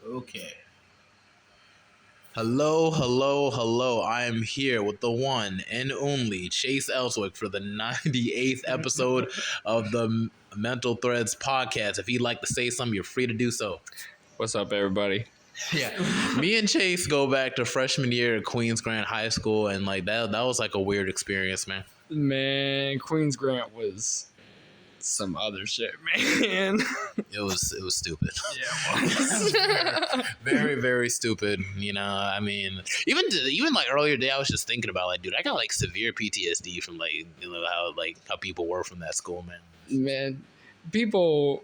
Okay. Hello. I am here with the one and only Chase Elswick for the 98th episode of the Mental Threads podcast. If you'd like to say something, you're free to do so. What's up, everybody? Yeah. Me and Chase go back to freshman year at Queens Grant High School, and like that was like a weird experience, man. Man, Queens Grant was some other shit, man. It was stupid. Yeah, it was. Very stupid. You know, I mean, even like earlier today, I was just thinking about like, dude, I got like severe PTSD from like, you know, how people were from that school, man. Man, people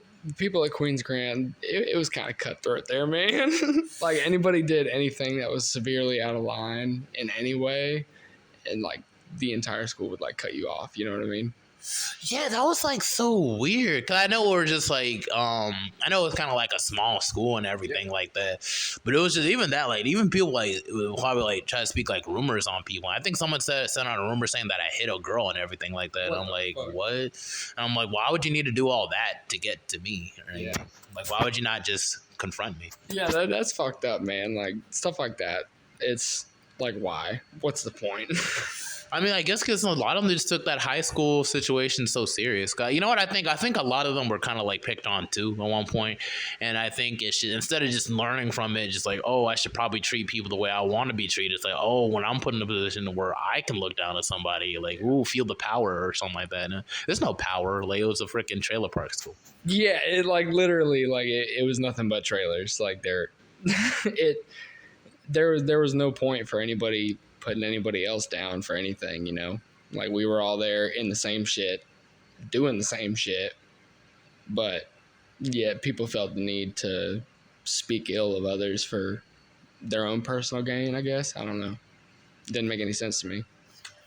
at Queens Grant, it was kind of cutthroat there, man. Like anybody did anything that was severely out of line in any way, and like the entire school would like cut you off. You know what I mean? Yeah, that was like so weird. Cause I know we're just like, I know it's kind of like a small school and everything like that, but it was just even that, like, even people like would probably like try to speak like rumors on people. I think someone sent out a rumor saying that I hit a girl and everything like that. And I'm like, what? And I'm like, why would you need to do all that to get to me? Right? Yeah. Like, why would you not just confront me? Yeah, that's fucked up, man. Like stuff like that. It's like, why? What's the point? I mean, I guess because a lot of them just took that high school situation so serious. You know what I think? I think a lot of them were kind of like picked on too at one point. And I think it should, instead of just learning from it, just like, oh, I should probably treat people the way I want to be treated. It's like, oh, when I'm put in a position where I can look down at somebody, like, ooh, feel the power or something like that. And there's no power. Like, it was a freaking trailer park school. Yeah, it like literally like it was nothing but trailers. Like there was no point for anybody putting anybody else down for anything, you know? Like we were all there in the same shit, doing the same shit, but yeah, people felt the need to speak ill of others for their own personal gain, I guess. I don't know. Didn't make any sense to me.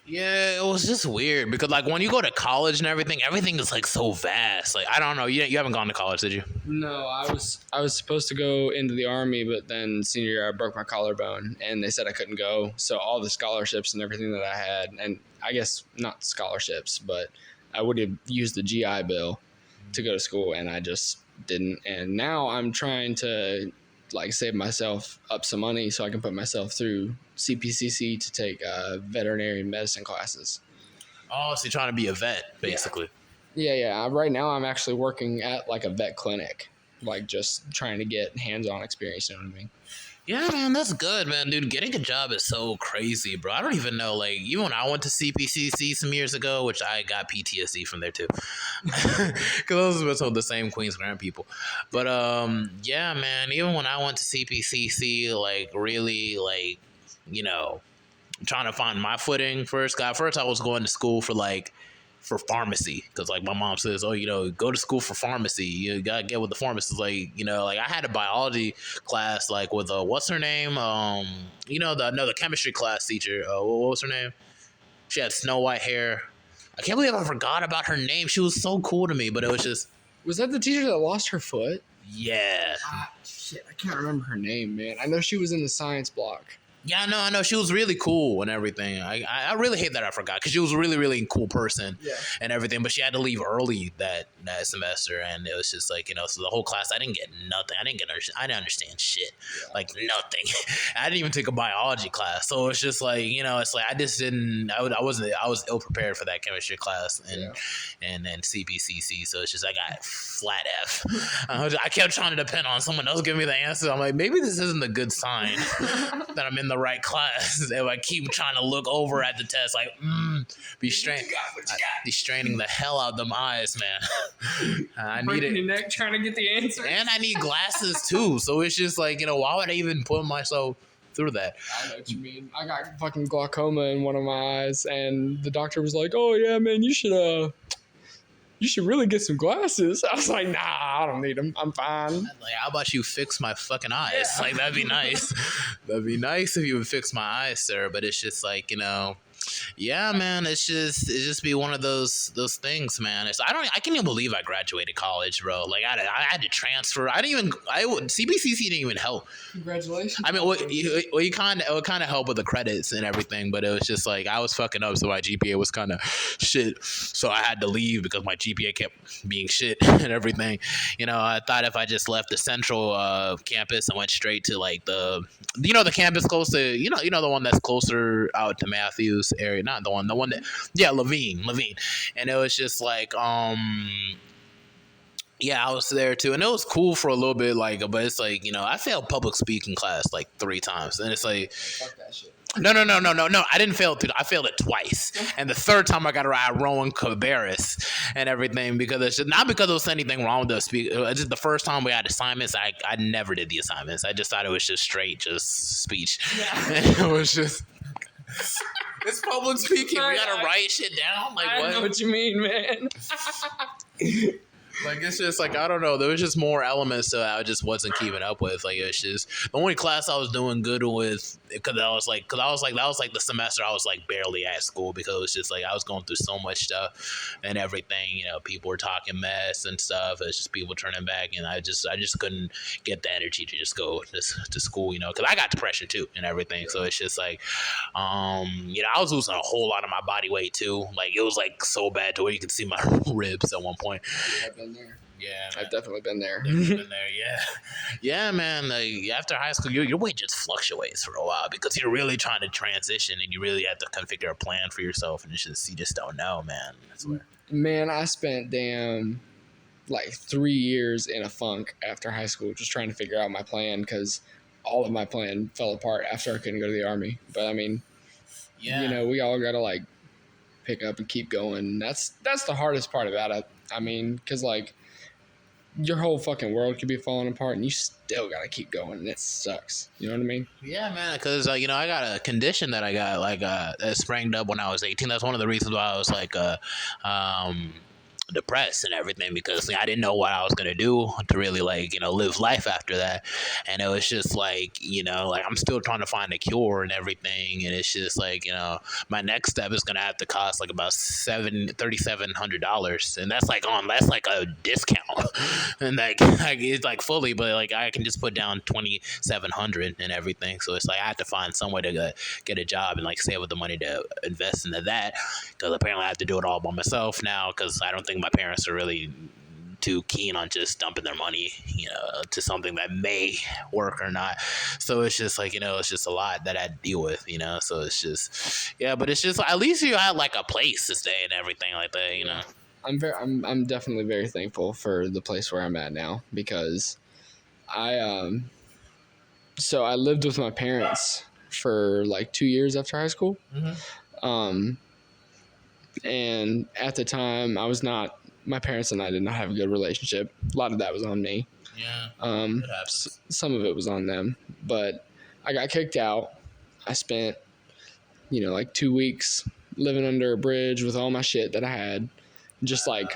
Yeah, it was just weird because like when you go to college and everything is like so vast. Like, I don't know. You haven't gone to college, did you? No, I was supposed to go into the Army, but then senior year I broke my collarbone and they said I couldn't go. So all the scholarships and everything that I had, and I guess not scholarships, but I would have used the GI Bill to go to school, and I just didn't. And now I'm trying to like save myself up some money so I can put myself through CPCC to take veterinary medicine classes. Oh, so you're trying to be a vet, basically. Yeah. Right now I'm actually working at like a vet clinic, like just trying to get hands-on experience, you know what I mean? Yeah, man, that's good, man. Dude, getting a job is so crazy, bro. I don't even know, like, even when I went to CPCC some years ago, which I got PTSD from there, too. Because those were some of the same Queens Grant people. But, yeah, man, even when I went to CPCC, like, really, like, you know, trying to find my footing first. First, I was going to school for pharmacy, because like my mom says, oh, you know, go to school for pharmacy, you gotta get with the pharmacist. Like, you know, like I had a biology class like with what's her name, you know, the chemistry class teacher, what was her name? She had snow white hair. I can't believe I forgot about her name. She was so cool to me, but it was just, was that the teacher that lost her foot? yeah. Shit, I can't remember her name, man. I know she was in the science block. Yeah, I know. She was really cool and everything. I really hate that I forgot, because she was a really cool person and everything. But she had to leave early that semester, and it was just like, you know, so the whole class, I didn't get nothing. I didn't understand shit, like nothing. I didn't even take a biology class, so it's just like, you know, it's like I just didn't. I was ill prepared for that chemistry class and then CPCC. So it's just I got flat F. I kept trying to depend on someone else giving me the answer. I'm like, maybe this isn't a good sign that I'm in the right class. If I keep trying to look over at the test, like, be straining the hell out of them eyes, man. I need it. Your neck trying to get the answer, and I need glasses too. So it's just like, you know, why would I even put myself through that? I know what you mean. I got fucking glaucoma in one of my eyes, and the doctor was like, "Oh yeah, man, you should really get some glasses." I was like, nah, I don't need them. I'm fine. Like, how about you fix my fucking eyes? Yeah. Like, that'd be nice. That'd be nice if you would fix my eyes, sir. But it's just like, you know, Yeah, man, it just be one of those things, man. I can't even believe I graduated college, bro. Like I had to transfer. CBCC didn't even help. Congratulations. I mean, you kind of it would kind of help with the credits and everything, but it was just like I was fucking up, so my GPA was kind of shit. So I had to leave because my GPA kept being shit and everything. I thought if I just left the central campus and went straight to like the campus close to the one that's closer out to Matthews area, not the one that Levine, and it was just like yeah, I was there too, and it was cool for a little bit, like, but it's like I failed public speaking class like 3 times, and it's like, Fuck that shit. No, I didn't fail it. I failed it twice, and the third time I got to ride Rowan Cabarrus and everything because it's just not because there was anything wrong with the speak. It's just the first time we had assignments, I never did the assignments. I just thought it was just straight, just speech. Yeah. And it was just. It's public speaking. We gotta write shit down. Like I what? know what you mean, man. Like it's just like I don't know. There was just more elements that I just wasn't keeping up with. Like it's just the only class I was doing good with because that was like the semester I was like barely at school because it was just like I was going through so much stuff and everything. People were talking mess and stuff. It's just people turning back, and I just couldn't get the energy to just go to school. Because I got depression too and everything. Yeah. So it's just like I was losing a whole lot of my body weight too. Like it was like so bad to where you could see my ribs at one point. There. Yeah, man. I've definitely been there. Yeah, man. Like after high school, your weight just fluctuates for a while because you're really trying to transition and you really have to configure a plan for yourself, and you just don't know, man. I swear. Man, I spent like 3 years in a funk after high school, just trying to figure out my plan because all of my plan fell apart after I couldn't go to the Army. But I mean, yeah, we all gotta like pick up and keep going. That's the hardest part about it. I mean, because, like, your whole fucking world could be falling apart, and you still got to keep going, and it sucks. You know what I mean? Yeah, man, because, I got a condition that I got, like, that sprang up when I was 18. That's one of the reasons why I was, like, depressed and everything because I didn't know what I was going to do to really, like, live life after that. And it was just, like, like, I'm still trying to find a cure and everything, and it's just, like, my next step is going to have to cost, like, about $3,700, and that's, like, a discount, and, like it's, like, fully, but, like, I can just put down $2,700 and everything, so it's, like, I have to find some way to get a job and, like, save up the money to invest into that, because apparently I have to do it all by myself now, because I don't think my parents are really too keen on just dumping their money, to something that may work or not. So it's just like, it's just a lot that I deal with, so it's just, yeah, but it's just, at least you have like a place to stay and everything like that, I'm definitely very thankful for the place where I'm at now because so I lived with my parents for like 2 years after high school. Mm-hmm. And at the time my parents and I did not have a good relationship. A lot of that was on me. Yeah. Some of it was on them, but I got kicked out. I spent, like 2 weeks living under a bridge with all my shit that I had. Just like,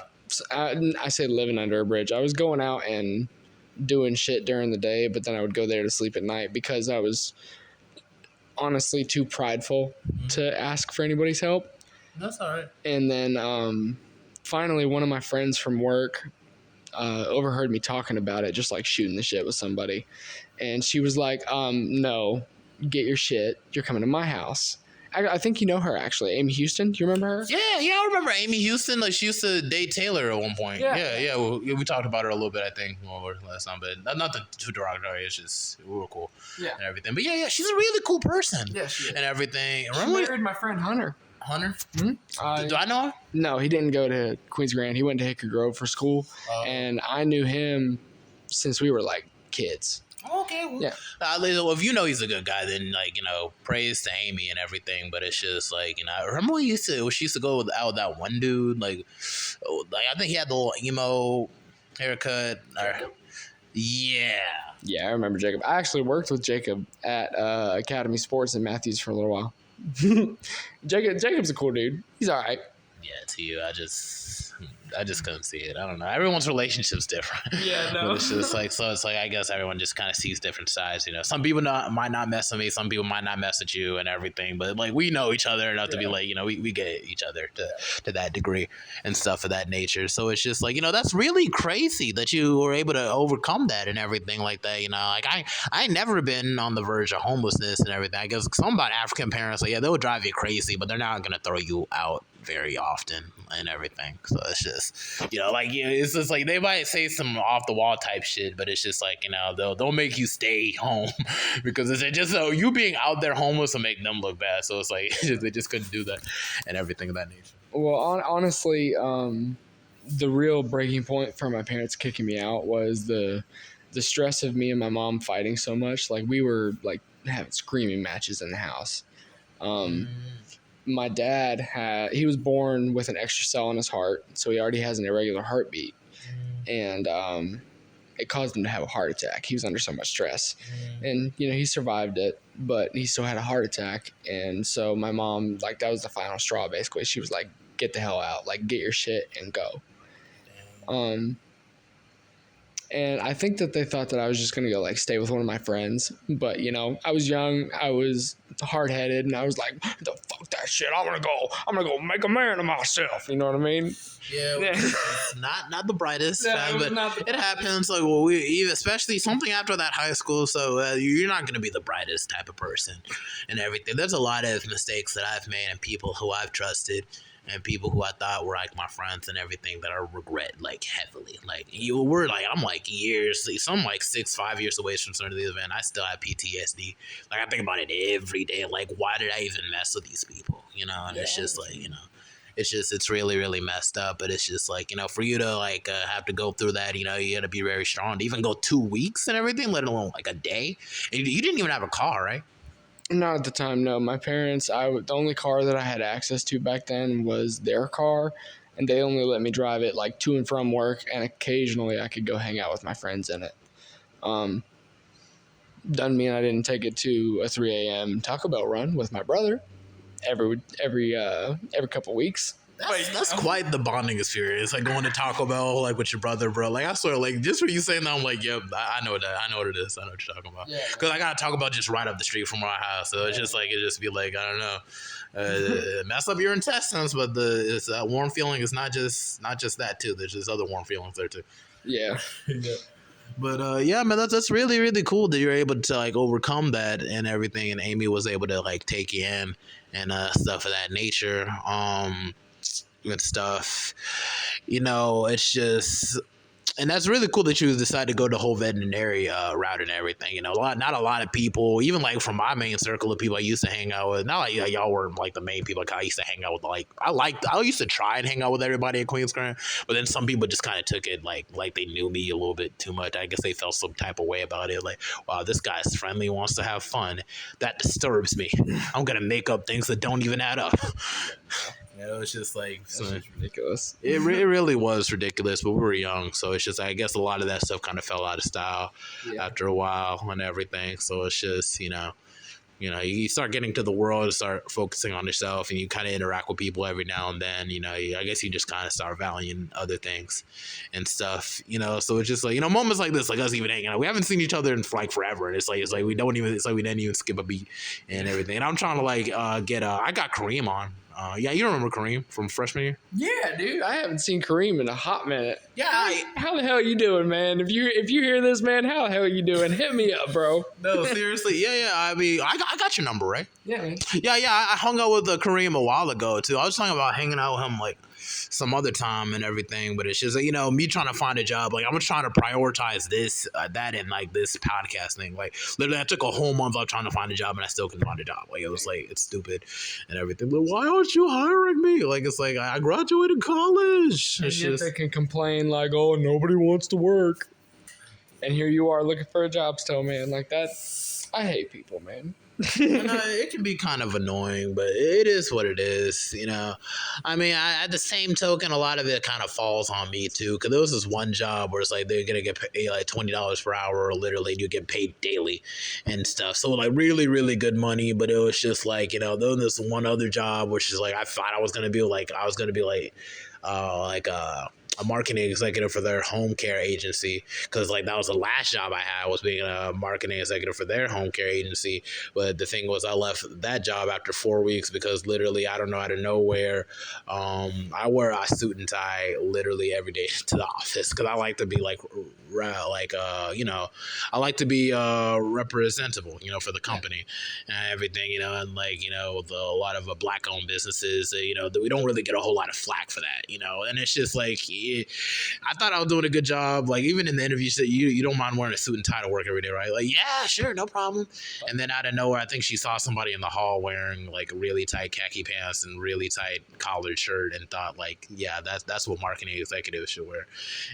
I say living under a bridge. I was going out and doing shit during the day, but then I would go there to sleep at night because I was honestly too prideful to ask for anybody's help. That's all right. And then finally, one of my friends from work overheard me talking about it, just like shooting the shit with somebody. And she was like, no, get your shit. You're coming to my house. I think you know her, actually. Amy Houston. Do you remember her? Yeah, I remember Amy Houston. Like, she used to date Taylor at one point. Yeah. We talked about her a little bit, I think, last time. But not too derogatory. It's just, we were cool and everything. But yeah, she's a really cool person. Yeah, she is. And everything. She married my friend Hunter. Mm-hmm. Do I know her? No, he didn't go to Queens Grand. He went to Hickory Grove for school. And I knew him since we were, like, kids. Okay, well, yeah. Well, if he's a good guy, then praise to Amy and everything. But it's just like I remember she used to go out with that one dude. Like I think he had the little emo haircut. Yeah, I remember Jacob. I actually worked with Jacob at Academy Sports in Matthews for a little while. Jacob's a cool dude. He's all right. Yeah, to you, I just just couldn't see it. I don't know. Everyone's relationship's different. Yeah, no. But it's just like, so it's like, I guess everyone just kind of sees different sides, you know. Some people might not mess with me, some people might not mess with you and everything, but like we know each other enough to be like, you know, we get each other to that degree and stuff of that nature. So it's just like, you know, that's really crazy that you were able to overcome that and everything like that, you know. Like I never been on the verge of homelessness and everything. I guess some about African parents, like, yeah, they'll drive you crazy, but they're not gonna throw you out very often and everything. So it's just, you know, like, yeah, it's just like they might say some off the wall type shit, but it's just like, you know, they'll make you stay home because it's just so you being out there homeless will make them look bad. So it's like they just couldn't do that and everything of that nature. Well, honestly, the real breaking point for my parents kicking me out was the stress of me and my mom fighting so much. Like, we were like having screaming matches in the house. My dad he was born with an extra cell in his heart, so he already has an irregular heartbeat, and it caused him to have a heart attack. He was under so much stress, and you know, he survived it, but he still had a heart attack. And so my mom, like, that was the final straw. Basically, she was like, "Get the hell out! Like, get your shit and go." And I think that they thought that I was just going to go, like, stay with one of my friends. But, you know, I was young, I was hard-headed, and I was like, the fuck that shit, I'm going to go make a man of myself. You know what I mean? Yeah. not the brightest, but it happens. Like, well, especially something after that high school, so you're not going to be the brightest type of person and everything. There's a lot of mistakes that I've made and people who I've trusted and people who I thought were like my friends and everything that I regret like heavily. Like, I'm like years, some like 5 years away from some of these events. I still have PTSD. Like, I think about it every day. Like, why did I even mess with these people? You know, and it's just like, you know, it's really, really messed up. But it's just like, you know, for you to like have to go through that, you know, you got to be very strong to even go 2 weeks and everything, let alone like a day. And you didn't even have a car, right? Not at the time, no. My parents, the only car that I had access to back then was their car, and they only let me drive it like to and from work, and occasionally I could go hang out with my friends in it. Doesn't mean I didn't take it to a 3 a.m. Taco Bell run with my brother every couple weeks. That's quite the bonding experience. Like going to Taco Bell, like with your brother, bro. Like, I swear, like, just for you saying that, I'm like, yep, I know that. I know what it is. I know what you're talking about. Because I got Taco Bell just right up the street from our house. So it's just like, it just be like, I don't know, mess up your intestines, but it's that warm feeling is not just that too. There's just other warm feelings there too. Yeah. But yeah, man, that's really, really cool that you're able to like overcome that and everything, and Amy was able to like take you in and stuff of that nature. And stuff, you know, it's just, and that's really cool that you decided to go the whole veterinary route and everything. You know, not a lot of people, even like from my main circle of people I used to hang out with. Not like y'all were like the main people. Like, I used to hang out with, like, I used to try and hang out with everybody in Queens Grand, but then some people just kind of took it like they knew me a little bit too much. I guess they felt some type of way about it. Like, wow, this guy's friendly, wants to have fun. That disturbs me. I'm gonna make up things that don't even add up. You know, it's just like, it's ridiculous. It really was ridiculous, but we were young, so it's just, I guess a lot of that stuff kind of fell out of style after a while and everything. So it's just, you know, you start getting to the world and start focusing on yourself, and you kind of interact with people every now and then. You know, I guess you just kind of start valuing other things and stuff. You know, so it's just like, you know, moments like this, like us even hanging out. We haven't seen each other in like forever, and it's like we didn't even skip a beat and everything. And I'm trying to like get I got Kareem on. Yeah, you remember Kareem from freshman year? Yeah, dude. I haven't seen Kareem in a hot minute. Yeah. How the hell are you doing, man? If you hear this, man, how the hell are you doing? Hit me up, bro. No, seriously. Yeah. I mean, I got your number, right? Yeah, man. Yeah. I hung out with Kareem a while ago, too. I was talking about hanging out with him, like, some other time and everything, but it's just, you know, me trying to find a job. Like, I'm trying to prioritize this, that, and like this podcast thing. Like, literally, I took a whole month off trying to find a job, and I still couldn't find a job. Like, it was like, it's stupid and everything. But why aren't you hiring me? Like, it's like, I graduated college. And yet they can complain like, oh, nobody wants to work, and here you are looking for a job still, man. Like that, I hate people, man. You know, it can be kind of annoying, but it is what it is, you know. I mean, at the same token, a lot of it kind of falls on me too, because there was this one job where it's like they're gonna get paid like $20 per hour, or literally you get paid daily and stuff. So like really, really good money, but it was just like, you know, then there's one other job which is like I thought I was gonna be like a marketing executive for their home care agency, because like that was the last job I had, was being a marketing executive for their home care agency. But the thing was, I left that job after 4 weeks because literally, I don't know, out of nowhere, I wear a suit and tie literally every day to the office because I like to be I like to be representable, for the company and everything, and like, a lot of black owned businesses, we don't really get a whole lot of flack for that, and it's just like, I thought I was doing a good job. Like, even in the interview, you said you don't mind wearing a suit and tie to work every day, right? Like, yeah, sure, no problem. And then out of nowhere, I think she saw somebody in the hall wearing like really tight khaki pants and really tight collared shirt and thought like, yeah, that's what marketing executives should wear.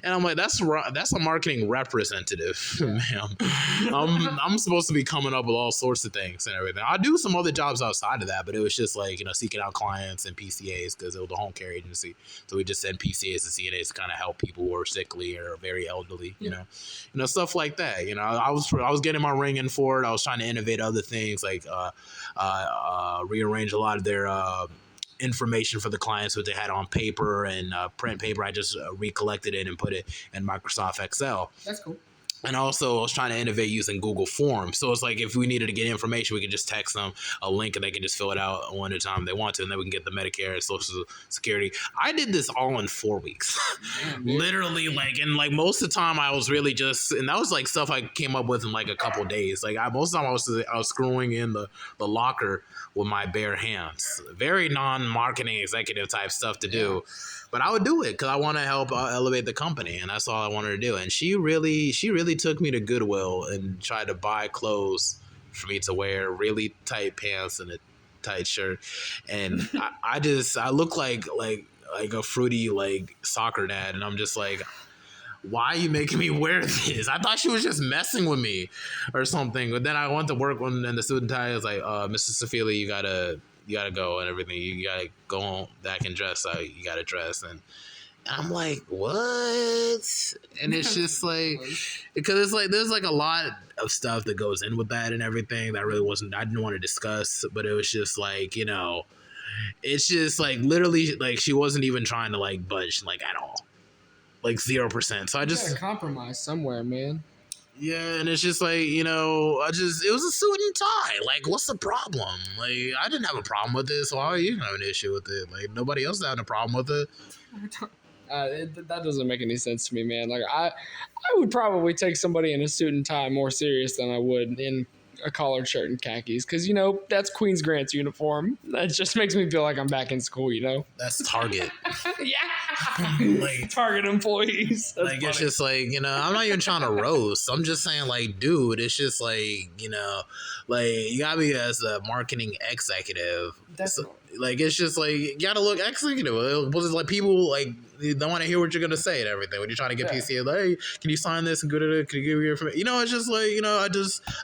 And I'm like, that's a marketing representative, ma'am. I'm supposed to be coming up with all sorts of things and everything. I do some other jobs outside of that, but it was just like, seeking out clients and PCAs because it was a home care agency. So we just send PCAs and CNAs to kind of help people who are sickly or very elderly, stuff like that. I was getting my ring in for it. I was trying to innovate other things, like rearrange a lot of their information for the clients, what they had on paper and print paper. I just recollected it and put it in Microsoft Excel. That's cool. And also, I was trying to innovate using Google Forms. So it's like, if we needed to get information, we could just text them a link and they can just fill it out one at a time they want to, and then we can get the Medicare and Social Security. I did this all in 4 weeks. Literally, and most of the time I was really just, and that was like stuff I came up with in like a couple of days. Like, most of the time I was screwing in the locker with my bare hands. Very non-marketing executive type stuff to do. But I would do it because I want to help elevate the company, and that's all I wanted to do. And she really took me to Goodwill and tried to buy clothes for me to wear, really tight pants and a tight shirt. And I look like a fruity like soccer dad, and I'm just like, why are you making me wear this? I thought she was just messing with me or something. But then I went to work and the student tie was like, Mrs. Safili, you gotta go and everything. You gotta go home back and dress. You gotta dress. And I'm like, what? And it's just like, because it's like, there's like a lot of stuff that goes in with that and everything that I didn't want to discuss, but it was just like, it's just like literally like she wasn't even trying to like budge like at all. Like 0%. So I just gotta compromise somewhere, man. Yeah, and it's just like, it was a suit and tie. Like, what's the problem? Like, I didn't have a problem with it, so why are you having an issue with it? Like, nobody else having a problem with it. That doesn't make any sense to me, man. Like, I would probably take somebody in a suit and tie more serious than I would in a collared shirt and khakis, because that's Queen's Grant's uniform. That just makes me feel like I'm back in school. That's Target. Yeah. Like Target employees. That's like funny. It's just like, I'm not even trying to roast. I'm just saying, like, dude, it's just like, like, you gotta be as a marketing executive. Definitely. Like, it's just like, you gotta look executive. It's like people like they don't want to hear what you're gonna say and everything when you're trying to get PCA. Like, hey, can you sign this and can you give your information? It's just like,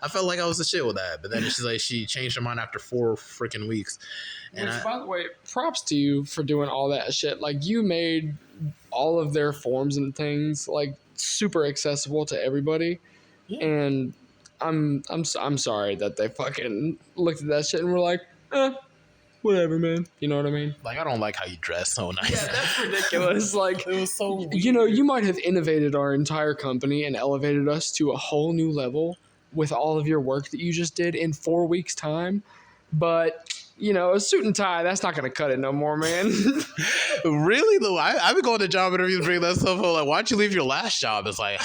I felt like I was the shit with that. But then it's just like she changed her mind after 4 freaking weeks. And by the way, props to you for doing all that shit. Like, you made all of their forms and things like super accessible to everybody. Yeah. And I'm sorry that they fucking looked at that shit and were like, whatever, man. You know what I mean? Like, I don't like how you dress so nice. Yeah, that's ridiculous. Like, it was so weird. You might have innovated our entire company and elevated us to a whole new level with all of your work that you just did in 4 weeks' time. But, a suit and tie, that's not going to cut it no more, man. Really, though? I've been going to job interviews bring that stuff up. Like, why'd you leave your last job? It's like...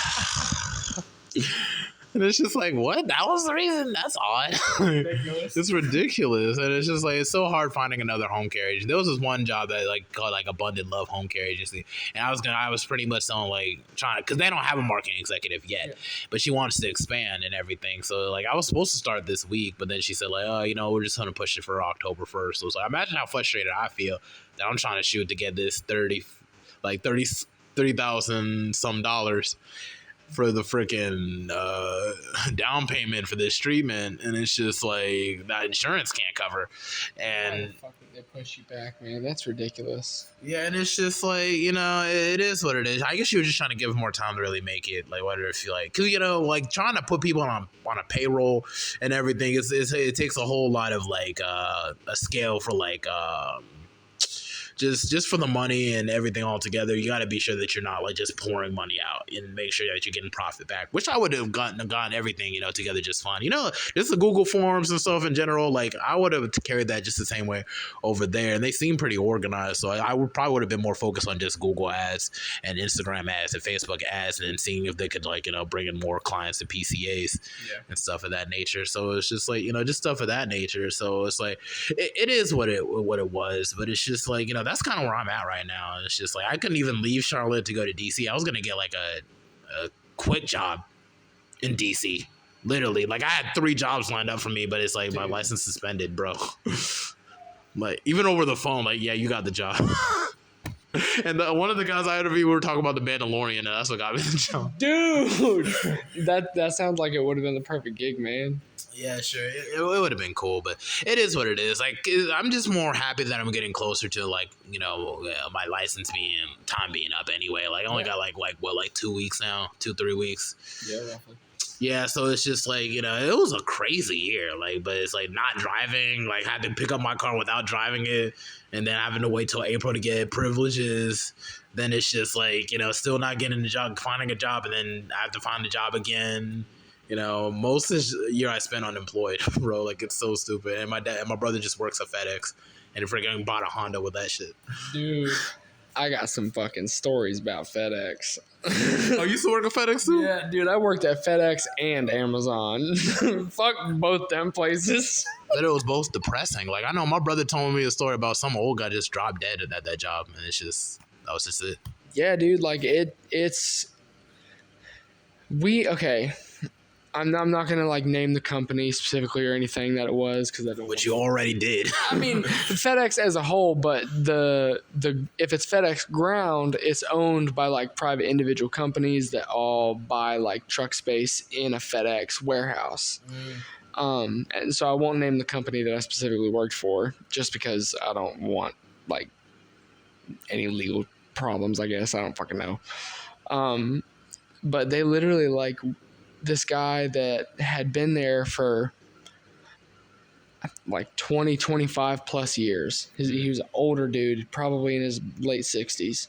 And it's just like, what? That was the reason? That's odd. It's ridiculous. And it's just like, it's so hard finding another home care agency. There was this one job that like called like Abundant Love Home Care Agency. And I was pretty much on like trying to, because they don't have a marketing executive yet. Yeah. But she wants to expand and everything. So like I was supposed to start this week, but then she said like, we're just going to push it for October 1st. So it's like, imagine how frustrated I feel that I'm trying to shoot to get this $30,000 some dollars for the freaking down payment for this treatment, and it's just like that insurance can't cover. And they push you back, man. That's ridiculous. Yeah, and it's just like, it is what it is. I guess you were just trying to give more time to really make it, like, whatever if you like, because like trying to put people on a payroll and everything it takes a whole lot of like a scale for like just for the money and everything all together, you got to be sure that you're not like just pouring money out and make sure that you're getting profit back. Which I would have gotten everything together just fine. Just the Google Forms and stuff in general. Like I would have carried that just the same way over there, and they seem pretty organized. So I would have been more focused on just Google ads and Instagram ads and Facebook ads, and seeing if they could bring in more clients and PCAs and stuff of that nature. So it's just like just stuff of that nature. So it's like it is what it was, but it's just like that's kind of where I'm at right now. It's just like I couldn't even leave Charlotte to go to DC. I was gonna get like a quick job in DC. Literally, like I had 3 jobs lined up for me, but it's like my license suspended, bro. Like even over the phone, like yeah, you got the job. And one of the guys I interviewed, we were talking about the Mandalorian, and that's what got me the job. Dude, that sounds like it would have been the perfect gig, man. Yeah, sure. It would have been cool, but it is what it is. Like, I'm just more happy that I'm getting closer to my license being up anyway. Like, I only got like 2 weeks now, 2-3 weeks. Yeah, roughly. Yeah, so it's just like it was a crazy year. Like, but it's like not driving. Like, I had to pick up my car without driving it, and then having to wait till April to get privileges. Then it's just like still not getting the job, finding a job, and then I have to find a job again. Most of this year I spent unemployed, bro. Like it's so stupid. And my brother just works at FedEx, and he freaking bought a Honda with that shit. Dude, I got some fucking stories about FedEx. Oh, you used to work at FedEx too? Yeah, dude, I worked at FedEx and Amazon. Fuck both them places. But it was both depressing. Like I know my brother told me a story about some old guy just dropped dead at that job, and that was just it. Yeah, dude, like okay. I'm not gonna name the company specifically or anything that it was because I don't. Which you already did. I mean, FedEx as a whole, but the if it's FedEx Ground, it's owned by private individual companies that all buy truck space in a FedEx warehouse. And so I won't name the company that I specifically worked for just because I don't want any legal problems. I guess I don't fucking know. But they literally this guy that had been there for 20, 25 plus years. He was an older dude, probably in his late 60s.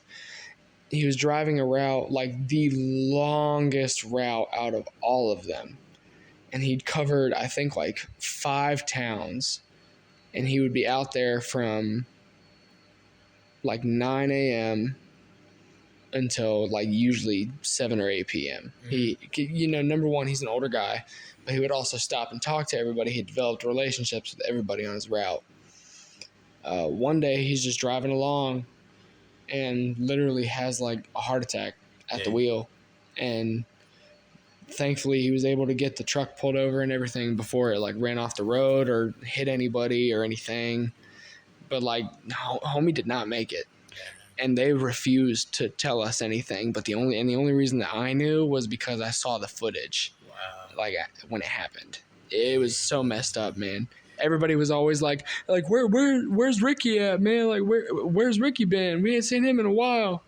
He was driving a route, the longest route out of all of them. And he'd covered, I think, 5 towns. And he would be out there from 9 a.m. until usually 7 or 8 p.m. Mm-hmm. He, number one, he's an older guy, but he would also stop and talk to everybody. He developed relationships with everybody on his route. One day he's just driving along and literally has a heart attack at the wheel. And thankfully he was able to get the truck pulled over and everything before it ran off the road or hit anybody or anything. But homie did not make it. And they refused to tell us anything. But the only reason that I knew was because I saw the footage. Wow. When it happened. It was so messed up, man. Everybody was always where's Ricky at, man? Where's Ricky been? We ain't seen him in a while.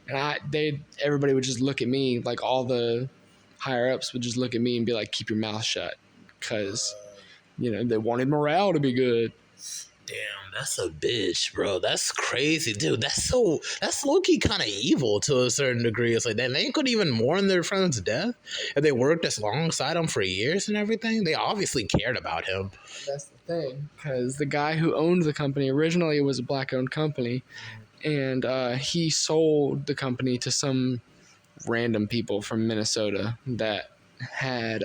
And everybody would just look at me, all the higher ups would just look at me and be like, keep your mouth shut. Because, they wanted morale to be good. Damn, that's a bitch, bro. That's crazy, dude. That's low-key kind of evil to a certain degree. It's that they couldn't even mourn their friend's death, and they worked alongside him for years and everything. They obviously cared about him. That's the thing, because the guy who owned the company originally was a black-owned company, and he sold the company to some random people from Minnesota that had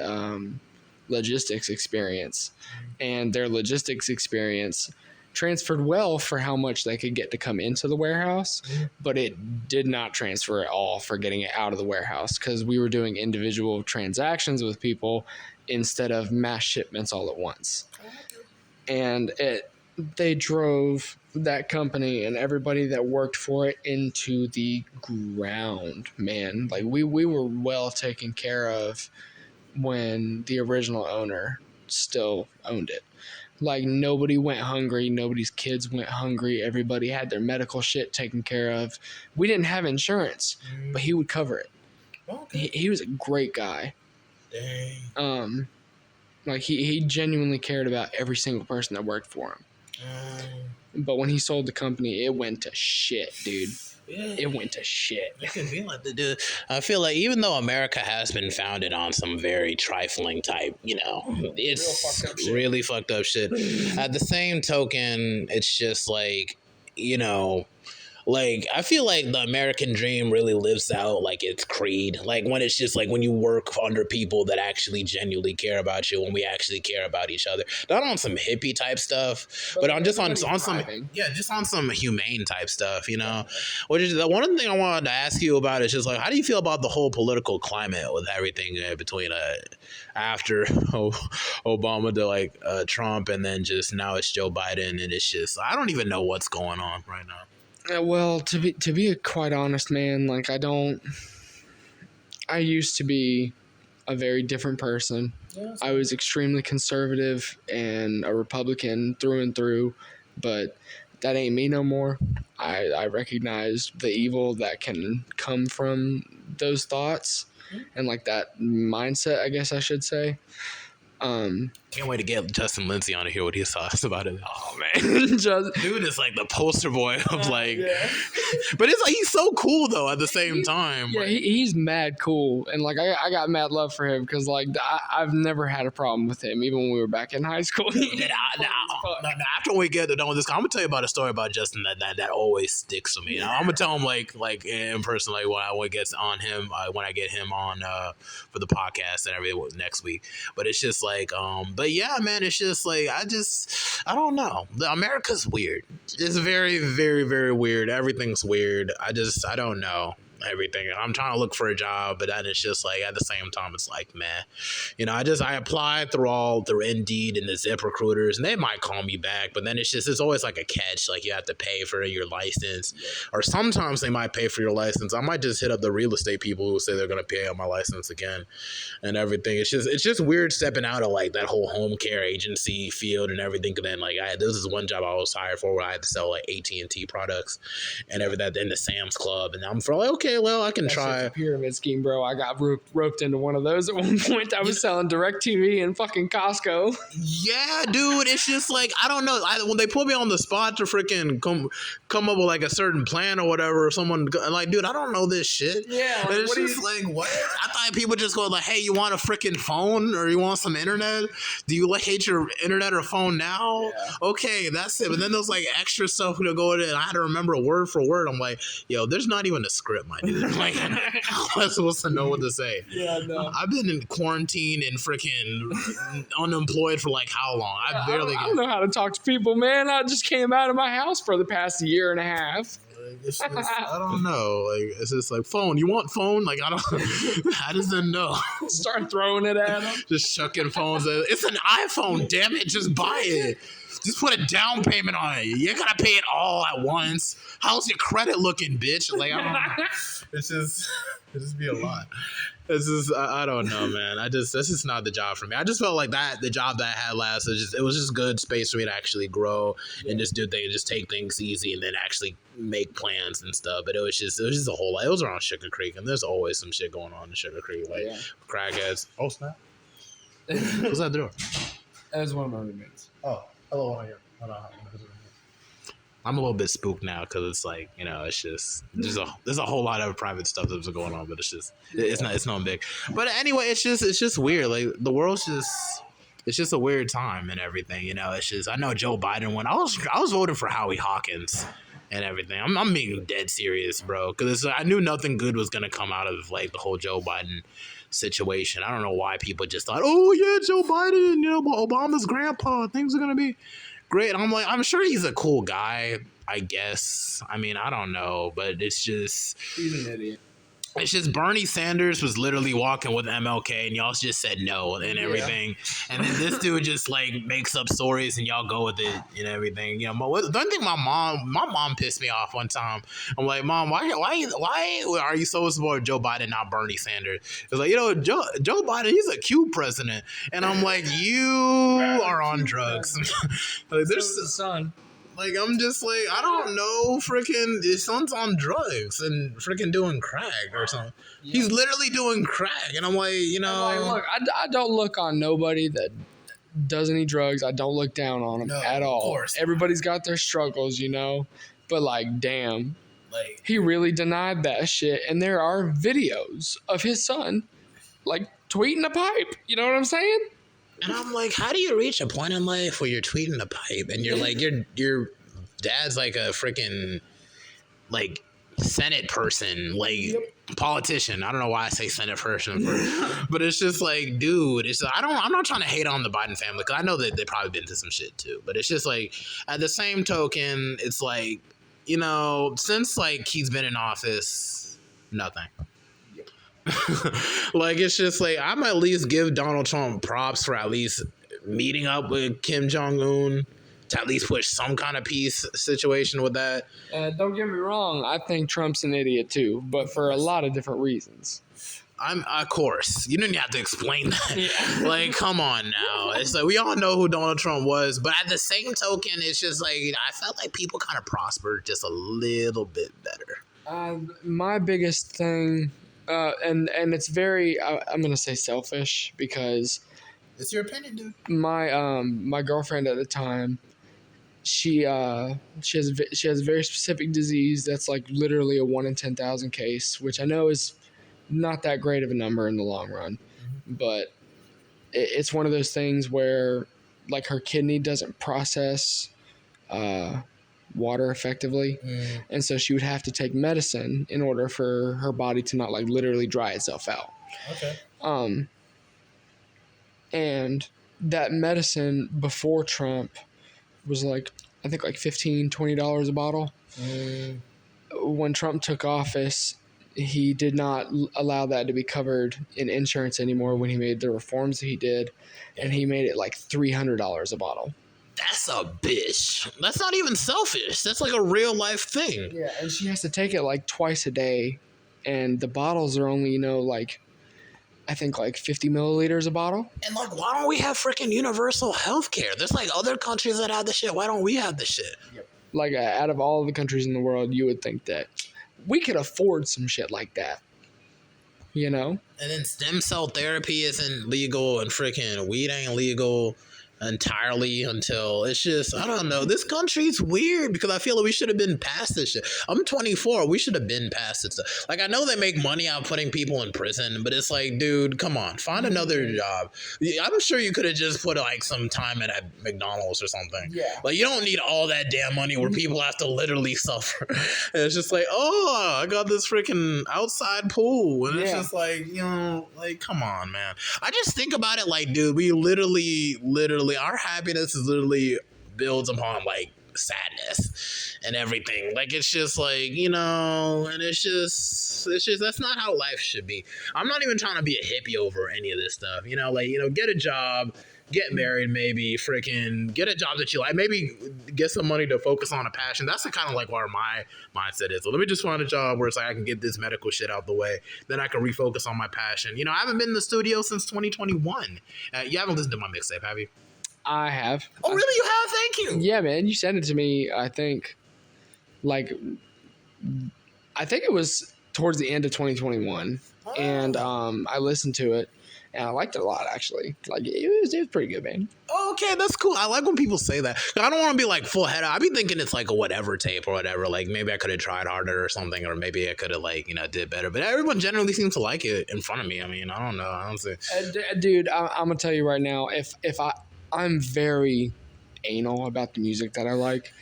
logistics experience, and their logistics experience transferred well for how much they could get to come into the warehouse, but it did not transfer at all for getting it out of the warehouse because we were doing individual transactions with people instead of mass shipments all at once. And they drove that company and everybody that worked for it into the ground, man. We were well taken care of when the original owner still owned it. Nobody went hungry. Nobody's kids went hungry. Everybody had their medical shit taken care of. We didn't have insurance, but he would cover it. Okay. He was a great guy. Dang. He genuinely cared about every single person that worked for him. But when he sold the company, it went to shit, dude. Yeah. It went to shit. It can be like the dude. I feel like even though America has been founded on some very trifling type, it's really fucked up shit. At the same token, it's just like, like I feel like the American dream really lives out like its creed. Like when it's just like when you work under people that actually genuinely care about you, when we actually care about each other, not on some hippie type stuff, but on some just on some humane type stuff. Which is the one thing I wanted to ask you about is just like how do you feel about the whole political climate with everything between after Obama to like Trump and then just now it's Joe Biden and it's just I don't even know what's going on right now. Well, to be quite honest, man, like I used to be a very different person. Yeah. I was extremely conservative and a Republican through and through, but that ain't me no more. I recognize the evil that can come from those thoughts and like that mindset, I guess I should say. Can't wait to get Justin Lindsay on to hear what he thoughts about it. Oh man, dude is like the poster boy of like, but it's like he's so cool though at the same time. Yeah, he's mad cool, and like I got mad love for him because like I've never had a problem with him, even when we were back in high school. Now, after we get done with this, I'm gonna tell you about a story about Justin that always sticks to me. Now, I'm gonna tell him like in person, like when I get on him, when I get him on for the podcast and everything next week. But it's just like, but yeah, man, it's just like I don't know. America's weird. It's very, very, very weird. Everything's weird. I don't know everything. I'm trying to look for a job, but then it's just like at the same time it's like, man, I applied through Indeed and the ZipRecruiters, and they might call me back, but then it's always like a catch, like you have to pay for your license, or sometimes they might pay for your license. I might just hit up the real estate people who say they're gonna pay on my license again and everything. It's just weird stepping out of like that whole home care agency field and everything. And then like this is one job I was hired for where I had to sell like AT&T products and everything in the Sam's Club, and I'm for like, okay, well, I can try. A pyramid scheme, bro. I got roped into one of those at one point. I was selling DirecTV in fucking Costco. Yeah, dude. It's just like, I don't know. When they put me on the spot to freaking come up with like a certain plan or whatever, or someone like, dude, I don't know this shit. Yeah. And it's just like, what? I thought people just go like, hey, you want a freaking phone or you want some internet? Do you hate your internet or phone now? Yeah. Okay, that's it. But then there's like extra stuff to go in, and I had to remember word for word. I'm like, yo, there's not even a script, my dude. Like, how am I supposed to know what to say? Yeah, no. I've been in quarantine and freaking unemployed for like how long? I don't know how to talk to people, man. I just came out of my house for the past year and a half. It's just, I don't know. Like, it's just like, phone. You want phone? Like, I just didn't know. Start throwing it at them. Just chucking phones. It's an iPhone. Damn it! Just buy it. Just put a down payment on it. You ain't gotta pay it all at once. How's your credit looking, bitch? Like, I don't know. It just be a lot. It's just, I don't know, man. This is not the job for me. I just felt like the job that I had last, it was just good space for me to actually grow and just do things, just take things easy and then actually make plans and stuff. But it was just a whole lot. It was around Sugar Creek, and there's always some shit going on in Sugar Creek, like crackheads. Oh, snap. What's that door? That was one of my roommates. Oh, hello, how are you? I'm a little bit spooked now because it's like, it's just there's a whole lot of private stuff that's going on, but it's not big. But anyway, it's just weird. Like the world's it's just a weird time and everything. It's just, I know Joe Biden won. I was voting for Howie Hawkins and everything. I'm being dead serious, bro, because I knew nothing good was gonna come out of like the whole Joe Biden situation. I don't know why people just thought, oh yeah, Joe Biden, Obama's grandpa, things are gonna be great. I'm like, I'm sure he's a cool guy, I guess. I mean, I don't know, but it's just... He's an idiot. It's just Bernie Sanders was literally walking with MLK and y'all just said no and everything. And then this dude just like makes up stories and y'all go with it and everything. The only thing my mom pissed me off one time. I'm like, Mom, why are you so supportive of Joe Biden, not Bernie Sanders? It's like, Joe Biden, he's a cute president. And I'm like, you are on drugs. Like, there's the son. Like, I'm just like, I don't know, freaking, his son's on drugs and freaking doing crack or something. Yeah. He's literally doing crack. And I'm like, look, I don't look on nobody doesn't eat drugs. I don't look down on him at all. Of course. Everybody's got their struggles, you know? But, like, damn. Like, he really denied that shit. And there are videos of his son, like, tweeting a pipe. You know what I'm saying? And I'm like, how do you reach a point in life where you're tweeting a pipe and you're like, your dad's like a freaking, like, Senate person, like, politician. I don't know why I say Senate person, but it's just like, dude, I'm not trying to hate on the Biden family, because I know that they've probably been through some shit too, but it's just like, at the same token, it's like, you know, since, like, he's been in office, nothing. Like, it's just like, I'm at least give Donald Trump props for at least meeting up with Kim Jong-un to at least push some kind of peace situation with that. Don't get me wrong, I think Trump's an idiot too, but for a lot of different reasons. Of course, you didn't have to explain that. Yeah. Like, come on now. It's like, we all know who Donald Trump was, but at the same token, it's just like, I felt like people kind of prospered just a little bit better. My biggest thing, and it's very, I'm gonna say selfish, because it's your opinion, dude. My girlfriend at the time, she has a very specific disease that's like literally a 1 in 10,000 case, which I know is not that great of a number in the long run, but it's one of those things where, like, her kidney doesn't process water effectively, and so she would have to take medicine in order for her body to not, like, literally dry itself out. Okay. And that medicine before Trump was like, I think, like $15-$20 a bottle. When Trump took office, he did not allow that to be covered in insurance anymore when he made the reforms that he did, and he made it like $300 a bottle. That's a bitch. That's not even selfish. That's like a real life thing. Yeah, and she has to take it like twice a day, and the bottles are only, you know, like, I think like 50 milliliters a bottle. And like, why don't we have freaking universal health care? There's like other countries that have the shit. Why don't we have the shit? Like, out of all the countries in the world, you would think that we could afford some shit like that, you know? And then stem cell therapy isn't legal, and freaking weed ain't legal entirely until it's just, I don't know. This country's weird, because I feel like we should have been past this shit. I'm 24. We should have been past it. Like, I know they make money out putting people in prison, but it's like, dude, come on, find another job. I'm sure you could have just put like some time in at McDonald's or something. Yeah. Like, you don't need all that damn money where people have to literally suffer. And it's just like, oh, I got this freaking outside pool. And it's just like, you know, like, come on, man. I just think about it like, dude, we literally, our happiness is literally builds upon like sadness and everything. Like, it's just like, you know, and it's just that's not how life should be. I'm not even trying to be a hippie over any of this stuff, you know, like, you know, get a job, get married, maybe freaking get a job that you like, maybe get some money to focus on a passion. That's the kind of like where my mindset is. So let me just find a job where it's like I can get this medical shit out the way, then I can refocus on my passion. You know, I haven't been in the studio since 2021. You haven't listened to my mixtape, have you? I have. Oh, really? You have? Thank you. Yeah, man. You sent it to me, I think, like, I think it was towards the end of 2021. Oh. And I listened to it, and I liked it a lot, actually. Like, it was pretty good, man. Okay, that's cool. I like when people say that. I don't want to be, like, full head. I be thinking it's, like, a whatever tape or whatever. Like, maybe I could have tried harder or something, or maybe I could have, like, you know, did better. But everyone generally seems to like it in front of me. I mean, I don't know. I don't see. Dude, I'm going to tell you right now, if I'm very anal about the music that I like,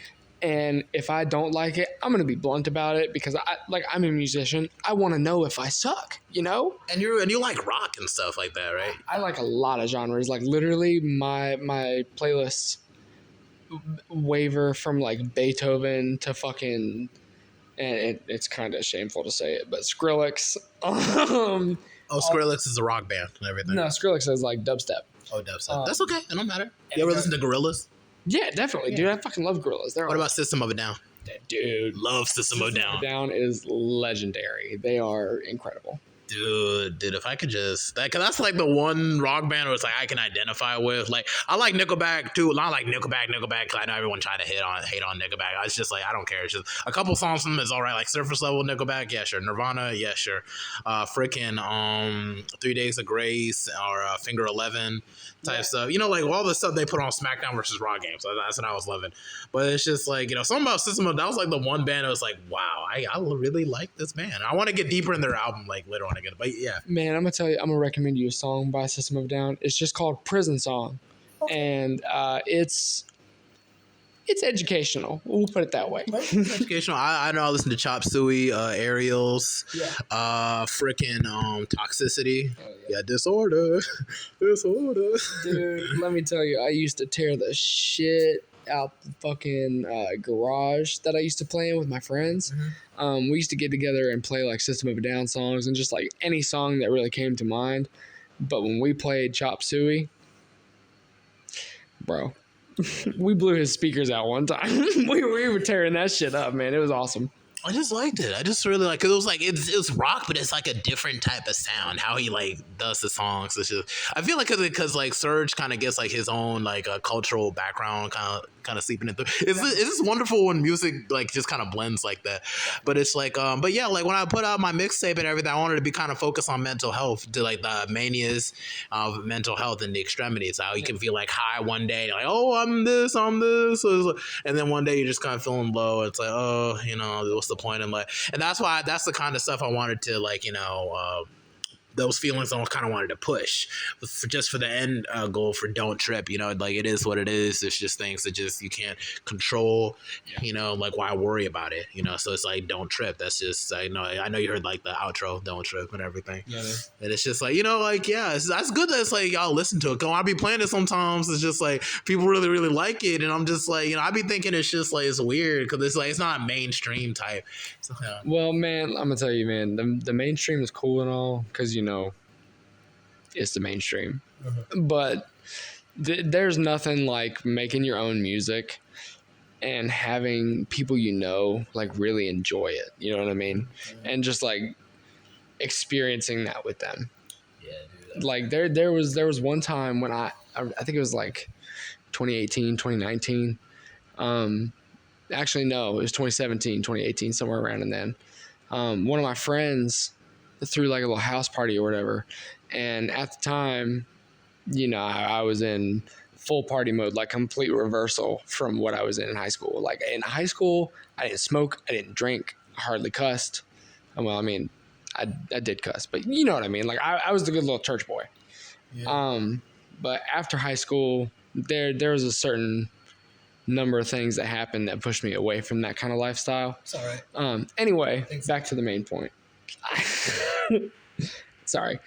and if I don't like it, I'm gonna be blunt about it, because I'm a musician. I want to know if I suck, you know. And you like rock and stuff like that, right? I like a lot of genres. Like, literally, my playlists waver from like Beethoven to fucking, and it's kind of shameful to say it, but Skrillex. Skrillex is a rock band and everything. No, Skrillex is like dubstep. Oh, dubstep. That's okay. It don't matter. You ever listen to Gorillaz? Yeah, definitely, yeah. Dude. I fucking love Gorillaz. What about System of a Down? Dude, love System of a Down. Down is legendary. They are incredible. Dude, if I could just cause that's like the one rock band where it's like I can identify with. Like I like Nickelback too. Not like Nickelback, cause I know everyone tried to hate on Nickelback. It's just like I don't care. It's just a couple songs from them is all right. Like Surface Level Nickelback, yeah, sure. Nirvana, yeah, sure. Freaking 3 Days of Grace or Finger 11 type stuff. You know, like all the stuff they put on SmackDown versus Raw games. So that's what I was loving. But it's just like, you know, something about System of, that was like the one band that was like, wow, I really like this band. I want to get deeper in their album like later on again. But yeah. Man, I'm gonna tell you, I'm gonna recommend you a song by System of a Down. It's just called Prison Song. Okay. And it's educational. We'll put it that way. Educational. I know I listen to Chop Suey, Aerials, freaking Toxicity. Oh, yeah, Disorder. Dude, let me tell you, I used to tear the shit out the fucking garage that I used to play in with my friends. Mm-hmm. We used to get together and play like System of a Down songs and just like any song that really came to mind. But when we played Chop Suey, bro, we blew his speakers out one time. we were tearing that shit up, man. It was awesome. I just liked it. I just really like, cause it was like it's rock, but it's like a different type of sound. How he like does the songs. It's just, I feel like cause like Serge kind of gets like his own like a cultural background kind of seeping into. It's just wonderful when music like just kind of blends like that. But it's like but yeah, like when I put out my mixtape and everything, I wanted to be kind of focused on mental health, to like the manias of mental health and the extremities. How you can feel like high one day, like oh I'm this, and then one day you're just kind of feeling low. It's like oh you know what's the point in life? And that's the kind of stuff I wanted to like, you know, those feelings I kind of wanted to push for the end goal for Don't Trip. You know, like it is what it is. It's just things that just you can't control. You know, like why worry about it? You know, so it's like Don't Trip. That's just I know you heard like the outro Don't Trip and everything. Yeah. And it's just like, you know, like yeah, that's good that it's like y'all listen to it. Cause when I be playing it sometimes, it's just like people really really like it, and I'm just like, you know, I be thinking it's just like it's weird because it's like it's not mainstream type. So, yeah. Well, man, I'm gonna tell you, man, the mainstream is cool and all because you know it's the mainstream, but there's nothing like making your own music and having people you know like really enjoy it. You know what I mean? And just like experiencing that with them. Yeah, dude. Like there was one time when I think it was like 2018, 2019. Actually, no, it was 2017, 2018, somewhere around in then. One of my friends threw like a little house party or whatever. And at the time, you know, I was in full party mode, like complete reversal from what I was in high school. Like in high school, I didn't smoke, I didn't drink, I hardly cussed. Well, I mean, I did cuss, but you know what I mean? Like I was the good little church boy. Yeah. But after high school, there was a certain number of things that happened that pushed me away from that kind of lifestyle. It's all right. Anyway, back to the main point. Sorry.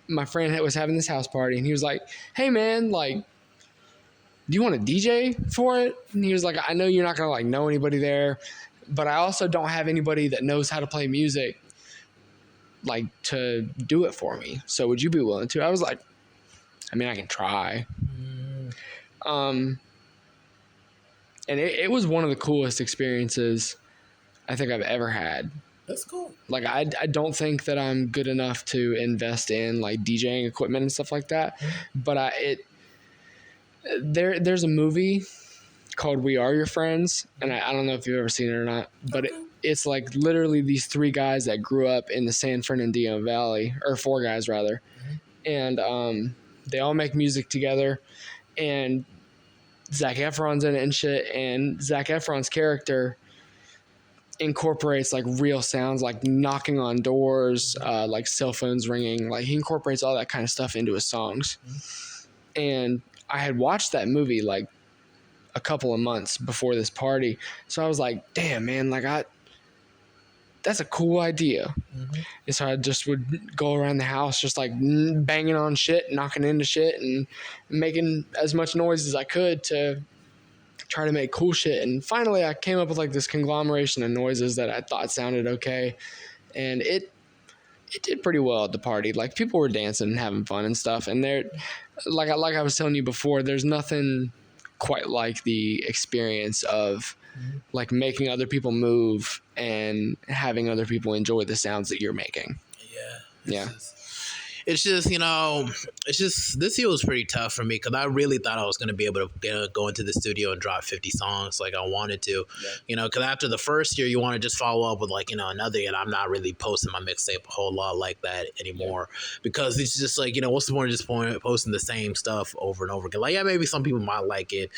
My friend was having this house party and he was like, hey man, like, do you want to DJ for it? And he was like, I know you're not going to like know anybody there, but I also don't have anybody that knows how to play music like to do it for me. So would you be willing to? I was like, I mean, I can try. And it was one of the coolest experiences I think I've ever had. That's cool. Like, I don't think that I'm good enough to invest in, like, DJing equipment and stuff like that. But there's a movie called We Are Your Friends, and I don't know if you've ever seen it or not, but it's, like, literally these three guys that grew up in the San Fernandino Valley, or four guys, rather. And they all make music together, and Zac Efron's in it and shit, and Zac Efron's character incorporates like real sounds, like knocking on doors, like cell phones ringing. Like he incorporates all that kind of stuff into his songs. And I had watched that movie like a couple of months before this party, so I was like, damn man, like that's a cool idea. And so I just would go around the house just like banging on shit, knocking into shit, and making as much noise as I could to try to make cool shit. And finally I came up with like this conglomeration of noises that I thought sounded okay, and it did pretty well at the party. Like people were dancing and having fun and stuff, and there, like I was telling you before, there's nothing quite like the experience of like making other people move and having other people enjoy the sounds that you're making. Yeah. It's just, it's just this year was pretty tough for me because I really thought I was going to be able to go into the studio and drop 50 songs like I wanted to, because after the first year, you want to just follow up with like, another, and I'm not really posting my mixtape a whole lot like that anymore because it's just like, what's the point of just posting the same stuff over and over again? Like, yeah, maybe some people might like it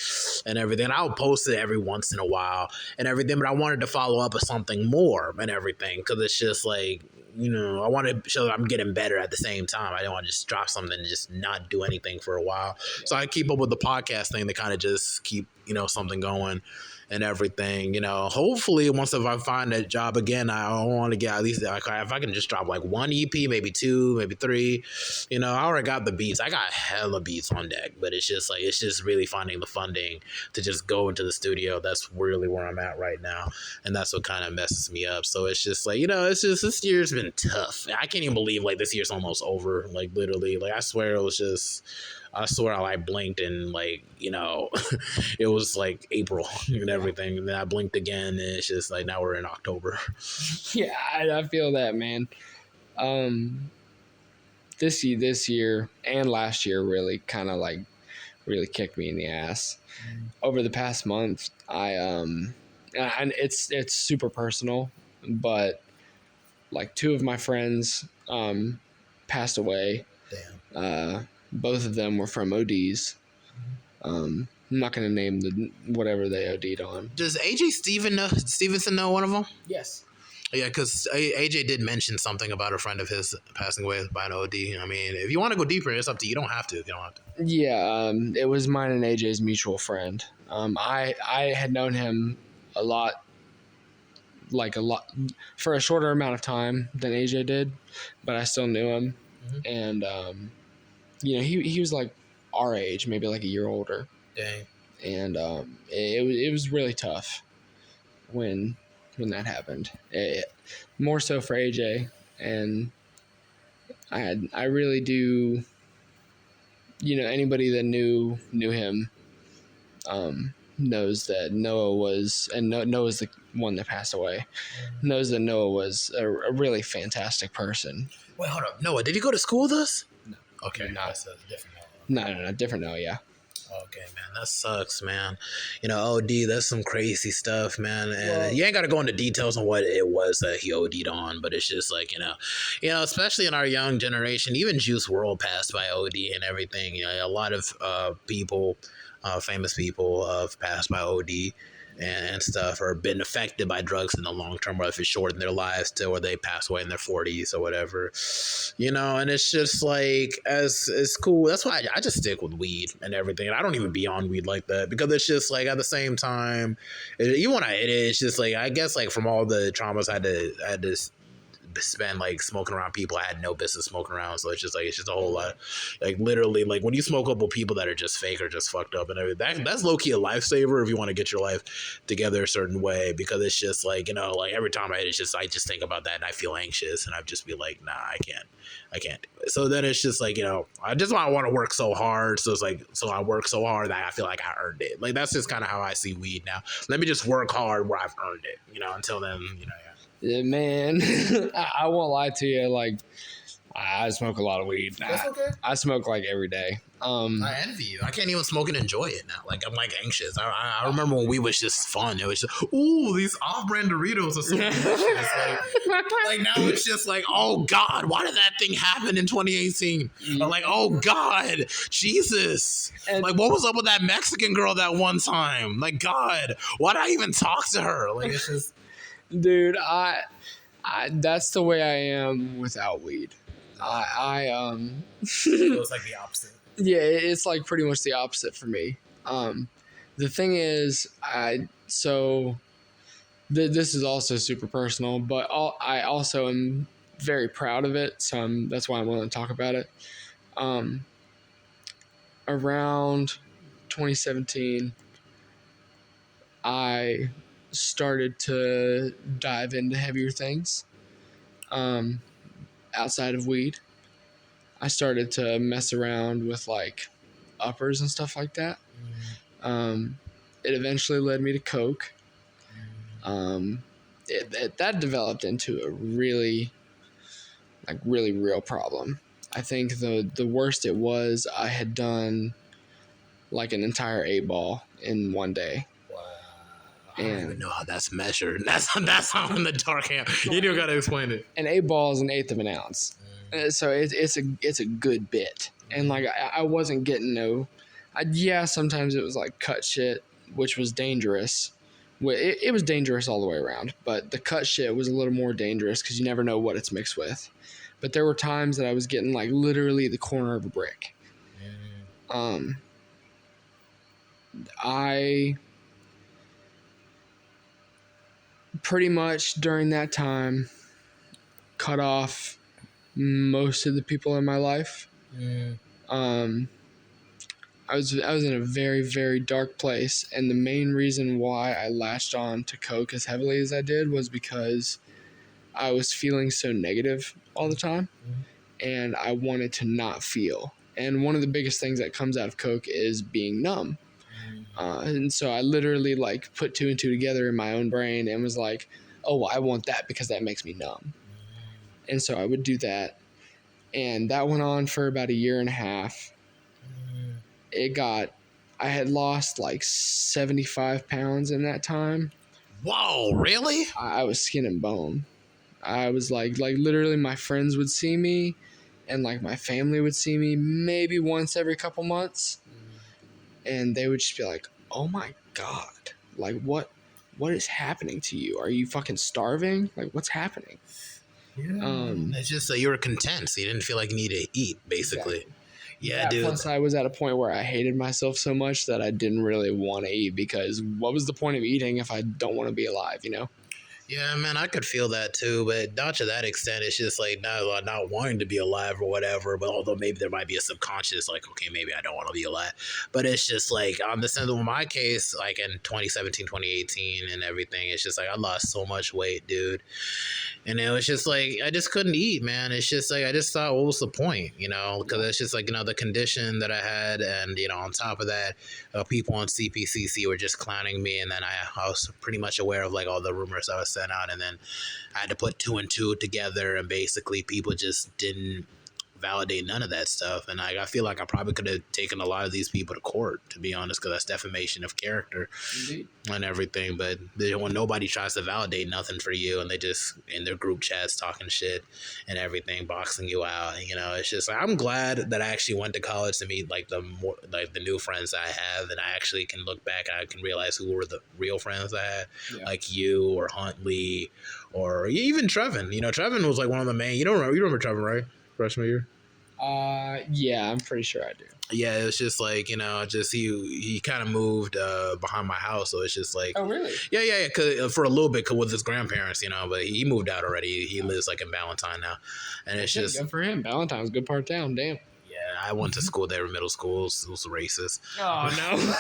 and everything. I'll post it every once in a while and everything, but I wanted to follow up with something more and everything because it's just like, I want to show that I'm getting better at the same time. I don't want to just drop something and just not do anything for a while. Yeah. So I keep up with the podcast thing to kind of just keep, something going and everything. Hopefully once if I find a job again, I want to get at least like, if I can just drop like one EP, maybe two, maybe three. I already got the beats. I got hella beats on deck, but it's just really finding the funding to just go into the studio. That's really where I'm at right now, and that's what kind of messes me up. So it's just like it's just this year's been tough. I can't even believe like this year's almost over. Like literally, like I swear I like blinked and like, it was like April and everything. And then I blinked again and it's just like now we're in October. Yeah, I feel that, man. This year and last year really kind of like really kicked me in the ass. Over the past month, and it's super personal, but like two of my friends passed away. Damn. Both of them were from ODs. I'm not going to name the whatever they OD'd on. Does AJ Stevenson know one of them? Yes. Yeah, because AJ did mention something about a friend of his passing away by an OD. I mean, if you want to go deeper, it's up to you. You don't have to. Yeah, it was mine and AJ's mutual friend. I had known him a lot for a shorter amount of time than AJ did, but I still knew him. Mm-hmm. And he was like our age, maybe like a year older. Dang. And it was really tough when that happened. More so for AJ, and I really do. Anybody that knew him knows that Noah was, and Noah's the one that passed away, knows that Noah was a really fantastic person. Wait, hold up. Noah, did he go to school with us? No. Okay. Not. That's a different Noah. No, different Noah, yeah. Okay, man, that sucks, man. OD, that's some crazy stuff, man. And you ain't got to go into details on what it was that he OD'd on, but it's just like, especially in our young generation, even Juice WRLD passed by OD and everything. A lot of people, famous people have passed by OD and stuff, or been affected by drugs in the long term, or if it's shortened their lives to where they pass away in their 40s or whatever, and it's just like, as it's cool. That's why I just stick with weed and everything. And I don't even be on weed like that because it's just like at the same time, even when it's just like, I guess like from all the traumas I had to spend like smoking around people I had no business smoking around. So it's just a whole lot, like literally, like when you smoke up with people that are just fake or just fucked up and everything, that's low-key a lifesaver if you want to get your life together a certain way, because it's just like, like every time I just think about that and I feel anxious and I'd just be like, nah, I can't do it. So then it's just like, I just want to work so hard. So it's like, so I work so hard that I feel like I earned it. Like, that's just kind of how I see weed now. Let me just work hard where I've earned it, until then, yeah. Yeah, man, I won't lie to you. Like, I smoke a lot of weed. That's okay. I smoke like every day. I envy you. I can't even smoke and enjoy it now. Like, I'm like anxious. I remember when weed was just fun. It was just, ooh, these off-brand Doritos are so delicious. like now it's just like, oh God, why did that thing happen in 2018? I'm like, oh God, Jesus. And like, what was up with that Mexican girl that one time? Like, God, why did I even talk to her? Like, it's just... Dude, I that's the way I am without weed. It's like the opposite. Yeah, it's like pretty much the opposite for me. The thing is, this is also super personal, but I also am very proud of it, so that's why I'm willing to talk about it. Around 2017, I started to dive into heavier things outside of weed. I started to mess around with like uppers and stuff like that. It eventually led me to coke. That developed into a really, like really real problem. I think the worst it was, I had done like an entire 8-ball in one day. Wow. I don't even And know how that's measured. That's how in the dark hand. You do gotta explain it. an 8-ball is an eighth of an ounce. So it's a good bit. And like I wasn't getting yeah, sometimes it was like cut shit, which was dangerous. It was dangerous all the way around, but the cut shit was a little more dangerous because you never know what it's mixed with. But there were times that I was getting like literally the corner of a brick. I pretty much during that time cut off most of the people in my life. I was in a very, very dark place, and the main reason why I latched on to coke as heavily as I did was because I was feeling so negative all the time, and I wanted to not feel. And one of the biggest things that comes out of coke is being numb. And so I literally like put 2 and 2 together in my own brain and was like, oh, I want that because that makes me numb. And so I would do that. And that went on for about 1.5 years. I had lost like 75 pounds in that time. Whoa, really? I was skin and bone. I was like literally my friends would see me and like my family would see me maybe once every couple months. And they would just be like, oh my God, like what is happening to you? Are you fucking starving? Like what's happening? Yeah. It's just that you were content, so you didn't feel like you needed to eat, basically. Exactly. Yeah, dude. Plus, I was at a point where I hated myself so much that I didn't really want to eat because what was the point of eating if I don't want to be alive, you know? Yeah, man, I could feel that too, but not to that extent. It's just like not wanting to be alive or whatever. But although maybe there might be a subconscious, like, okay, maybe I don't want to be alive. But it's just like on the sense of my case, like in 2017, 2018 and everything, it's just like I lost so much weight, dude. And it was just like, I just couldn't eat, man. It's just like, I just thought, what was the point, you know? Because it's just like, you know, the condition that I had. And, you know, on top of that, people on CPCC were just clowning me. And then I was pretty much aware of like all the rumors I was sent out. And then I had to put 2 and 2 together. And basically people just didn't validate none of that stuff. And I feel like I probably could have taken a lot of these people to court, to be honest, because that's defamation of character. Indeed. And everything. But when nobody tries to validate nothing for you and they just in their group chats talking shit and everything, boxing you out, you know, it's just like, I'm glad that I actually went to college to meet like the new friends I have, and I actually can look back and I can realize who were the real friends I had, like you or Huntley or even Trevin. You know, Trevin was like one of the main. You remember Trevin, right? Freshman year. Yeah, I'm pretty sure I do. Yeah, it's just like, you know, just he kind of moved behind my house, so it's just like, oh really? Yeah, cause, for a little bit with his grandparents, you know, but he moved out already. He lives like in Ballantyne now, and it's just good for him. Ballantyne's a good part of town. Damn. Yeah, I went to school there, middle school. It was racist. Oh no.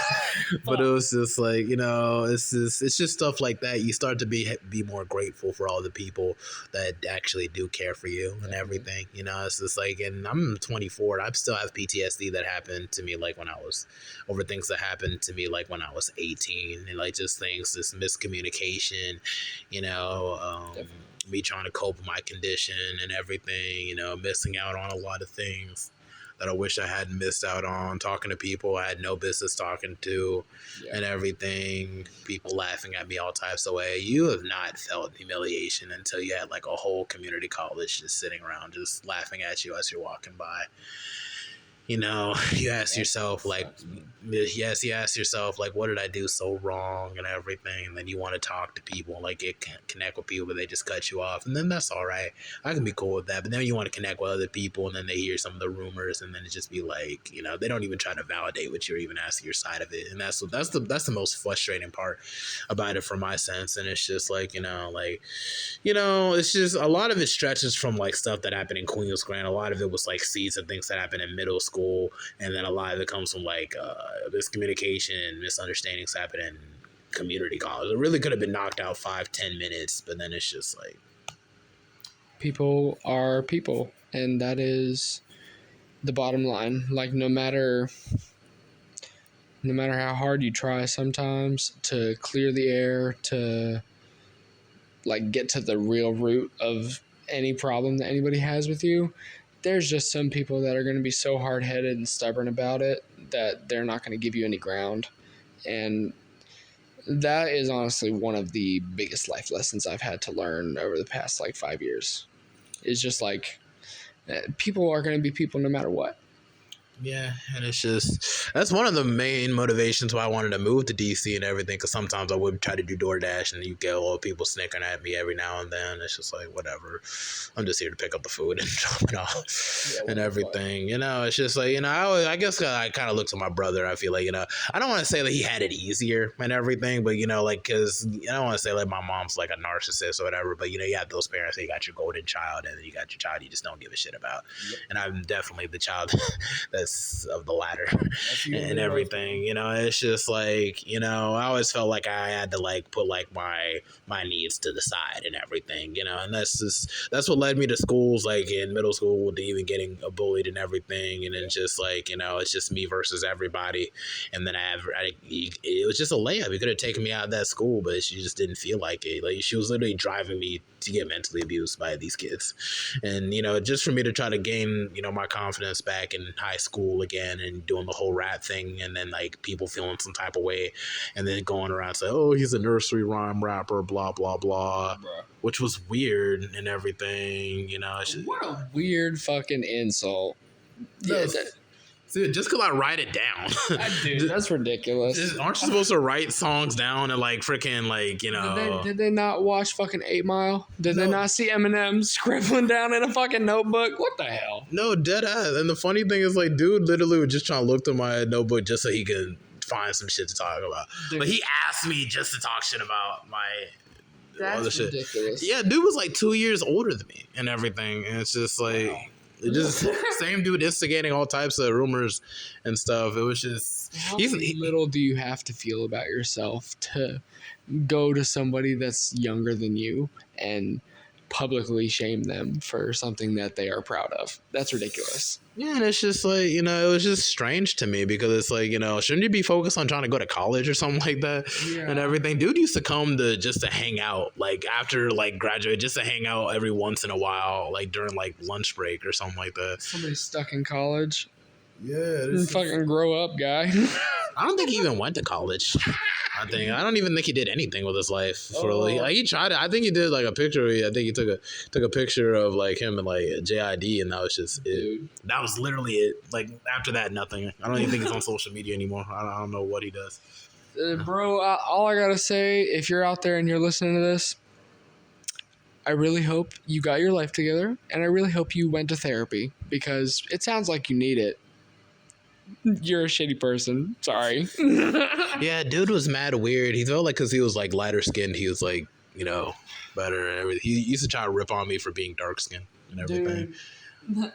But it was just like, you know, it's just stuff like that. You start to be more grateful for all the people that actually do care for you and everything. You know, it's just like, and I'm 24. I still have PTSD that happened to me like when I was over things that happened to me like when I was 18, and like just things, this miscommunication, you know, me trying to cope with my condition and everything, you know, missing out on a lot of things that I wish I hadn't missed out on, talking to people I had no business talking to, and everything, people laughing at me all types of way. You have not felt humiliation until you had like a whole community college just sitting around just laughing at you as you're walking by. You know, you ask yourself like, what did I do so wrong and everything? And then you want to talk to people, like connect with people, but they just cut you off. And then that's all right. I can be cool with that. But then you want to connect with other people, and then they hear some of the rumors, and then it just be like, you know, they don't even try to validate what you're even asking your side of it. And that's the most frustrating part about it from my sense. And it's just like, it's just a lot of it stretches from like stuff that happened in Queens Grand. A lot of it was like seeds and things that happened in middle school. And then a lot of it comes from like miscommunication, misunderstandings happen in community college. It really could have been knocked out 5-10 minutes, but then it's just like, people are people, and that is the bottom line. Like no matter how hard you try sometimes to clear the air, to like get to the real root of any problem that anybody has with you. There's just some people that are going to be so hard-headed and stubborn about it that they're not going to give you any ground. And that is honestly one of the biggest life lessons I've had to learn over the past 5 years. Is just people are going to be people no matter what. Yeah, and it's just, that's one of the main motivations why I wanted to move to DC and everything, because sometimes I would try to do DoorDash and you get a lot of people snickering at me every now and then. It's just whatever. I'm just here to pick up the food and drop it off and everything. It's just I guess I kind of look to my brother. I feel I don't want to say that he had it easier and everything, but because I don't want to say my mom's a narcissist or whatever, but you have those parents that you got your golden child and then you got your child you just don't give a shit about. Yep. And I'm definitely the child that of the latter and everything. It's just I always felt like I had to put my needs to the side and everything, and that's what led me to schools in middle school to even getting bullied and everything, and then just it's just me versus everybody. And then it was just a layup. You could have taken me out of that school, but she just didn't feel like it. She was literally driving me to get mentally abused by these kids. And just for me to try to gain my confidence back in high school again and doing the whole rap thing, and then people feeling some type of way, and then going around saying, oh, he's a nursery rhyme rapper, blah blah blah. Bruh. Which was weird and everything. What a weird fucking insult. Yeah, dude, just because I write it down. Dude, that's ridiculous. Aren't you supposed to write songs down and freaking Did they not watch fucking 8 Mile? Did they not see Eminem scribbling down in a fucking notebook? What the hell? No, dead ass. And the funny thing is dude literally was just trying to look through my notebook just so he could find some shit to talk about. Dude. But he asked me just to talk shit about my other shit. Ridiculous. Yeah, dude was 2 years older than me and everything. And it's just wow. It just same dude instigating all types of rumors and stuff. It was just how little do you have to feel about yourself to go to somebody that's younger than you and publicly shame them for something that they are proud of? That's ridiculous. Yeah, and it's just it was just strange to me because it's shouldn't you be focused on trying to go to college or something like that? Yeah. And everything. Dude used to come just to hang out after graduate, just to hang out every once in a while, during lunch break or something like that. Somebody stuck in college. Yeah, fucking grow up, guy. I don't think he even went to college. I don't even think he did anything with his life. He tried it. I think he did a picture. I think he took a picture of him and JID, and that was just it. That was literally it. After that, nothing. I don't even think he's on social media anymore. I don't know what he does. Bro, all I gotta say, if you're out there and you're listening to this, I really hope you got your life together, and I really hope you went to therapy because it sounds like you need it. You're a shitty person. Sorry. Yeah, dude was mad weird. He felt because he was lighter skinned, he was better and everything. He used to try to rip on me for being dark skinned and everything. Dude,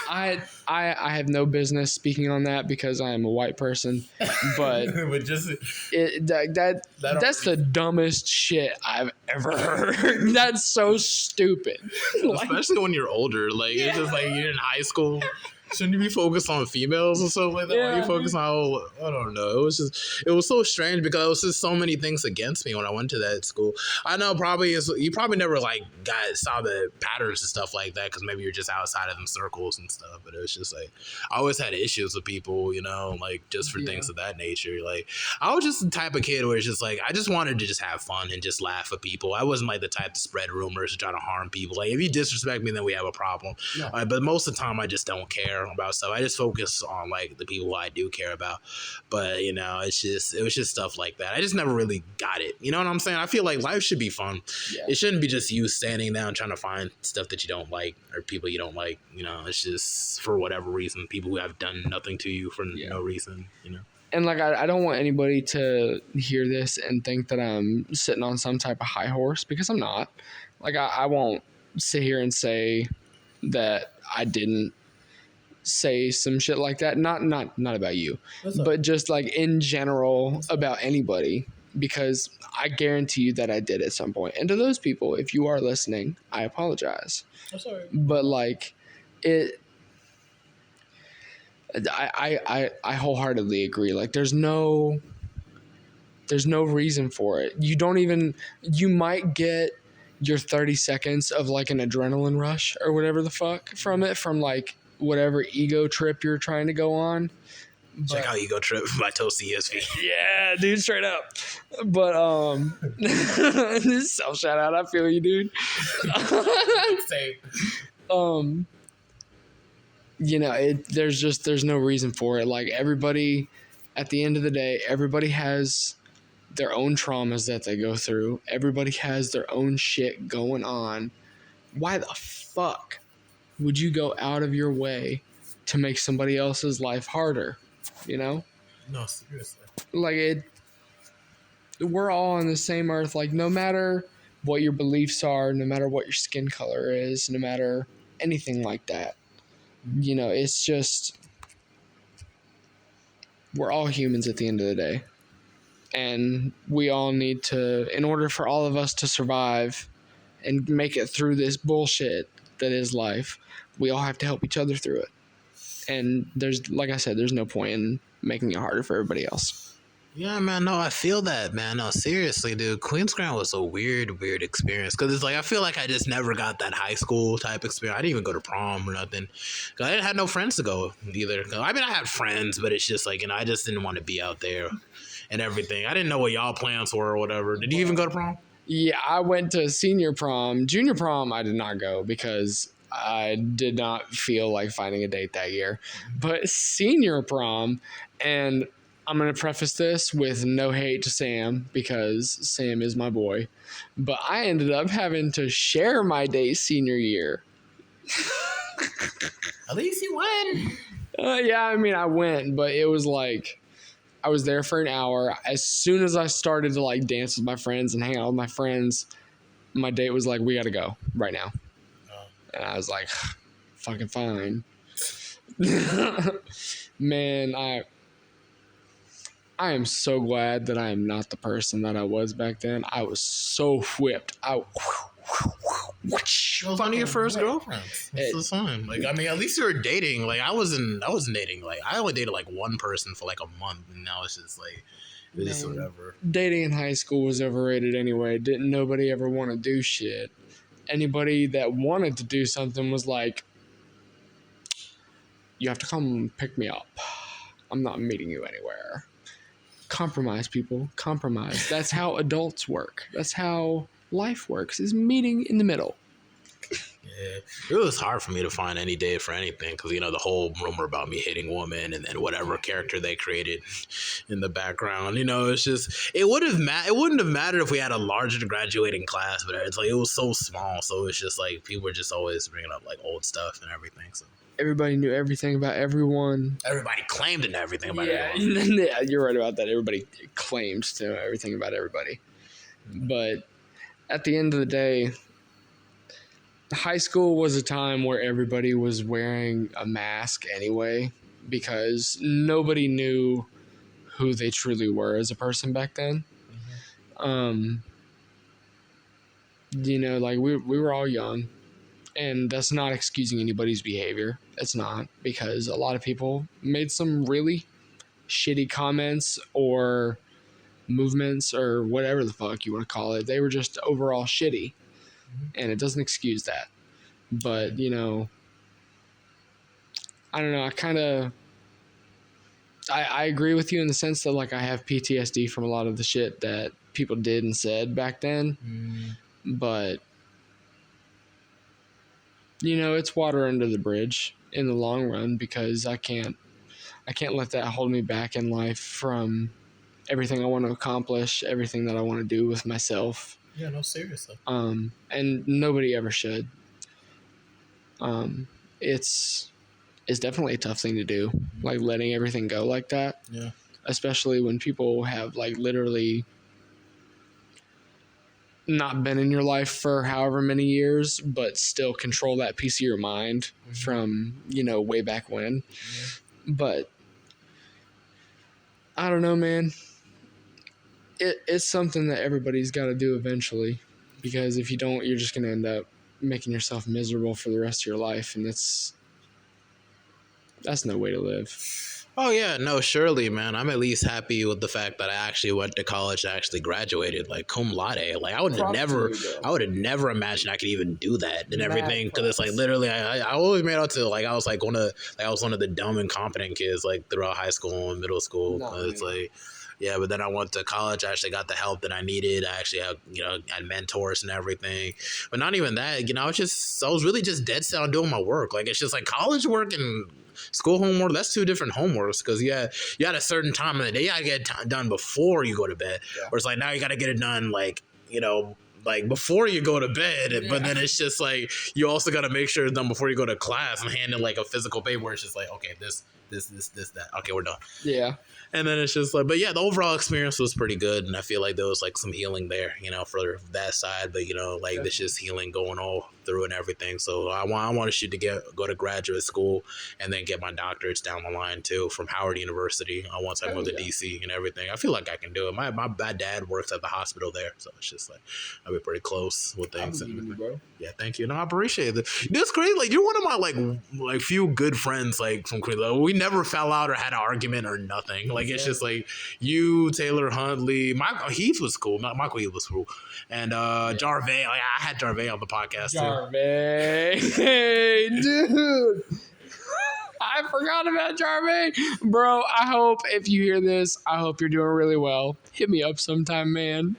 I have no business speaking on that because I am a white person, but that's the dumbest shit I've ever heard. That's so stupid. Especially when you're older. It's just you're in high school. Shouldn't you be focused on females or something like that? Yeah, why you focus on, I don't know. It was so strange because it was just so many things against me when I went to that school. I know you probably never saw the patterns and stuff like that because maybe you're just outside of them circles and stuff. But it was just I always had issues with people, just for things of that nature. I was just the type of kid where it's just I just wanted to just have fun and just laugh at people. I wasn't the type to spread rumors and try to harm people. If you disrespect me, then we have a problem. Yeah. But most of the time, I just don't care about stuff. I just focus on the people I do care about. But it was just stuff like that. I just never really got it. You know what I'm saying? I feel life should be fun. Yeah. It shouldn't be just you standing down trying to find stuff that you don't like or people you don't like. It's just for whatever reason, people who have done nothing to you for no reason. And I don't want anybody to hear this and think that I'm sitting on some type of high horse because I'm not. I won't sit here and say that I didn't say some shit like that. Not about you, but just in general about anybody, because I guarantee you that I did at some point. And to those people, if you are listening, I apologize. I'm sorry. But I wholeheartedly agree. There's no reason for it. You might get your 30 seconds of like an adrenaline rush or whatever the fuck from it, from like whatever ego trip you're trying to go on. Check out Ego Trip by Toast ESV. Yeah, dude, straight up. But self shout out, I feel you, dude. Same. You know, there's no reason for it. Like, everybody, at the end of the day, everybody has their own traumas that they go through. Everybody has their own shit going on. Why the fuck would you go out of your way to make somebody else's life harder? You know? No, seriously. Like, we're all on the same earth. Like, no matter what your beliefs are, no matter what your skin color is, no matter anything like that, you know, it's just, we're all humans at the end of the day. And we all need to, in order for all of us to survive and make it through this bullshit that is life, we all have to help each other through it. And there's, like I said, there's no point in making it harder for everybody else. Yeah, man. No, I feel that, man. No, seriously, dude. Queen's Grant was a weird experience. Because it's like, I feel like I just never got that high school type experience. I didn't even go to prom or nothing. Because I had no friends to go either. I mean, I had friends, but it's just like, you know, I just didn't want to be out there and everything. I didn't know what y'all plans were or whatever. Did you even go to prom? Yeah, I went to senior prom. Junior prom, I did not go because I did not feel like finding a date that year. But senior prom, and I'm going to preface this with no hate to Sam because Sam is my boy, but I ended up having to share my date senior year. At least you went. Yeah, I mean, I went, but it was like, I was there for an hour. As soon as I started to like dance with my friends and hang out with my friends, my date was like, we got to go right now. And I was like, fucking fine. Man, I am so glad that I am not the person that I was back then. I was so whipped. It was one of your first girlfriends. It's the same. Like, I mean, at least you were dating. Like, I wasn't dating. Like, I only dated like one person for like a month, and now it's just like, it's just whatever. Dating in high school was overrated anyway. Didn't nobody ever want to do shit. Anybody that wanted to do something was like, you have to come pick me up. I'm not meeting you anywhere. Compromise, people. Compromise. That's how adults work. That's how life works, is meeting in the middle. Yeah, it was hard for me to find any date for anything because, you know, the whole rumor about me hitting women and then whatever character they created in the background, you know, it's just, it wouldn't have mattered if we had a larger graduating class, but it's like, it was so small, so it's just like people were just always bringing up like old stuff and everything. So everybody knew everything about everyone. Everybody claimed to know everything about everyone. Yeah, you're right about that. Everybody claimed to know everything about everybody. But at the end of the day, high school was a time where everybody was wearing a mask anyway, because nobody knew who they truly were as a person back then. Mm-hmm. You know, like we were all young, and that's not excusing anybody's behavior. It's not, because a lot of people made some really shitty comments or movements or whatever the fuck you want to call it. They were just overall shitty. And it doesn't excuse that. But, you know, I don't know. I agree with you in the sense that, like, I have PTSD from a lot of the shit that people did and said back then. But, you know, it's water under the bridge in the long run, because I can't let that hold me back in life from everything I want to accomplish, everything that I want to do with myself. Yeah, no, seriously. And nobody ever should. It's definitely a tough thing to do, like letting everything go like that. Yeah. Especially when people have like literally not been in your life for however many years, but still control that piece of your mind from, you know, way back when. Yeah. But I don't know, man. It's something that everybody's got to do eventually, because if you don't, you're just going to end up making yourself miserable for the rest of your life, and that's no way to live. Oh yeah, no, surely, man. I'm at least happy with the fact that I actually went to college, and actually graduated, like cum laude. Like I would have Props to never, you, bro. I would have never imagined I could even do that and everything. Because it's like props. literally, I always made out to like I was like I was one of the dumb incompetent kids like throughout high school and middle school. Not It's me. like. Yeah, but then I went to college. I actually got the help that I needed. I actually had, had mentors and everything. But not even that. I was really just dead set on doing my work. Like, it's just like college work and school homework. That's two different homeworks because you had a certain time of the day. You got to get it done before you go to bed. Yeah. Or it's like now you got to get it done like, like before you go to bed, but then it's just like you also got to make sure it's done before you go to class and hand in like a physical paper where it's just like, okay, this, that. Okay, we're done. Yeah. And then it's just like, but yeah, the overall experience was pretty good, and I feel like there was like some healing there, for that side. But like there's just healing going all through and everything. So I want to shoot to go to graduate school and then get my doctorates down the line too from Howard University. Once I move to DC and everything, I feel like I can do it. My dad works at the hospital there, so it's just like I'll be pretty close with things. Bro. Yeah, thank you. No, I appreciate it. It's great. Like you're one of my like few good friends like from Queens. Like, we never fell out or had an argument or nothing. Like it's just like you, Taylor Huntley, Michael Heath was cool. Not Michael Heath was cool, and Jarvey. Like I had Jarvey on the podcast too. Jarvey, hey, dude. I forgot about Jarvey. Bro, I hope if you hear this, I hope you're doing really well. Hit me up sometime, man.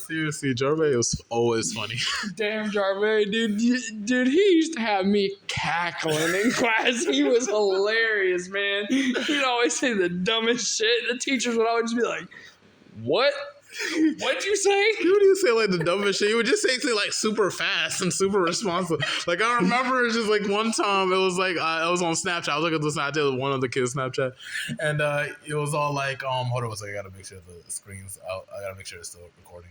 Seriously, Jarvey was always funny. Damn, Jarvey, dude, he used to have me cackling in class. He was hilarious, man. He'd always say the dumbest shit. The teachers would always be like, "What? What'd you say?" Dude, you say like the dumbest shit. You would just say something like super fast and super responsive. Like I remember it's just like one time it was like I was on Snapchat. I was looking at the Snapchat with one of the kids' Snapchat, and it was all like hold on a second. I gotta make sure the screen's out. I gotta make sure it's still recording.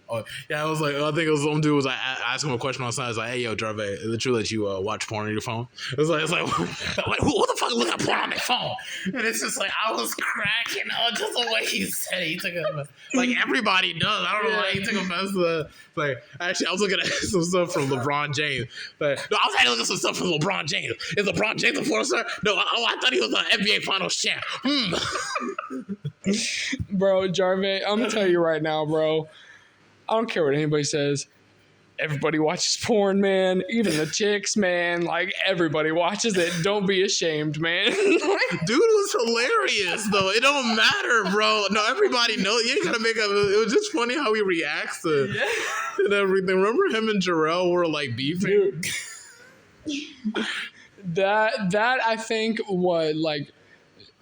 Oh yeah, I was like, I think it was some dude was like asking him a question on Snapchat. It's like, hey yo, Jarvey, is it true that you watch porn on your phone? It's like who the fuck look at porn on their phone? And it's just like I was cracking up just the way he said it. He took it like everybody does. I don't know why he took offense to that. Like actually, I was looking at some stuff from LeBron James. But no, I was actually looking at some stuff from LeBron James. Is LeBron James a porn star? No, I thought he was an NBA Finals champ. Bro, Jarvey, I'm gonna tell you right now, bro. I don't care what anybody says. Everybody watches porn, man. Even the chicks, man. Like, everybody watches it. Don't be ashamed, man. Dude was hilarious, though. It don't matter, bro. No, everybody knows. You ain't gotta make up. It was just funny how he reacts to and everything. Remember him and Jarrell were like beefing? Dude. That I think was like,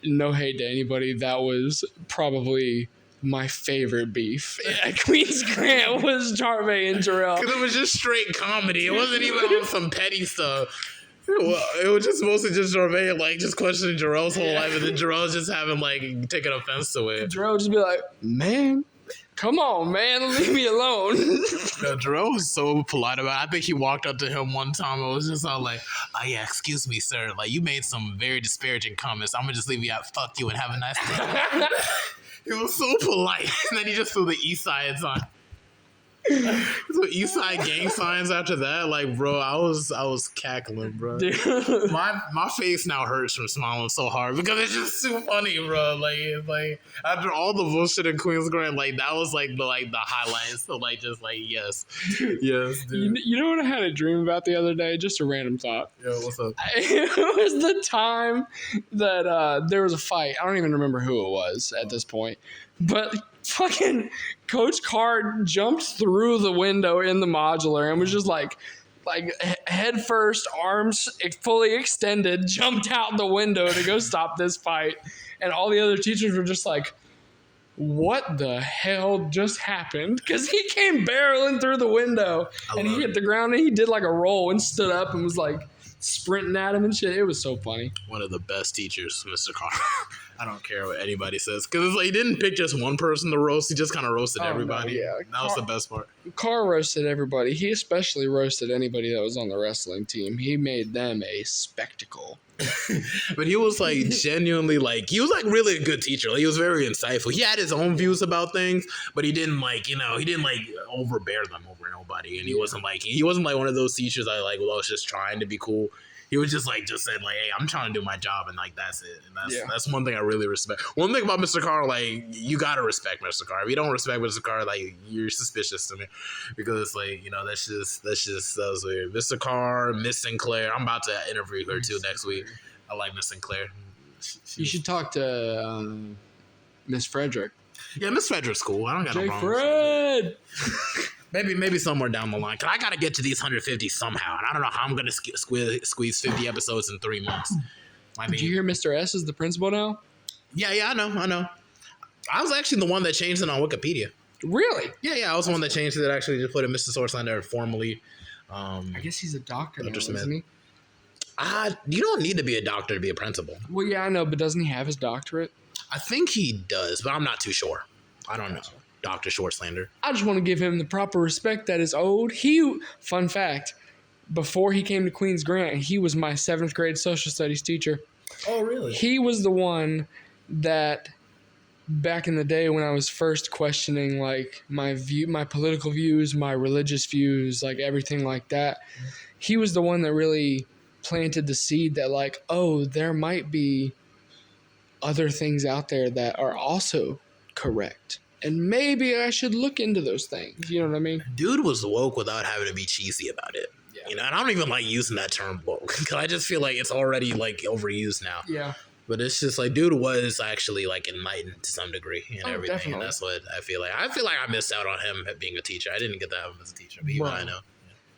no hate to anybody. That was probably my favorite beef at Queen's Grant was Jarvey and Jarrell. Because it was just straight comedy. It wasn't even on some petty stuff. Well, it was just mostly just Jarvey, like, just questioning Jarrell's whole life, and then Jarrell's just having, like, taking offense to it. Jarrell just be like, man, come on, man, leave me alone. No, Jarrell was so polite about it. I think he walked up to him one time and was just all like, oh, yeah, excuse me, sir. Like, you made some very disparaging comments. I'm going to just leave you out. Fuck you and have a nice day. He was so polite. And then he just threw the East Side sign. So East Side gang signs after that, like, bro, I was cackling, bro. Dude. My face now hurts from smiling so hard because it's just too funny, bro. Like after all the bullshit in Queens Grant, like that was like the highlights. So like just like yes, yes, dude. You know what I had a dream about the other day? Just a random thought. Yo, what's up? It was the time that there was a fight. I don't even remember who it was at this point, but fucking Coach Carr jumped through the window in the modular and was just like head first, arms fully extended, jumped out the window to go stop this fight. And all the other teachers were just like, what the hell just happened? Because he came barreling through the window and he hit the ground and he did like a roll and stood up and was like sprinting at him and shit. It was so funny. One of the best teachers, Mr. Carr. I don't care what anybody says. Because it's like he didn't pick just one person to roast. He just kind of roasted everybody. No, yeah. That was the best part. Carr roasted everybody. He especially roasted anybody that was on the wrestling team. He made them a spectacle. But he was like genuinely like, he was like really a good teacher. Like, he was very insightful. He had his own views about things, but he didn't like, he didn't like overbear them over nobody. And he wasn't like one of those teachers that like was just trying to be cool. He was just said like, hey, I'm trying to do my job, and like that's it. And Yeah. that's one thing I really respect. One thing about Mr. Carr, like you gotta respect Mr. Carr. If you don't respect Mr. Carr, like you're suspicious to me, because like that's was weird. Mr. Carr, Miss Sinclair. I'm about to interview her too next week. I like Miss Sinclair. You should talk to Miss Frederick. Yeah, Miss Frederick's cool. I don't got no J. problem. Fred. Maybe somewhere down the line. Cause I gotta get to these 150 somehow, and I don't know how I'm gonna squeeze 50 episodes in 3 months. I mean, Did you hear Mr. S is the principal now? Yeah, I know. I was actually the one that changed it on Wikipedia. Really? Yeah, I was the one that changed it. Actually, just put a Mr. Sourceline there formally. I guess he's a doctor now, Dr. isn't he? You don't need to be a doctor to be a principal. Well, yeah, I know, but doesn't he have his doctorate? I think he does, but I'm not too sure. I don't know. Dr. Shortslander. I just want to give him the proper respect that is owed. Fun fact, before he came to Queen's Grant, he was my 7th grade social studies teacher. Oh, really? He was the one that, back in the day when I was first questioning like my political views, my religious views, like everything like that, he was the one that really planted the seed that like, oh, there might be other things out there that are also correct. And maybe I should look into those things. You know what I mean? Dude was woke without having to be cheesy about it. Yeah. And I don't even like using that term woke, because I just feel like it's already like overused now. Yeah. But it's just like, dude was actually like enlightened to some degree and everything. Definitely. And that's what I feel like. I feel like I missed out on him being a teacher. I didn't get to have him as a teacher, but even I know.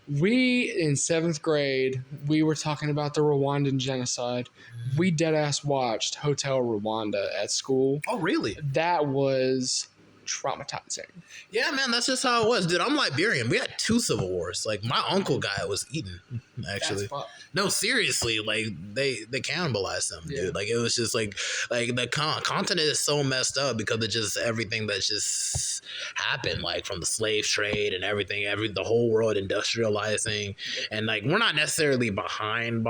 We, in 7th grade, we were talking about the Rwandan genocide. We deadass watched Hotel Rwanda at school. Oh, really? That was traumatizing. Yeah, man, that's just how it was, dude. I'm Liberian. We had 2 civil wars. Like my uncle guy was eaten, actually. No, seriously, like they cannibalized him, dude. Like it was just like the continent is so messed up because of just everything that just happened, like from the slave trade and everything, the whole world industrializing, and like we're not necessarily behind,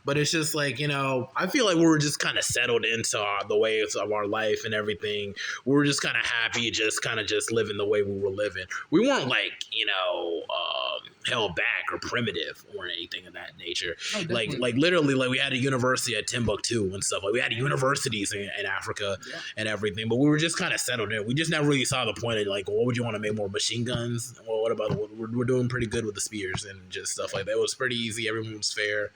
but it's just like, I feel like we were just kind of settled into the ways of our life and everything. We were just kind of happy, just living the way we were living. We weren't like held back or primitive or anything of that nature. Oh, like literally, like we had a university at Timbuktu and stuff. Like we had universities in Africa and everything, but we were just kind of settled in. We just never really saw the point of like, what would you want to make more machine guns? Well, what about we're doing pretty good with the spears and just stuff like that. It was pretty easy. Everyone was fair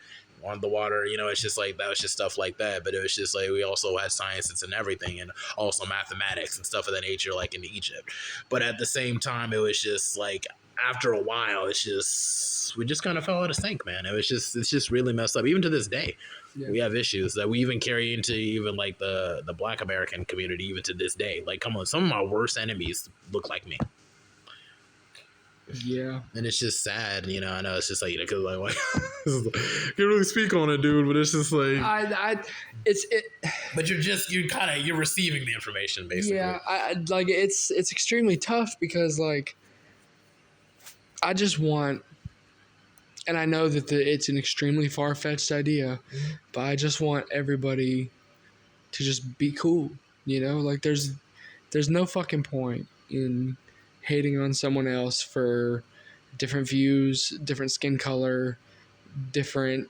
on the water. It's just like that was just stuff like that. But it was just like we also had sciences and everything, and also mathematics and stuff of that nature, like in Egypt. But at the same time, it was just like after a while, we just kind of fell out of sync, man. It's just really messed up. Even to this day, we have issues that we even carry into even like the Black American community. Even to this day, like come on, some of my worst enemies look like me. Yeah, and it's just sad, I know it's just like because like can't really speak on it, dude. But it's just like But you're receiving the information basically. Yeah, like it's extremely tough because like I just want, and I know that it's an extremely far-fetched idea, but I just want everybody to just be cool. Like there's no fucking point in hating on someone else for different views, different skin color, different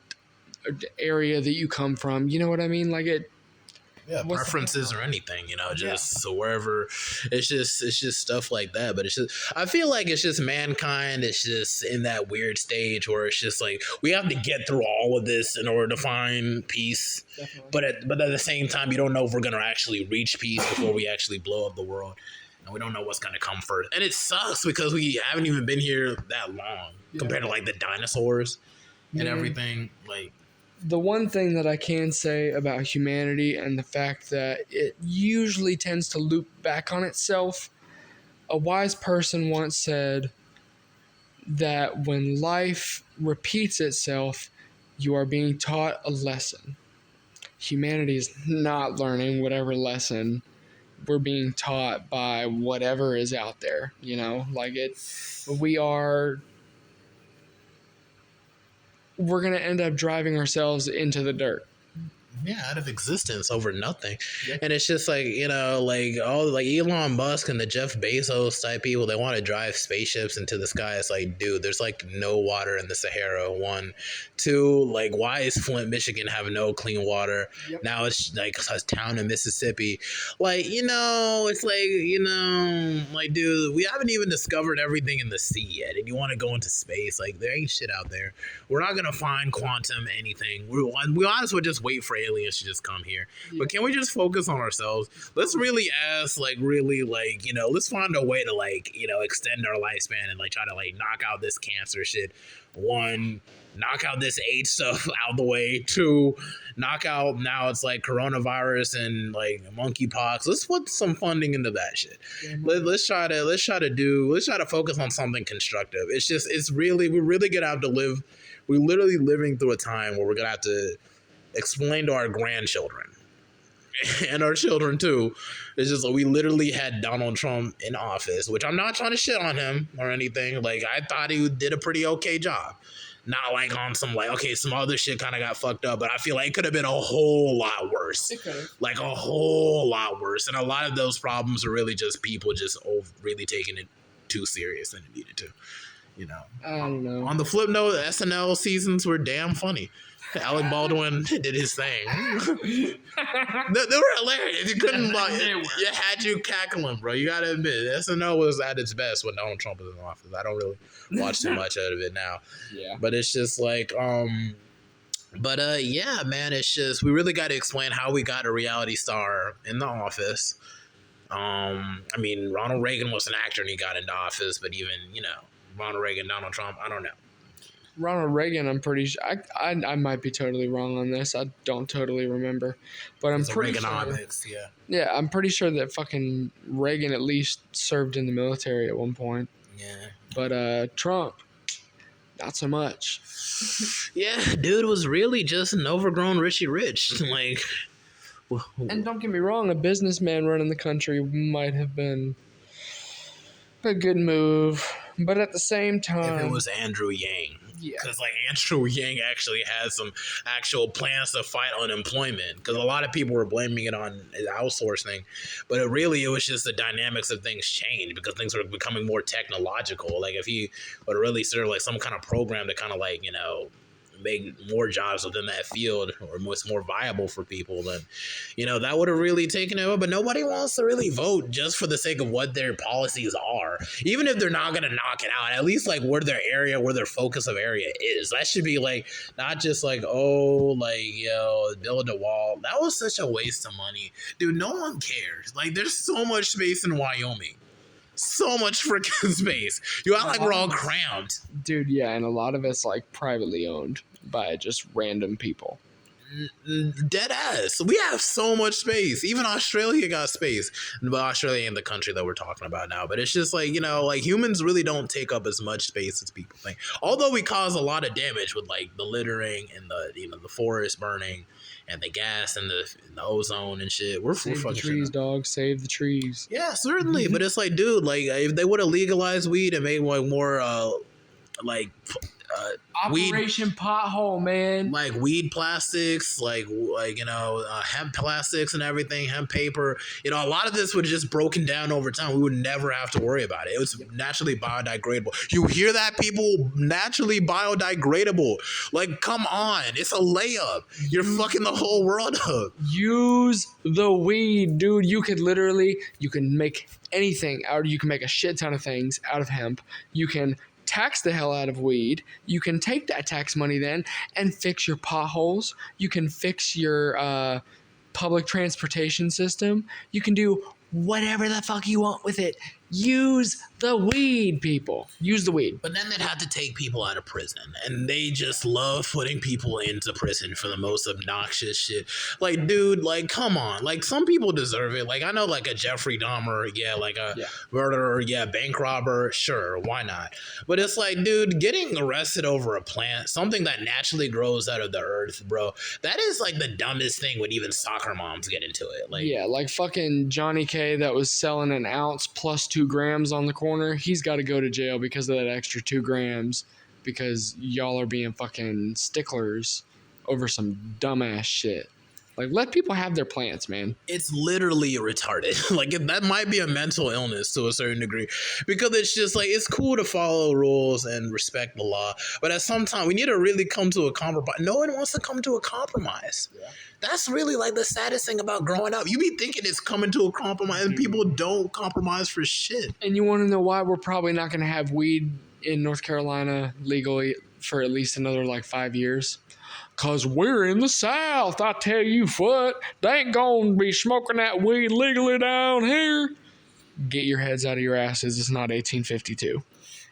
area that you come from. You know what I mean? Like preferences or anything, so wherever it's just stuff like that. But it's just, I feel like it's just mankind. It's just in that weird stage where it's just like we have to get through all of this in order to find peace. Definitely. But at the same time, you don't know if we're gonna actually reach peace before we actually blow up the world. And we don't know what's gonna come first. And it sucks because we haven't even been here that long compared to like the dinosaurs and everything. Like the one thing that I can say about humanity and the fact that it usually tends to loop back on itself, a wise person once said that when life repeats itself, you are being taught a lesson. Humanity is not learning whatever lesson we're being taught by whatever is out there, like we're going to end up driving ourselves into the dirt. out of existence over nothing. Yep. And it's just like, like all like Elon Musk and the Jeff Bezos type people, they want to drive spaceships into the sky. It's like, dude, there's like no water in the Sahara. One, two, like why is Flint, Michigan have no clean water? Yep. Now it's like a town in Mississippi. Like, it's like, like, dude, we haven't even discovered everything in the sea yet. And you want to go into space. Like, there ain't shit out there. We're not going to find quantum anything. We honestly would just wait for aliens to just come here. Yeah. But can we just focus on ourselves? Let's really ask, like, really, like, let's find a way to, like, extend our lifespan and, like, try to, like, knock out this cancer shit. One, knock out this AIDS stuff out the way. Two, knock out now it's like coronavirus and like monkeypox. Let's put some funding into that shit. Let's try to focus on something constructive. We're really gonna have to live. We're literally living through a time where we're gonna have to explain to our grandchildren and our children too. It's just like we literally had Donald Trump in office, which I'm not trying to shit on him or anything. Like I thought he did a pretty okay job. Not like on some like, okay, some other shit kind of got fucked up, but I feel like it could have been a whole lot worse. It could have. Like a whole lot worse. And a lot of those problems are really just people just really taking it too serious than it needed to. I don't know. On the flip note, SNL seasons were damn funny. Alec Baldwin did his thing. they were hilarious. You couldn't, you had you cackling, bro. You gotta admit, SNL was at its best when Donald Trump was in office. I don't really watch too much out of it now. Yeah. But it's just like, yeah, man, it's just, we really got to explain how we got a reality star in the office. I mean, Ronald Reagan was an actor and he got into office, but even, Ronald Reagan, Donald Trump, I don't know. Ronald Reagan, I'm pretty sure. I might be totally wrong on this. I don't totally remember, but I'm pretty Reaganomics, sure. Yeah, I'm pretty sure that fucking Reagan at least served in the military at one point. Yeah. But Trump, not so much. Yeah, dude was really just an overgrown Richie Rich. Like, and don't get me wrong, a businessman running the country might have been a good move, but at the same time, if it was Andrew Yang. Yeah. Because, like, Andrew Yang actually has some actual plans to fight unemployment. Because a lot of people were blaming it on outsourcing. But it was just the dynamics of things changed because things were becoming more technological. Like, if he would really serve, like, some kind of program to kind of, like, make more jobs within that field or what's more viable for people, then that would have really taken it over. But nobody wants to really vote just for the sake of what their policies are, even if they're not going to knock it out, at least like where their focus of area is. That should be like not just like, oh, like, build a wall. That was such a waste of money, dude. No one cares. Like, there's so much space in Wyoming. So much freaking space. You act like we're all crammed. Dude, yeah, and a lot of it's like privately owned by just random people. Dead ass. We have so much space. Even Australia got space. But Australia ain't the country that we're talking about now. But it's just like, like humans really don't take up as much space as people think. Although we cause a lot of damage with like the littering and the forest burning and the gas and the ozone and shit. We're Save fucking the trees, dog. Save the trees. Yeah, certainly. But it's like, dude, like if they would have legalized weed and made like more Operation Pothole, man. Like weed plastics, like hemp plastics and everything, hemp paper. A lot of this would have just broken down over time. We would never have to worry about it. It was naturally biodegradable. You hear that, people? Naturally biodegradable. Like, come on. It's a layup. You're fucking the whole world up. Use the weed, dude. You can make anything out. You can make a shit ton of things out of hemp. You can tax the hell out of weed. You can take that tax money then and fix your potholes. You can fix your public transportation system. You can do whatever the fuck you want with it. Use the weed, people. Use the weed. But then they'd have to take people out of prison. And they just love putting people into prison for the most obnoxious shit. Like, dude, like, come on. Like, some people deserve it. Like, I know, like, a Jeffrey Dahmer, murderer, bank robber. Sure, why not? But it's like, dude, getting arrested over a plant, something that naturally grows out of the earth, bro, that is, like, the dumbest thing when even soccer moms get into it. Like, yeah, like fucking Johnny K that was selling an ounce plus 2 grams on the corner. He's got to go to jail because of that extra 2 grams because y'all are being fucking sticklers over some dumbass shit. Like, let people have their plants, man. It's literally retarded. Like that might be a mental illness to a certain degree, because it's just like it's cool to follow rules and respect the law, but at some time we need to really come to a compromise. No one wants to come to a compromise. Yeah. That's really like the saddest thing about growing up. You be thinking it's coming to a compromise, and people don't compromise for shit. And you want to know why we're probably not going to have weed in North Carolina legally for at least another like 5 years? Because we're in the South, I tell you what. They ain't going to be smoking that weed legally down here. Get your heads out of your asses. It's not 1852.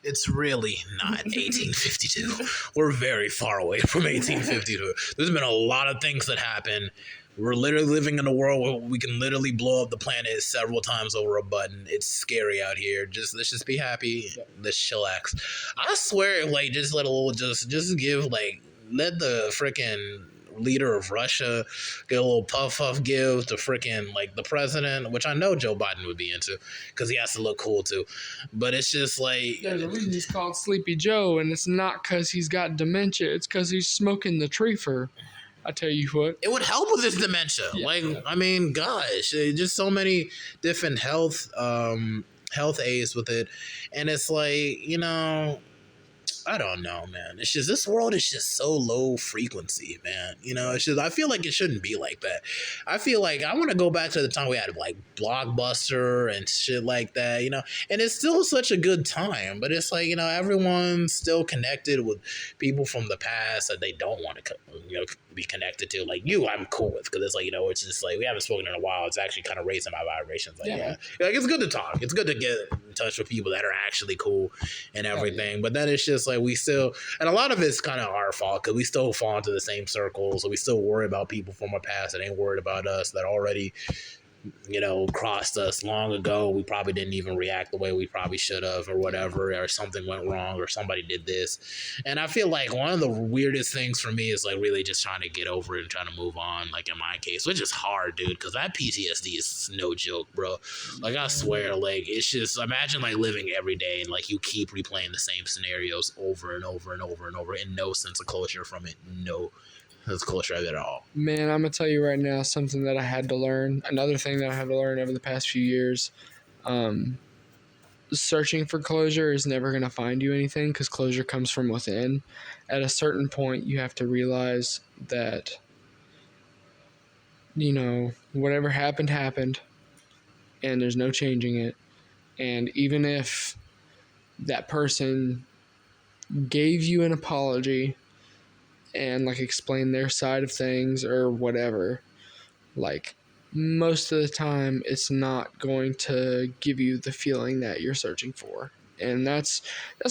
It's really not 1852. We're very far away from 1852. There's been a lot of things that happen. We're literally living in a world where we can literally blow up the planet several times over a button. It's scary out here. Let's just be happy. Yeah. Let's chillax. I swear, like, just let a little, just give, like, let the freaking leader of Russia get a little puff give to freaking, like, the president, which I know Joe Biden would be into because he has to look cool too. But it's just like, there's a reason he's called Sleepy Joe, and it's not because he's got dementia. It's because he's smoking the treefer. I tell you what, it would help with his dementia. Yeah. Like, I mean, gosh, just so many different health aids with it, and it's like, you know, I don't know, man. It's just, this world is just so low frequency, man. You know, it's just, I feel like it shouldn't be like that. I feel like I want to go back to the time we had like Blockbuster and shit like that, you know, and it's still such a good time, but it's like, you know, everyone's still connected with people from the past that they don't want to, you know, be connected to. Like you, I'm cool with, because it's like, you know, it's just like, we haven't spoken in a while. It's actually kind of raising my vibrations. Like, yeah. Like, it's good to talk. It's good to get in touch with people that are actually cool and everything. But then it's just like, we still, and a lot of it's kind of our fault, because we still fall into the same circles, so we still worry about people from our past that ain't worried about us, that already, you know, crossed us long ago. We probably didn't even react the way we probably should have, or whatever, or something went wrong, or somebody did this. And I feel like one of the weirdest things for me is like really just trying to get over it and trying to move on, like in my case, which is hard, dude, because that PTSD is no joke, bro. Like, I swear, like, it's just, imagine like living every day and like you keep replaying the same scenarios over and over and over and over, and no sense of closure from it. No closure of it at all. Man, I'm gonna tell you right now something that I had to learn. Another thing that I had to learn over the past few years. Searching for closure is never gonna find you anything, because closure comes from within. At a certain point, you have to realize that, you know, whatever happened, and there's no changing it. And even if that person gave you an apology and like explain their side of things or whatever, like, most of the time it's not going to give you the feeling that you're searching for. And that's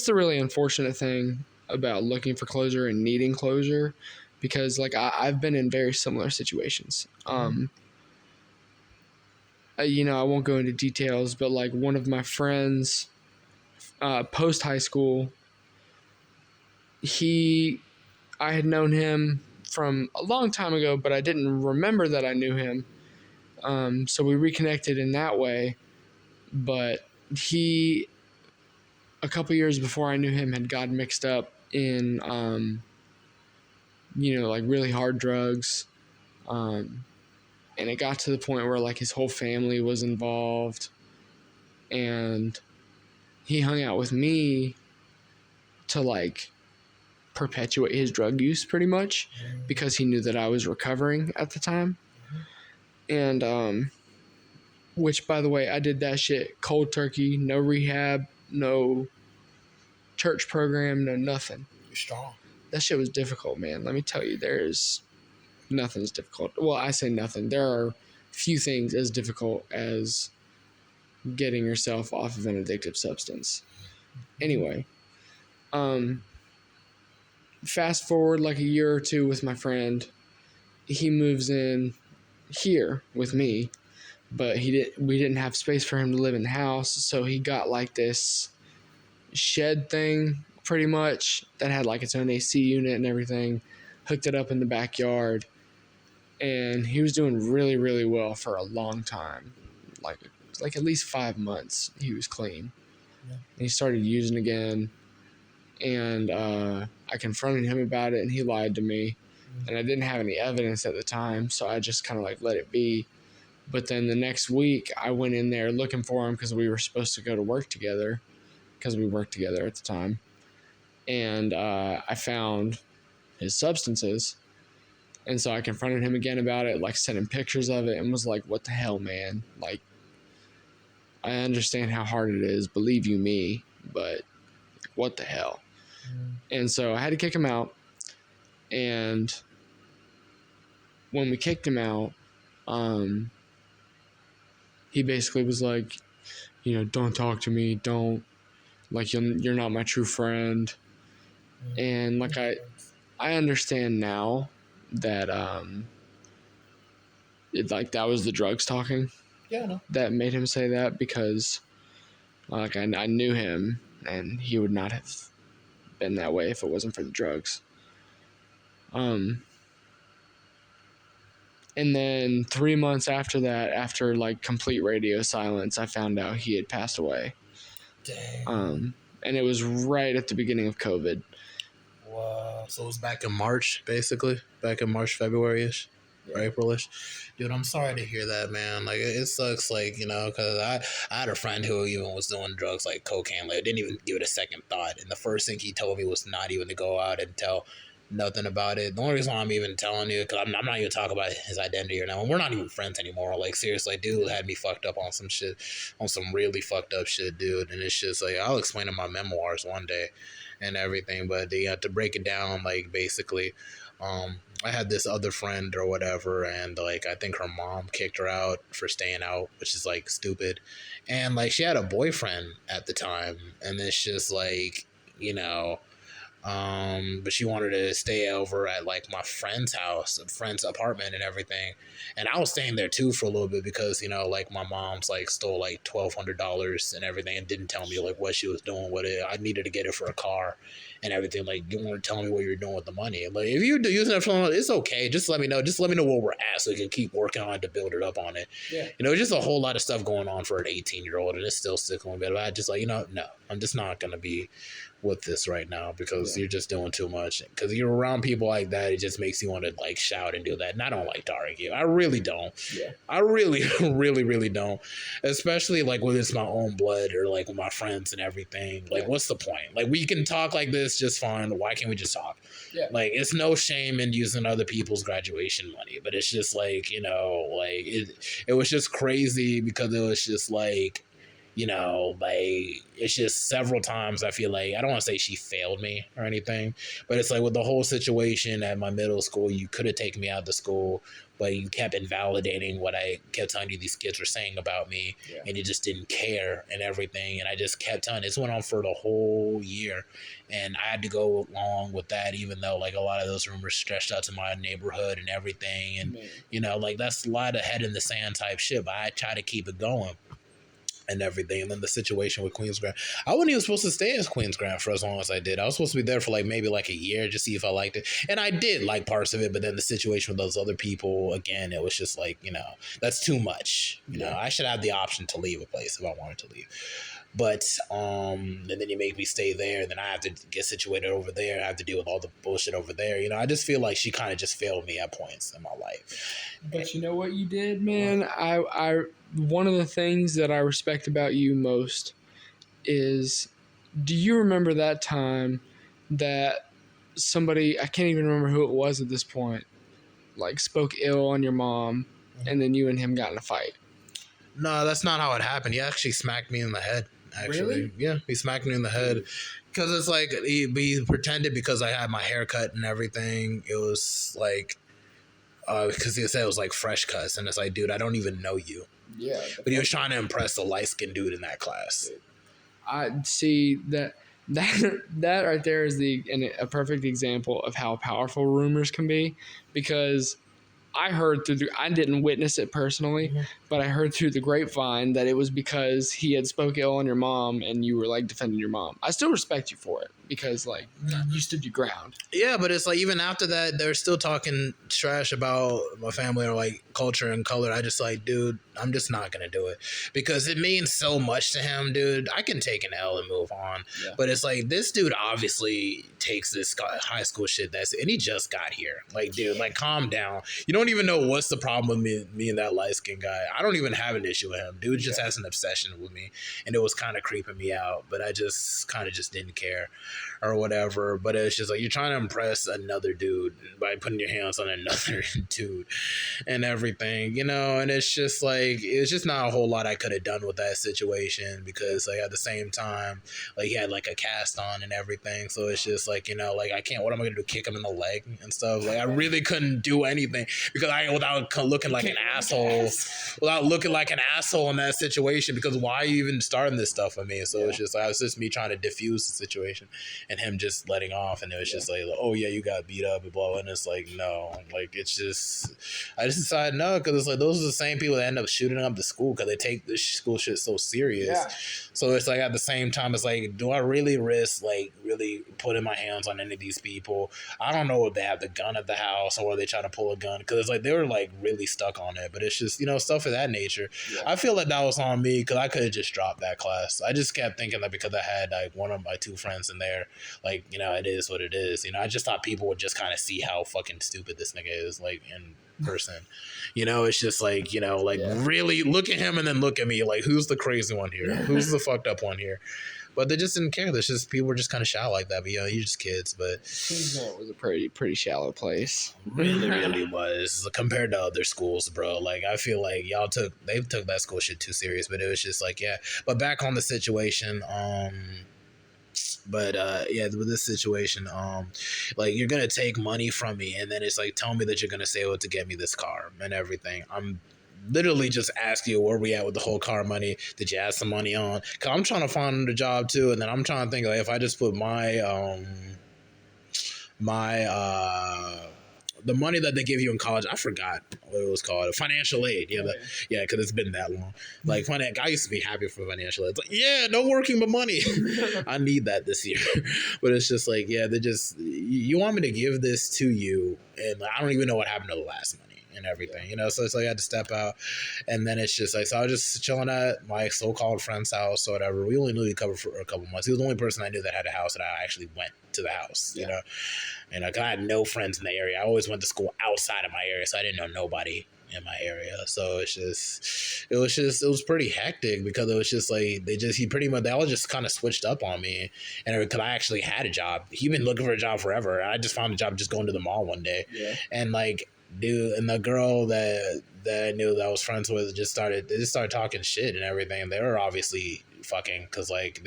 the really unfortunate thing about looking for closure and needing closure, because like I've been in very similar situations. You know, I won't go into details, but like one of my friends post high school, I had known him from a long time ago, but I didn't remember that I knew him. So we reconnected in that way. But he, a couple years before I knew him, had gotten mixed up in, you know, like really hard drugs. And it got to the point where like his whole family was involved. And he hung out with me to like perpetuate his drug use, pretty much, because he knew that I was recovering at the time. And which, by the way, I did that shit cold turkey, no rehab, no church program, no nothing. You're strong. That shit was difficult, man. Let me tell you, nothing's difficult. Well, I say nothing. There are few things as difficult as getting yourself off of an addictive substance. Anyway, fast forward like a year or two with my friend, he moves in here with me, but we didn't have space for him to live in the house, so he got like this shed thing, pretty much, that had like its own AC unit and everything, hooked it up in the backyard, and he was doing really, really well for a long time, like at least 5 months he was clean. Yeah. And he started using again, and I confronted him about it, and he lied to me. and I didn't have any evidence at the time, so I just kind of like let it be. But then the next week, I went in there looking for him because we were supposed to go to work together, because we worked together at the time, and I found his substances, and so I confronted him again about it, like sent him pictures of it, and was like, "What the hell, man? Like, I understand how hard it is, believe you me, but what the hell?" And so I had to kick him out. And when we kicked him out, he basically was like, don't talk to me, don't, like, you're not my true friend. And like I understand now that that was the drugs talking. Yeah, no. That made him say that, because like I knew him, and he would not have been that way if it wasn't for the drugs. And then 3 months after that, after like complete radio silence, I found out he had passed away. Dang. And it was right at the beginning of COVID. Wow. So it was back in March, basically? Back in March, February-ish? Or April-ish? Dude, I'm sorry to hear that, man. Like, it sucks, like, because I had a friend who even was doing drugs like cocaine. Like, didn't even give it a second thought. And the first thing he told me was not even to go out and tell nothing about it. The only reason why I'm even telling you, because I'm not even talking about his identity or now. We're not even friends anymore. Like, seriously, dude had me fucked up on some shit, on some really fucked up shit, dude. And it's just like, I'll explain in my memoirs one day and everything. But they had to break it down, like, basically, I had this other friend or whatever, and like I think her mom kicked her out for staying out, which is like stupid. And like she had a boyfriend at the time, and it's just like, but she wanted to stay over at like my friend's house, friend's apartment and everything. And I was staying there too for a little bit because, like my mom's like stole like $1,200 and everything and didn't tell me like what she was doing with it. I needed to get it for a car and everything. Like, you weren't telling me what you were doing with the money. Like, if you're using it for, it's okay. Just let me know. Just let me know where we're at so we can keep working on it to build it up on it. Yeah. Just a whole lot of stuff going on for an 18-year-old, and it's still sticking with me. But I just like, no, I'm just not going to be with this right now because you're just doing too much. Because you're around people like that, it just makes you want to like shout and do that. And I don't like to argue. I really don't. Yeah. I really, really, really don't. Especially like when it's my own blood or like with my friends and everything. Like, what's the point? Like, we can talk like this just fine. Why can't we just talk? Yeah. Like, it's no shame in using other people's graduation money, but it's just like, like it was just crazy because it was just like, like it's just several times I feel like, I don't want to say she failed me or anything, but it's like with the whole situation at my middle school, you could have taken me out of the school, but you kept invalidating what I kept telling you these kids were saying about me, and you just didn't care and everything. And I just kept telling, this went on for the whole year, and I had to go along with that, even though like a lot of those rumors stretched out to my neighborhood and everything. And, like that's a lot of head in the sand type shit, but I try to keep it going and everything. And then the situation with Queens Grant, I wasn't even supposed to stay as Queens Grant for as long as I did. I was supposed to be there for like maybe like a year, just see if I liked it, and I did like parts of it. But then the situation with those other people, again, it was just like, that's too much. I should have the option to leave a place if I wanted to leave. But and then you make me stay there, and then I have to get situated over there. I have to deal with all the bullshit over there. I just feel like she kind of just failed me at points in my life. But you know what you did, man? I one of the things that I respect about you most is, do you remember that time that somebody, I can't even remember who it was at this point, like spoke ill on your mom, and then you and him got in a fight? No, that's not how it happened. He actually smacked me in the head. Actually, really? Yeah, he smacked me in the head because it's like he pretended because I had my hair cut and everything. It was like because he said it was like fresh cuts, and it's like, dude, I don't even know you. Yeah, but he was trying to impress the light skinned dude in that class. I see that right there is a perfect example of how powerful rumors can be, because I heard I didn't witness it personally, but I heard through the grapevine that it was because he had spoke ill on your mom and you were like defending your mom. I still respect you for it because like you stood your ground. Yeah, but it's like even after that, they're still talking trash about my family or like culture and color. I just like, dude, I'm just not gonna do it because it means so much to him, dude. I can take an L and move on, but it's like this dude obviously takes this high school shit and he just got here. Like, dude, like calm down. You don't even know what's the problem with me and that light skinned guy. I don't even have an issue with him. Dude just has an obsession with me, and it was kind of creeping me out. But I just kind of just didn't care or whatever. But it's just like you're trying to impress another dude by putting your hands on another dude and everything, you know. And it's just like it's just not a whole lot I could have done with that situation because like at the same time, like he had like a cast on and everything. So it's just like, you know, like I can't. What am I gonna do? Kick him in the leg and stuff? Like I really couldn't do anything because without looking like an asshole, in that situation. Because why are you even starting this stuff with me? So it's just like it's just me trying to diffuse the situation, and him just letting off, and it was just like, oh yeah, you got beat up and blah. And it's like no, like it's just I just decided no because it's like those are the same people that end up shooting up the school because they take this school shit so serious. Yeah. So it's like at the same time, it's like, do I really risk like really putting my hands on any of these people? I don't know if they have the gun at the house or are they trying to pull a gun because it's like they were like really stuck on it. But it's just, you know, stuff of that nature. Yeah. I feel like that was on me because I could have just dropped that class. I just kept thinking that because I had like one of my two friends in there, like, you know, it is what it is. You know, I just thought people would just kind of see how fucking stupid this nigga is, like in person. You know, it's just like, you know, like really look at him and then look at me. Like, who's the crazy one here? Who's the fucked up one here? But they just didn't care. There's just people were just kind of shallow like that. But you know, you're just kids. But it was a pretty shallow place. Really was compared to other schools, bro. Like I feel like they took that school shit too serious. But it was just like But back on the situation, with this situation, like you're gonna take money from me, and then it's like tell me that you're gonna say it to get me this car and everything. I'm literally just ask you where we at with the whole car money. Did you add some money on? Cause I'm trying to find a job too, and then I'm trying to think like if I just put the money that they give you in college, I forgot what it was called, financial aid. Yeah, because it's been that long. Like I used to be happy for financial aid. It's like, no working but money. I need that this year. But it's just like, they just you want me to give this to you, and I don't even know what happened to the last money and everything, you know. So it's like I had to step out, and then it's just like so I was just chilling at my so-called friend's house or whatever. We only knew each other for a couple months. He was the only person I knew that had a house that I actually went to the house, you know. And I had no friends in the area. I always went to school outside of my area, so I didn't know nobody in my area. So it was pretty hectic because it was just like they all just kind of switched up on me, and because I actually had a job. He'd been looking for a job forever, and I just found a job just going to the mall one day, and like. Dude, and the girl that I knew that I was friends with just started talking shit and everything. And they were obviously fucking because like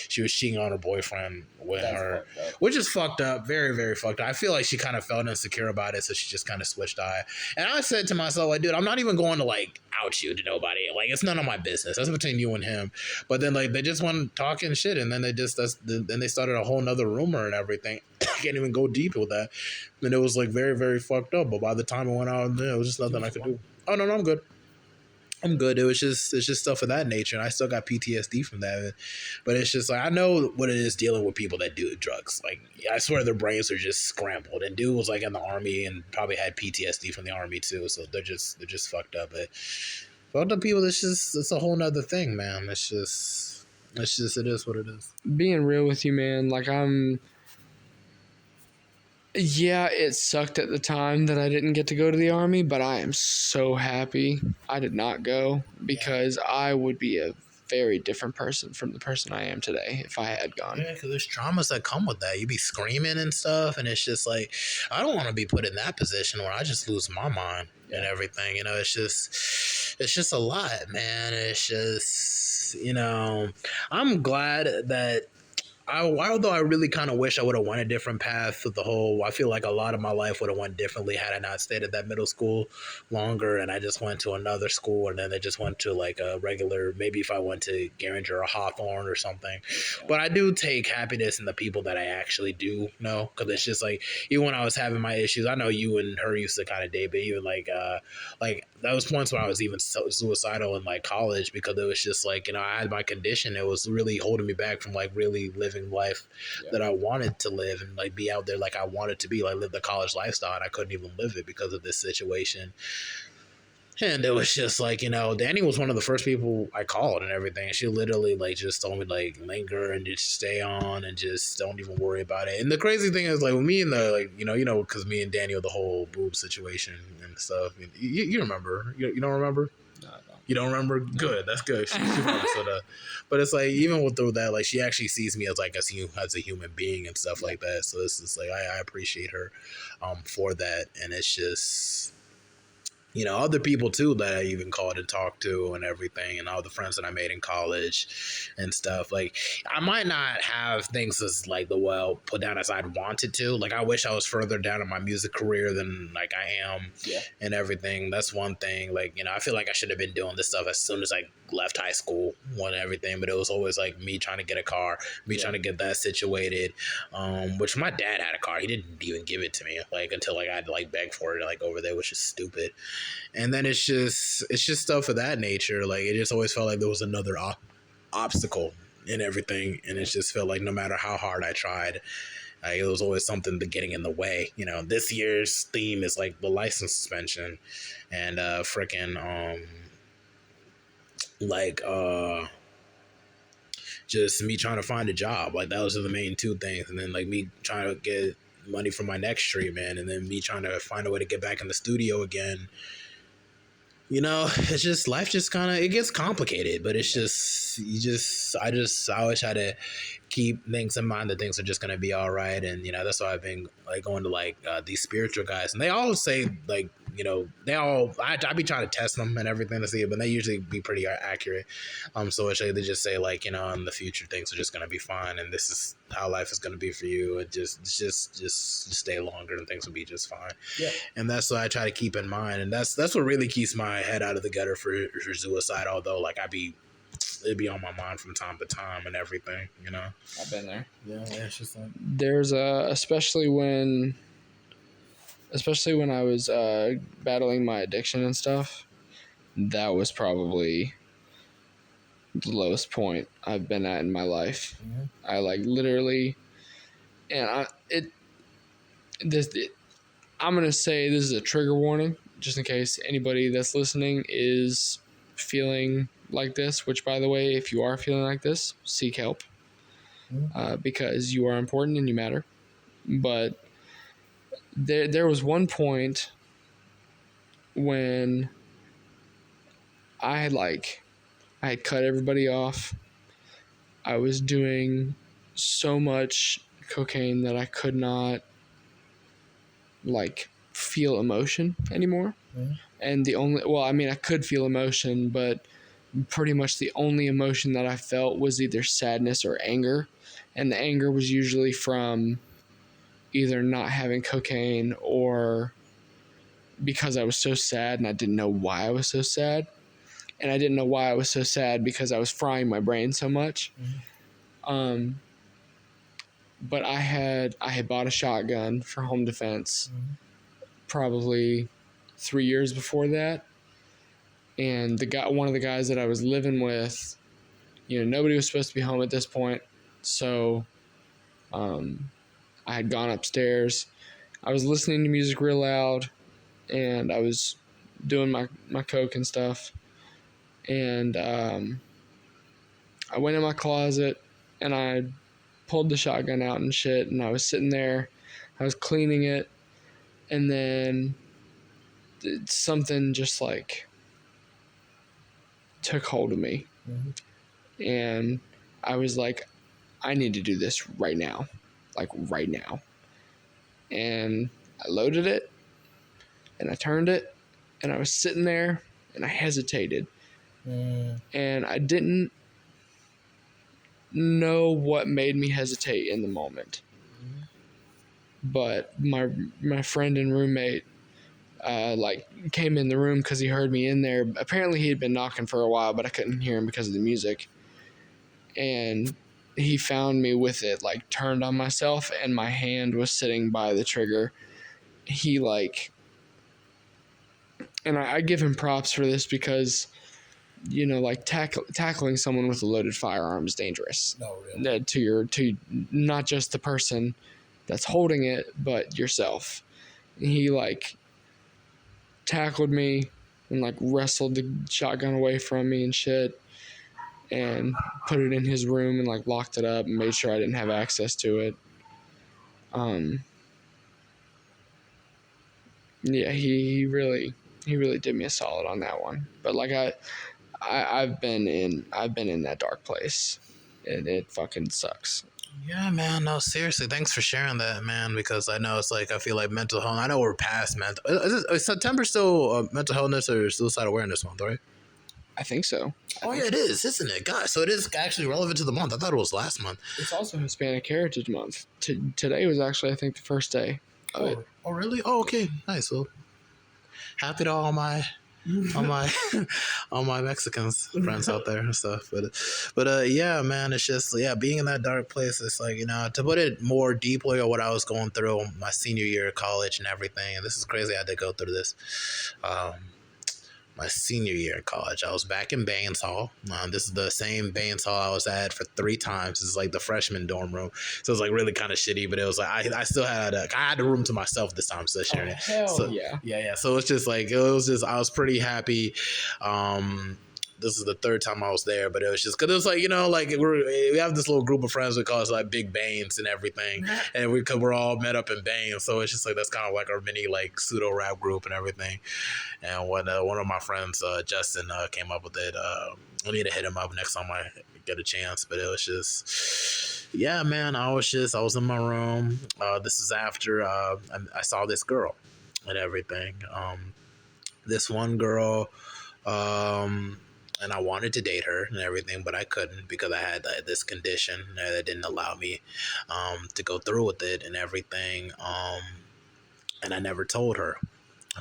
she was cheating on her boyfriend with her, which is fucked up, very very fucked up. I feel like she kind of felt insecure about it, so she just kind of switched eye. And I said to myself, like, dude, I'm not even going to like out you to nobody. Like, it's none of my business. That's between you and him. But then like they just went talking shit, and then then they started a whole nother rumor and everything. I can't even go deep with that. And it was like very very fucked up. But by the time it went out, it was just nothing I could do. Oh no, I'm good. I'm good. It's just stuff of that nature, and I still got PTSD from that. But it's just like I know what it is dealing with people that do drugs. Like I swear their brains are just scrambled. And dude was like in the army and probably had PTSD from the army too. So they're just fucked up. But fucked up people, it's a whole nother thing, man. It is what it is. Being real with you, man. Like it sucked at the time that I didn't get to go to the army, but I am so happy I did not go because I would be a very different person from the person I am today if I had gone. Yeah, because there's traumas that come with that. You be screaming and stuff, and it's just like, I don't want to be put in that position where I just lose my mind and everything. You know, it's just a lot, man. It's just, you know, I'm glad that although I really kind of wish I would have went a different path with the whole, I feel like a lot of my life would have went differently had I not stayed at that middle school longer, and I just went to another school, and then I just went to like a regular, maybe if I went to Garinger or Hawthorne or something. But I do take happiness in the people that I actually do know, because it's just like, even when I was having my issues, I know you and her used to kind of date, but even like that was points where I was even suicidal in like college, because it was just like, I had my condition. It was really holding me back from like really living life that I wanted to live, and like be out there like I wanted to be, like live the college lifestyle, and I couldn't even live it because of this situation. And it was just like, Danny was one of the first people I called and everything. She literally like just told me like linger and just stay on and just don't even worry about it. And the crazy thing is, like with me and the like, because me and Daniel, the whole boob situation and stuff. You remember? You don't remember? No, I don't. You don't remember? Good. That's good. She probably should have. But it's like, even with that, like she actually sees me as like as a human being and stuff like that. So it's just like I appreciate her for that. And it's just, other people too that I even called and talked to and everything, and all the friends that I made in college and stuff. Like, I might not have things as like put down as I'd wanted to. Like, I wish I was further down in my music career than like I am, and everything. That's one thing. Like, I feel like I should have been doing this stuff as soon as I left high school and everything. But it was always like me trying to get a car, me trying to get that situated. Which my dad had a car. He didn't even give it to me like until like I had to like beg for it like over there, which is stupid. And then it's just stuff of that nature. Like, it just always felt like there was another obstacle in everything, and it just felt like no matter how hard I tried, like, it was always something getting in the way. This year's theme is like the license suspension, and just me trying to find a job. Like, those are the main two things, and then like me trying to get money for my next treatment, and then me trying to find a way to get back in the studio again. It's just life just kind of, it gets complicated, but it's just, I always try to keep things in mind that things are just going to be all right. And, that's why I've been like going to like these spiritual guys, and they all say like, I be trying to test them and everything to see it, but they usually be pretty accurate. So they just say like, in the future things are just going to be fine, and this is how life is going to be for you. And just stay longer and things will be just fine. Yeah. And that's what I try to keep in mind. And that's what really keeps my head out of the gutter for suicide. Although like it'd be on my mind from time to time and everything, I've been there. Yeah, it's just like, there's especially when I was battling my addiction and stuff, that was probably the lowest point I've been at in my life. Mm-hmm. I like literally, and I'm gonna say this is a trigger warning, just in case anybody that's listening is feeling like this. Which, by the way, if you are feeling like this, seek help, because you are important and you matter. But there was one point when I had cut everybody off. I was doing so much cocaine that I could not like feel emotion anymore. Mm-hmm. And I could feel emotion, but pretty much the only emotion that I felt was either sadness or anger. And the anger was usually from either not having cocaine or because I was so sad and I didn't know why I was so sad. And I didn't know why I was so sad because I was frying my brain so much. Mm-hmm. But I had bought a shotgun for home defense probably 3 years before that. And one of the guys that I was living with, nobody was supposed to be home at this point. So I had gone upstairs. I was listening to music real loud, and I was doing my coke and stuff. And I went in my closet, and I pulled the shotgun out and shit, and I was sitting there. I was cleaning it, and then something just like took hold of me. Mm-hmm. And I was like, I need to do this right now. Like right now. And I loaded it, and I turned it, and I was sitting there, and I hesitated. And I didn't know what made me hesitate in the moment. But my friend and roommate like came in the room because he heard me in there. Apparently he had been knocking for a while, but I couldn't hear him because of the music. And he found me with it, like turned on myself, and my hand was sitting by the trigger. He like, and I give him props for this because, you know, like tackling someone with a loaded firearm is dangerous. No, really. To not just the person that's holding it, but yourself. He like tackled me and like wrestled the shotgun away from me and shit, and put it in his room and like locked it up and made sure I didn't have access to it. Yeah, he really did me a solid on that one. But like I've been in that dark place, and it fucking sucks. Yeah, man. No, seriously. Thanks for sharing that, man. Because I know it's like I feel like mental health. I know we're past mental. Is September still Mental Healthness or Suicide Awareness Month, right? I think so. Oh yeah, it is, isn't it? God, so it is actually relevant to the month. I thought it was last month. It's also Hispanic Heritage Month. Today was actually, I think, the first day of it. Oh, really? Oh, okay. Nice. Well, happy to all my all my Mexicans friends out there and stuff. But yeah, man, it's just being in that dark place. It's like, you know, to put it more deeply on what I was going through my senior year of college and everything. And this is crazy. I had to go through this. My senior year in college, I was back in Baines Hall. This is the same Baines Hall I was at for 3 times. It's like the freshman dorm room, so it was like really kind of shitty. But it was like I still had I had the room to myself this time, so sharing it. So, yeah. So it's just like I was pretty happy. This is the 3rd time I was there, but it was just because it was like, you know, like we have this little group of friends we call us like Big Baines and everything, and we're all met up in Baines, so it's just like that's kind of like our mini like pseudo rap group and everything. And when one of my friends, Justin, came up with it, I need to hit him up next time I get a chance. But it was just, yeah, man, I was in my room. This is after I saw this girl and everything. This one girl. And I wanted to date her and everything, but I couldn't because I had this condition that didn't allow me to go through with it and everything. And I never told her.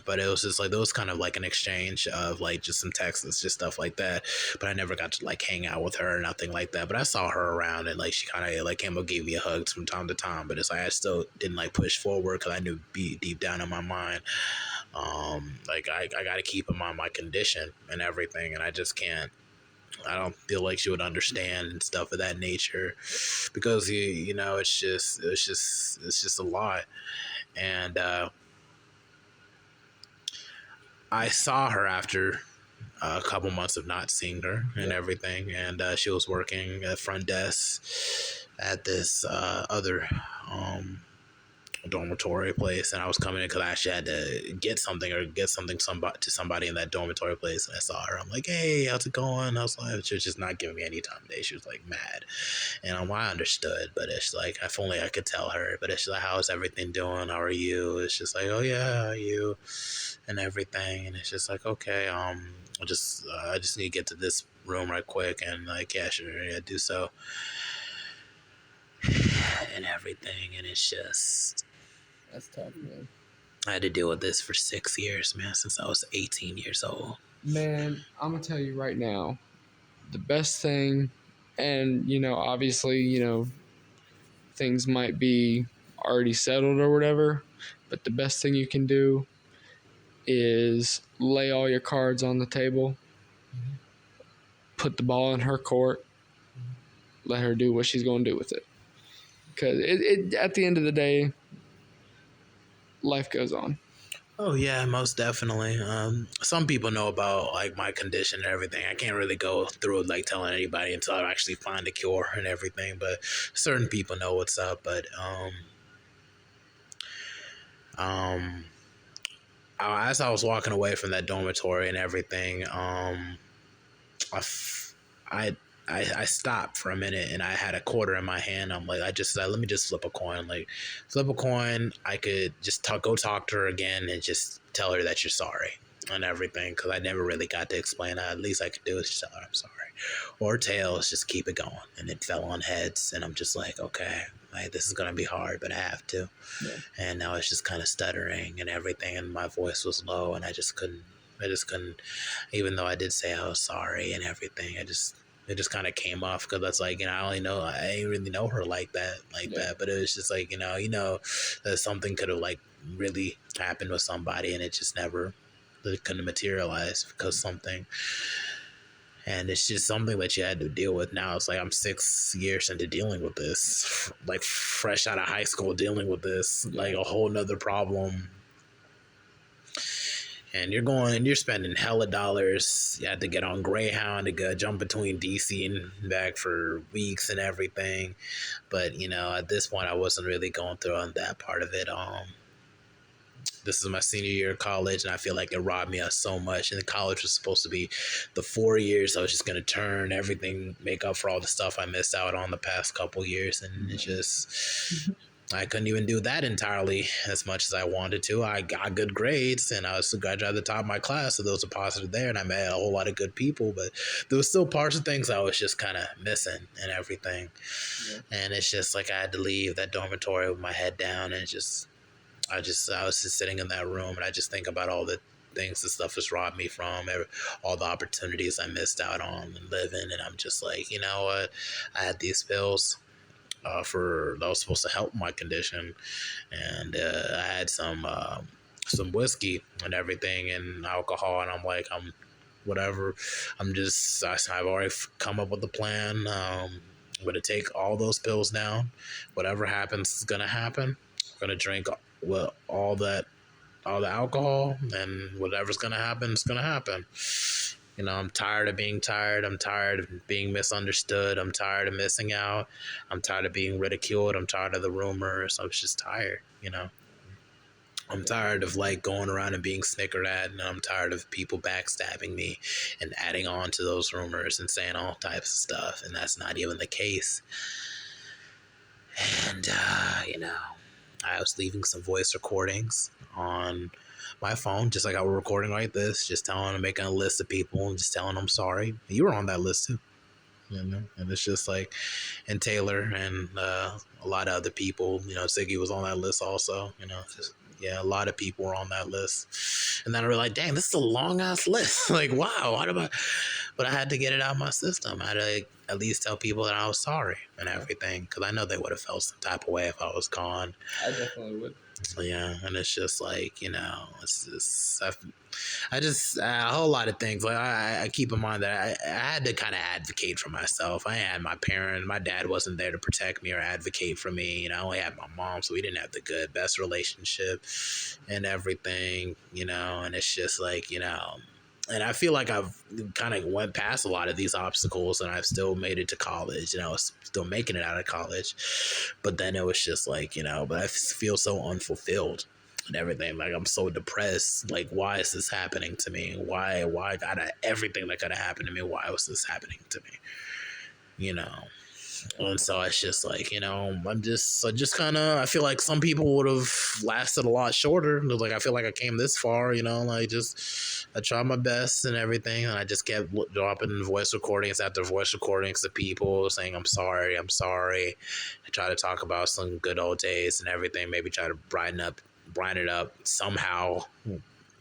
But it was just like, there was kind of like an exchange of like just some texts, just stuff like that. But I never got to like hang out with her or nothing like that. But I saw her around, and like she kind of like came up, gave me a hug from time to time. But it's like I still didn't like push forward because I knew deep down in my mind, like I got to keep in mind my condition and everything. And I just can't. I don't feel like she would understand and stuff of that nature, because you know it's just a lot. And I saw her after a couple months of not seeing her and everything, and she was working at front desk at this other dormitory place, and I was coming in because I actually had to get something to somebody in that dormitory place, and I saw her. I'm like, hey, how's it going? I was like, she was just not giving me any time of day. She was like mad, and I understood, but it's like if only I could tell her. But it's like, how's everything doing? How are you? It's just like, oh yeah, how are you? And everything, and it's just like, okay, I just need to get to this room right quick, and like, yeah, sure, yeah, do so, and everything, and it's just, That's tough, man. I had to deal with this for 6 years, man, since I was 18 years old. Man, I'm gonna tell you right now, the best thing, and you know, obviously, you know, things might be already settled or whatever, but the best thing you can do is lay all your cards on the table, put the ball in her court, let her do what she's going to do with it. Because it at the end of the day, life goes on. Oh yeah, most definitely. Some people know about like my condition and everything. I can't really go through like telling anybody until I actually find a cure and everything. But certain people know what's up. But as I was walking away from that dormitory and everything, I stopped for a minute, and I had a quarter in my hand. I'm like, let me just flip a coin. Like, flip a coin. I could just go talk to her again and just tell her that you're sorry and everything, because I never really got to explain that. At least I could do is just tell her I'm sorry, or tails, just keep it going. And it fell on heads, and I'm just like, okay, like this is gonna be hard, but I have to. Yeah. And now it's just kind of stuttering and everything, and my voice was low, and I just couldn't. Even though I did say I was sorry and everything, it just kind of came off, because that's like, I ain't really know her like that, but it was just like, that something could have like really happened with somebody, and it just never, it couldn't materialize because something. And it's just something that you had to deal with. Now it's like I'm 6 years into dealing with this, like fresh out of high school dealing with this, like a whole nother problem. And you're spending hella dollars. You had to get on Greyhound to go jump between DC and back for weeks and everything. But at this point, I wasn't really going through on that part of it. This is my senior year of college, and I feel like it robbed me of so much. And college was supposed to be the 4 years. I was just gonna turn everything, make up for all the stuff I missed out on the past couple years, and it just. I couldn't even do that entirely as much as I wanted to. I got good grades, and I was graduated at the top of my class, so those were positive there, and I met a whole lot of good people, but there was still parts of things I was just kind of missing and everything. Yeah. And it's just like I had to leave that dormitory with my head down, and I was just sitting in that room, and I just think about all the things the stuff has robbed me from, all the opportunities I missed out on and living, and I'm just like, you know what? I had these pills. That was supposed to help my condition, and I had some whiskey and everything and alcohol, and I'm like, whatever. I've already come up with a plan. I'm gonna take all those pills down. Whatever happens is gonna happen. I'm gonna drink all the alcohol, and whatever's gonna happen is gonna happen. I'm tired of being tired. I'm tired of being misunderstood. I'm tired of missing out. I'm tired of being ridiculed. I'm tired of the rumors. I'm just tired, I'm tired of like going around and being snickered at, and I'm tired of people backstabbing me and adding on to those rumors and saying all types of stuff, and that's not even the case. And, I was leaving some voice recordings on my phone, just like I was recording like this, just making a list of people and just telling them sorry. You were on that list too, and it's just like, and Taylor and a lot of other people, Siggy was on that list also, a lot of people were on that list. And then I realized, dang, this is a long ass list. Like, wow, but I had to get it out of my system. I had to at least tell people that I was sorry and everything, because I know they would have felt some type of way if I was gone. I definitely would. Yeah, and it's just like, it's just, a whole lot of things. Like I keep in mind that I had to kind of advocate for myself. I had my dad wasn't there to protect me or advocate for me. I only had my mom, so we didn't have the best relationship and everything, and it's just like, and I feel like I've kind of went past a lot of these obstacles, and I've still made it to college, still making it out of college. But then it was just like, but I feel so unfulfilled and everything. Like, I'm so depressed. Like, why is this happening to me? Why out of everything that could have happened to me, why was this happening to me? And so it's just like, I feel like some people would have lasted a lot shorter. Like, I feel like I came this far, I tried my best and everything. And I just kept dropping voice recordings after voice recordings to people saying, I'm sorry. I try to talk about some good old days and everything. Maybe try to brighten it up somehow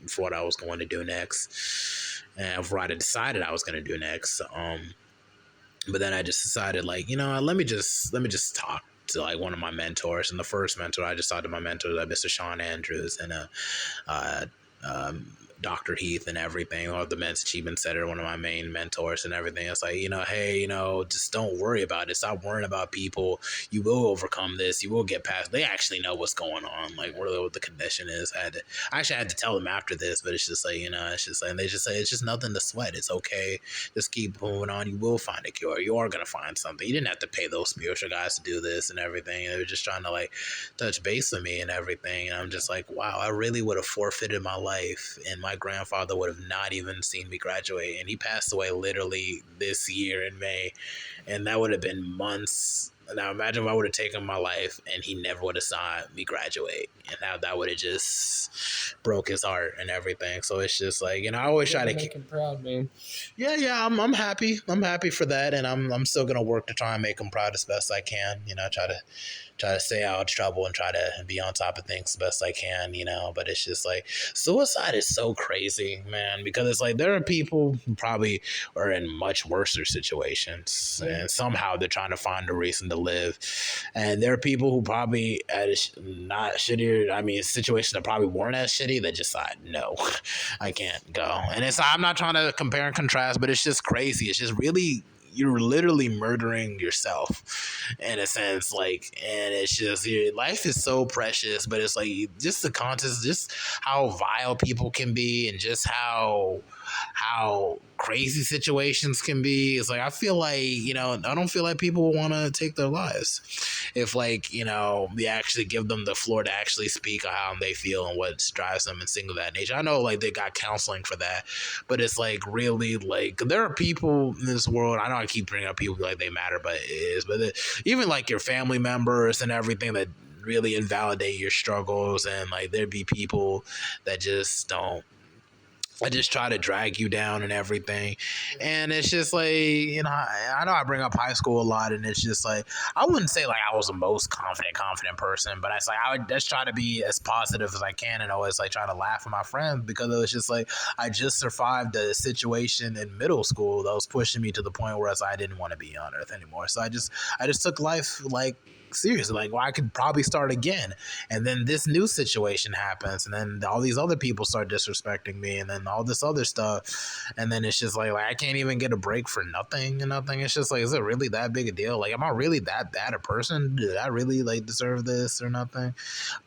for what I was going to do next. And for what I decided I was going to do next. But then I just decided, like, let me just talk to like one of my mentors. And the first mentor, I just talked to my mentor, like Mr. Sean Andrews and Dr. Heath and everything, or the Men's Achievement Center, one of my main mentors and everything. It's like, hey, just don't worry about it. Stop worrying about people. You will overcome this. You will get past. They actually know what's going on, like really what the condition is. I had to tell them after this, but it's just like, it's just like, and they just say, it's just nothing to sweat. It's okay. Just keep moving on. You will find a cure. You are going to find something. You didn't have to pay those spiritual guys to do this and everything. They were just trying to like touch base with me and everything. And I'm just like, wow, I really would have forfeited my life, and my grandfather would have not even seen me graduate, and he passed away literally this year in May, and that would have been months Now imagine if I would have taken my life and he never would have saw me graduate, and how that would have just broke his heart and everything. So it's just like, I always try to make him proud, man. Yeah, I'm happy. I'm happy for that, and I'm still gonna work to try and make him proud as best I can. Try to stay out of trouble and try to be on top of things as best I can. But it's just like suicide is so crazy, man, because it's like there are people who probably are in much worse situations, and somehow they're trying to find a reason to live, and there are people who probably at not shittier. I mean, situations that probably weren't as shitty that just thought, no, I can't go. And I'm not trying to compare and contrast, but it's just crazy. It's just really, you're literally murdering yourself in a sense, and it's just, life is so precious, but it's like just the context, just how vile people can be, and just how crazy situations can be. It's like, I feel like, I don't feel like people want to take their lives if they actually give them the floor to actually speak on how they feel and what drives them and things of that nature. I know they got counseling for that, but it's really there are people in this world. I know I keep bringing up people like they matter, but it is, but even your family members and everything that really invalidate your struggles, and there'd be people that just don't. I just try to drag you down and everything. And it's just I know I bring up high school a lot, and it's just I wouldn't say I was the most confident person, but I would just try to be as positive as I can, and always try to laugh at my friends, because it was just I just survived a situation in middle school that was pushing me to the point where I didn't want to be on earth anymore. So I just took life seriously, I could probably start again, and then this new situation happens, and then all these other people start disrespecting me, and then all this other stuff, and then it's just I can't even get a break for nothing. It's just is it really that big a deal? Am I really that bad a person? Did I really deserve this or nothing?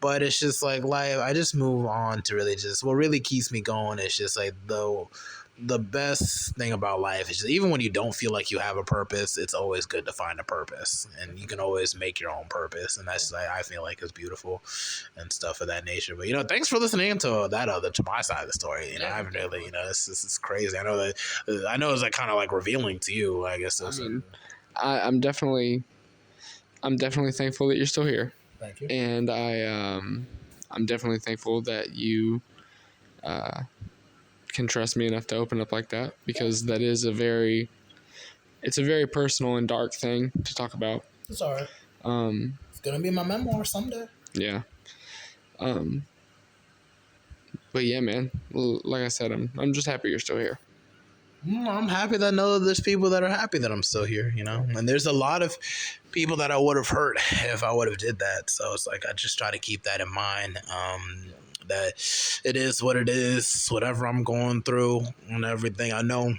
But it's just life. I just move on to really just what really keeps me going. It's just the best thing about life is just, even when you don't feel like you have a purpose, it's always good to find a purpose, and you can always make your own purpose, and that's I feel is beautiful and stuff of that nature. But thanks for listening to to my side of the story. I haven't really this is crazy. I know it's kind of revealing to you, I guess. I'm definitely thankful that you're still here. Thank you. And I'm definitely thankful that you can trust me enough to open up like that, because that is it's a very personal and dark thing to talk about. It's all right. It's gonna be my memoir someday. Yeah. But yeah, man, like I said, I'm just happy you're still here. I'm happy that I know there's people that are happy that I'm still here, and there's a lot of people that I would have hurt if I would have did that. So it's I just try to keep that in mind. That it is what it is, whatever I'm going through and everything. I know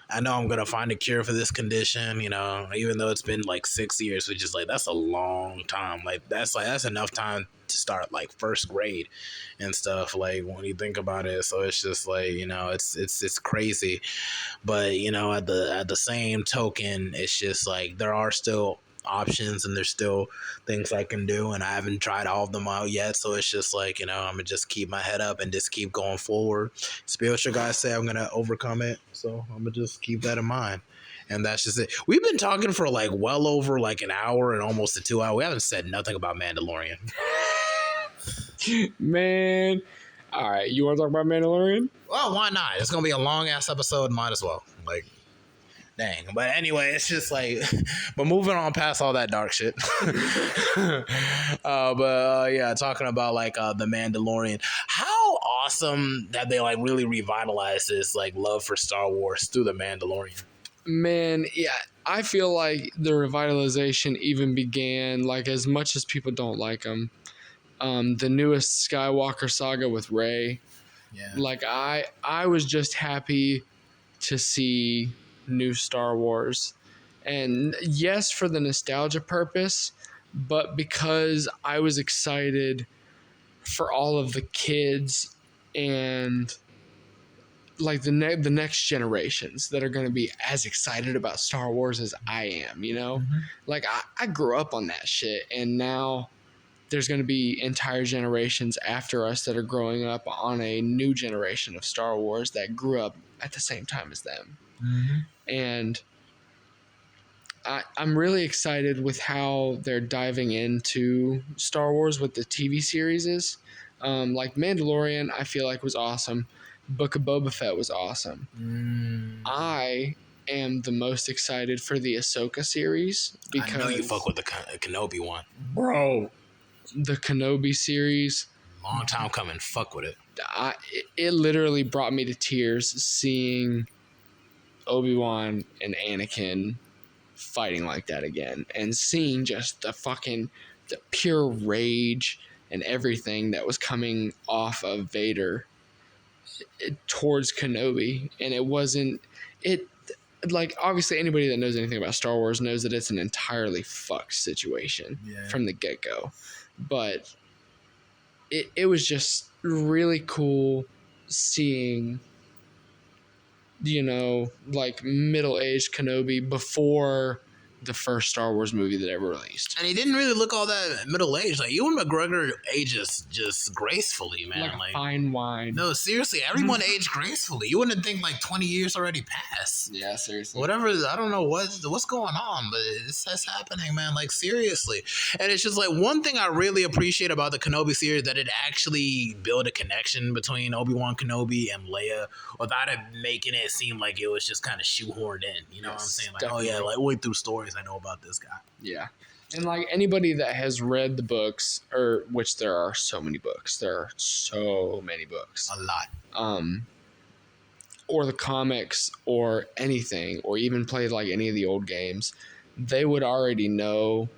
I'm gonna find a cure for this condition, even though it's been 6 years, which is that's a long time. That's enough time to start first grade and stuff, when you think about it. So it's just it's crazy. But at the same token, it's just there are still options, and there's still things I can do, and I haven't tried all of them out yet. So it's just I'm gonna just keep my head up and just keep going forward. Spiritual guys say I'm gonna overcome it, so I'm gonna just keep that in mind. And that's just it. We've been talking for well over an hour and almost 2 hours. We haven't said nothing about Mandalorian. Man, all right, you want to talk about Mandalorian? Well, why not? It's gonna be a long ass episode. Might as well. Dang. But anyway, it's just but moving on past all that dark shit. Yeah, talking about the Mandalorian. How awesome that they really revitalized this love for Star Wars through the Mandalorian. Man, yeah, I feel like the revitalization even began as much as people don't like them. The newest Skywalker saga with Rey. Yeah. I was just happy to see new Star Wars, and yes, for the nostalgia purpose, but because I was excited for all of the kids and the next generations that are going to be as excited about Star Wars as I am, Mm-hmm. I grew up on that shit, and now there's going to be entire generations after us that are growing up on a new generation of Star Wars that grew up at the same time as them. Mm-hmm. And I'm really excited with how they're diving into Star Wars with the TV series is. Like Mandalorian, I feel like was awesome. Book of Boba Fett was awesome. I am the most excited for the Ahsoka series because I know you fuck with the Kenobi one. bro, the Kenobi series. Long time coming. Fuck with it. It literally brought me to tears seeing Obi-Wan and Anakin fighting like that again and seeing just the pure rage and everything that was coming off of Vader towards Kenobi. And like obviously anybody that knows anything about Star Wars knows that it's an entirely fucked situation from the get-go. But it was just really cool seeing, like middle-aged Kenobi before the first Star Wars movie that ever released. And he didn't really look all that middle-aged. Like, Ewan McGregor ages just gracefully, man. Like fine wine. No, seriously, everyone aged gracefully. You wouldn't think like 20 years already passed. Yeah, seriously. Whatever, I don't know what's going on, but it's happening, man. Like, seriously. And it's just like one thing I really appreciate about the Kenobi series, that it actually built a connection between Obi-Wan Kenobi and Leia without it making it seem like it was just kind of shoehorned in. You know what I'm saying? Like, definitely. oh yeah, like way through stories I know about this guy. Yeah. And like anybody that has read the books, or which there are so many books, A lot. Or the comics or anything, or even played like any of the old games, they would already know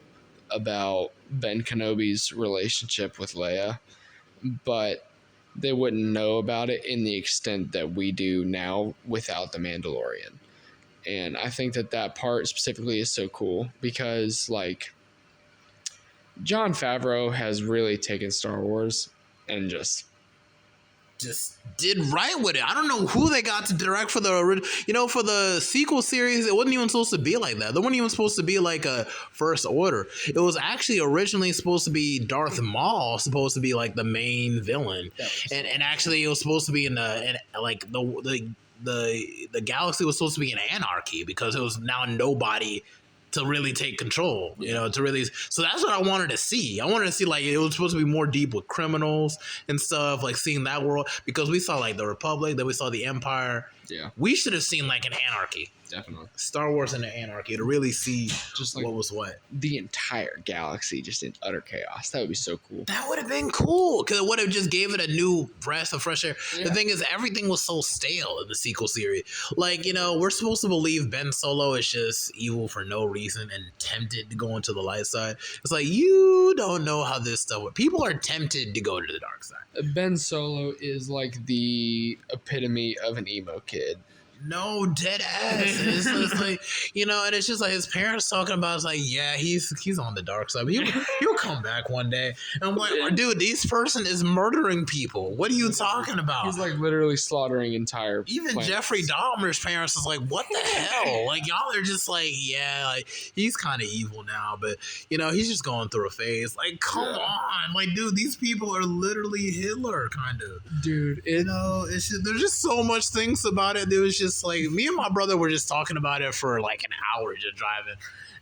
about Ben Kenobi's relationship with Leia, but they wouldn't know about it in the extent that we do now without The Mandalorian. And I think that part specifically is so cool because, like, Jon Favreau has really taken Star Wars and just did right with it. I don't know who they got to direct for for the sequel series. It wasn't even supposed to be like that. They weren't even supposed to be like a First Order. It was actually originally supposed to be Darth Maul, supposed to be like the main villain, and actually it was supposed to be the galaxy was supposed to be in anarchy because it was now nobody to really take control, so that's what I wanted to see. I wanted to see, like, it was supposed to be more deep with criminals and stuff, like seeing that world, because we saw like the Republic, then we saw the Empire. Yeah. We should have seen like an anarchy. Definitely. Star Wars in an anarchy to really see just like what was what. The entire galaxy just in utter chaos. That would be so cool. That would have been cool because it would have just gave it a new breath of fresh air. Yeah. The thing is, everything was so stale in the sequel series. Like, we're supposed to believe Ben Solo is just evil for no reason and tempted to go into the light side. It's like, you don't know how this stuff works. People are tempted to go to the dark side. Ben Solo is like the epitome of an emo kid. No, dead ass. It's just like, and it's just like his parents talking about, it's like, yeah, he's on the dark side, but he'll come back one day. And I'm like, dude, this person is murdering people. What are you talking about? He's like literally slaughtering entire Even planets. Jeffrey Dahmer's parents is like, what the hell? Like, y'all are just like, yeah, like, he's kind of evil now, but he's just going through a phase. Like, come on, like, dude, these people are literally Hitler, kind of. Dude, it's just, there's just so much things about it. There was just like, me and my brother were just talking about it for like an hour just driving,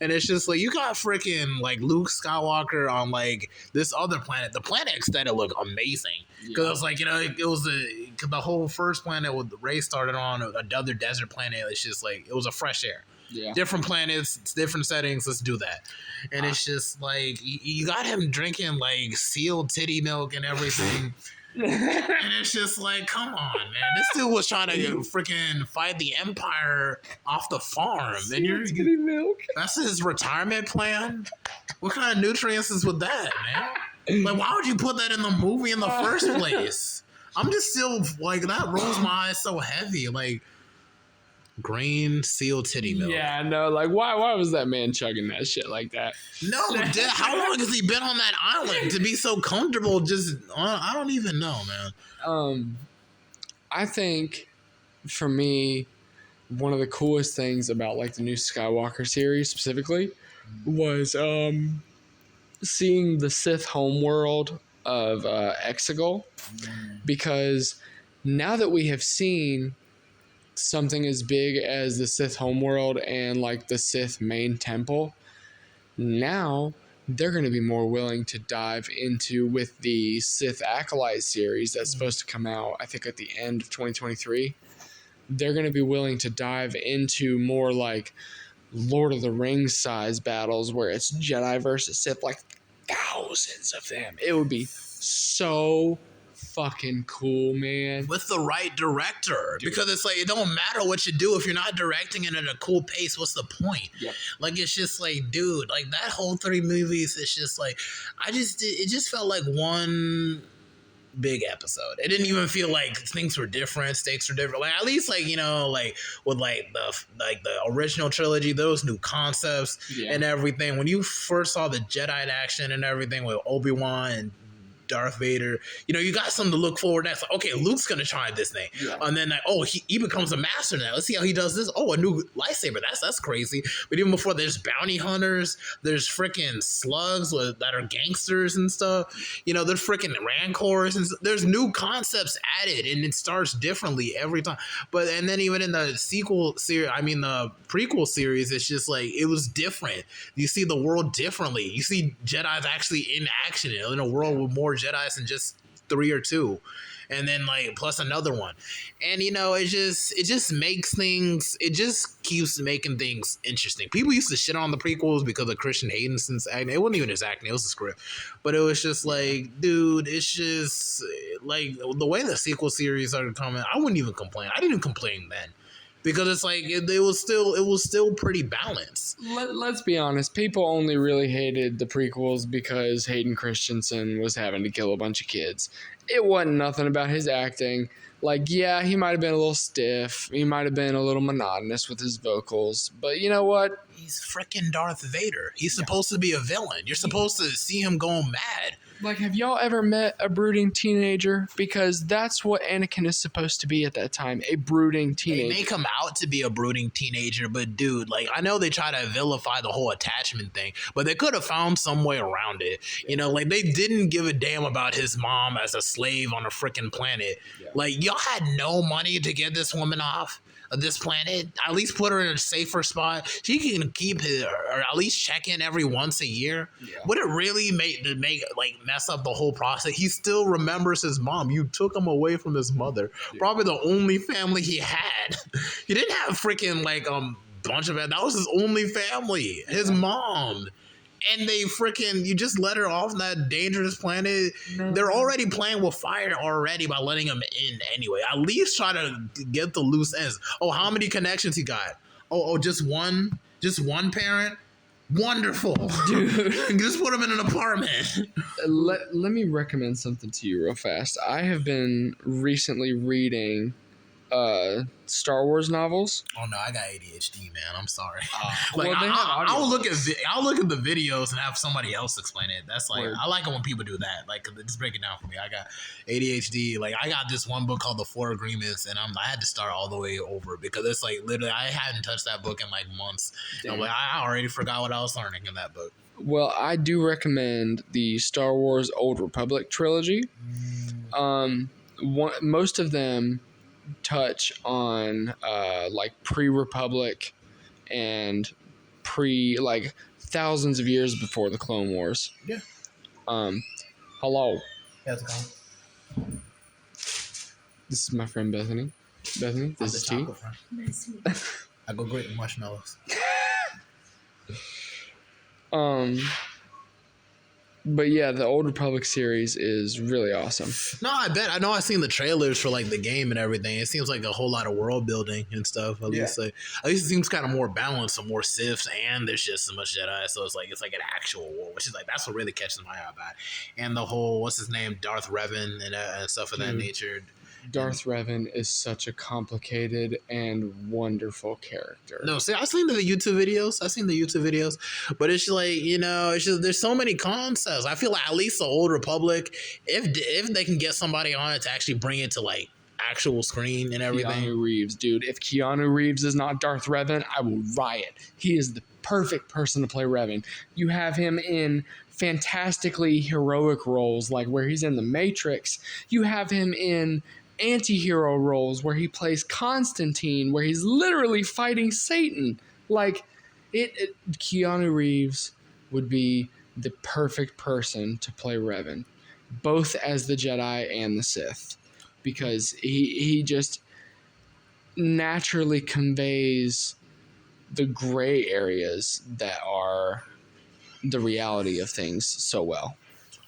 and it's just like, you got freaking like Luke Skywalker on like this other planet. The planet extended looked amazing because it was like, it was the whole first planet with the race started on another desert planet. It's just like, it was a fresh air. Yeah. Different planets, different settings. Let's do that. And it's just like, you got him drinking like sealed titty milk and everything. And it's just like, come on, man. This dude was trying to freaking fight the Empire off the farm. And that's his retirement plan? What kind of nutrients is with that, man? Like, why would you put that in the movie in the first place? I'm just still like, that rolls my eyes so heavy. Like, green sealed titty milk. Yeah, no, like, why was that man chugging that shit like that? No, how long has he been on that island to be so comfortable? Just, I don't even know, man. I think, for me, one of the coolest things about, like, the new Skywalker series specifically was seeing the Sith homeworld of Exegol, because now that we have seen something as big as the Sith homeworld and like the Sith main temple, now they're going to be more willing to dive into with the Sith Acolyte series that's supposed to come out, I think, at the end of 2023. They're going to be willing to dive into more like Lord of the Rings size battles where it's Jedi versus Sith, like thousands of them. It would be so fucking cool, man. With the right director, because it's like it don't matter what you do if you're not directing it at a cool pace. What's the point? Yep. Like it's just like, dude, like that whole 3 movies. It's just like it just felt like one big episode. It didn't even feel like things were different, stakes were different. Like at least like like with the original trilogy, those new concepts and everything. When you first saw the Jedi action and everything with Obi-Wan and Darth Vader, you got something to look forward to. That's like, okay, Luke's gonna try this thing, and then like, oh, he becomes a master now. Let's see how he does this. Oh, a new lightsaber. That's crazy. But even before, there's bounty hunters. There's freaking slugs that are gangsters and stuff. There's freaking rancors and there's new concepts added, and it starts differently every time. But and then even in the sequel series, the prequel series, it's just like it was different. You see the world differently. You see Jedi's actually in action in a world with more Jedi's than just 3 or 2, and then like plus another one, and it just makes things. It just keeps making things interesting. People used to shit on the prequels because of Christian Hayden's acting. It wasn't even his acting; it was the script. But it was just like, dude, it's just like the way the sequel series started coming. I wouldn't even complain. I didn't complain then. Because it's like it was still pretty balanced. Let's be honest. People only really hated the prequels because Hayden Christensen was having to kill a bunch of kids. It wasn't nothing about his acting. Like, yeah, he might have been a little stiff. He might have been a little monotonous with his vocals. But you know what? He's freaking Darth Vader. He's supposed to be a villain. You're supposed to see him going mad. Like, have y'all ever met a brooding teenager? Because that's what Anakin is supposed to be at that time, a brooding teenager. They make him out to be a brooding teenager, but dude, like, I know they try to vilify the whole attachment thing, but they could have found some way around it. Like, they didn't give a damn about his mom as a slave on a freaking planet. Yeah. Like, y'all had no money to get this woman off of this planet. At least put her in a safer spot. She can keep her, or at least check in every once a year. Yeah. Would it really mess up the whole process? He still remembers his mom. You took him away from his mother. Yeah. Probably the only family he had. He didn't have freaking bunch of it. That was his only family. His mom. And they you just let her off that dangerous planet. No. They're already playing with fire already by letting him in anyway. At least try to get the loose ends. Oh, how many connections he got? Oh, just one? Just one parent? Wonderful. Dude. Just put him in an apartment. Let me recommend something to you real fast. I have been recently reading Star Wars novels. Oh no, I got ADHD, man. I'm sorry. I'll look at the videos and have somebody else explain it. That's like I like it when people do that. Like just break it down for me. I got ADHD. Like I got this one book called The Four Agreements, and I had to start all the way over because it's like literally I hadn't touched that book in like months. I'm like I already forgot what I was learning in that book. Well, I do recommend the Star Wars Old Republic trilogy. Most of them touch on pre-Republic and thousands of years before the Clone Wars. Yeah. Hello. How's it going? This is my friend Bethany. Bethany, this is T. Nice to meet you. I go great with marshmallows. But yeah, the Old Republic series is really awesome. No, I bet. I know I've seen the trailers for like the game and everything. It seems like a whole lot of world building and stuff. At least it seems kind of more balanced and more Siths, and there's just so much Jedi. So it's like an actual war, which is like that's what really catches my eye about it. And the whole what's his name, Darth Revan and stuff of that nature. Darth Revan is such a complicated and wonderful character. No, see, I've seen the YouTube videos. But it's like, it's just there's so many concepts. I feel like at least the Old Republic, if they can get somebody on it to actually bring it to like actual screen and everything. Keanu Reeves, dude. If Keanu Reeves is not Darth Revan, I will riot. He is the perfect person to play Revan. You have him in fantastically heroic roles, like where he's in The Matrix. You have him in anti-hero roles where he plays Constantine, where he's literally fighting Satan. Like, Keanu Reeves would be the perfect person to play Revan, both as the Jedi and the Sith, because he just naturally conveys the gray areas that are the reality of things so well.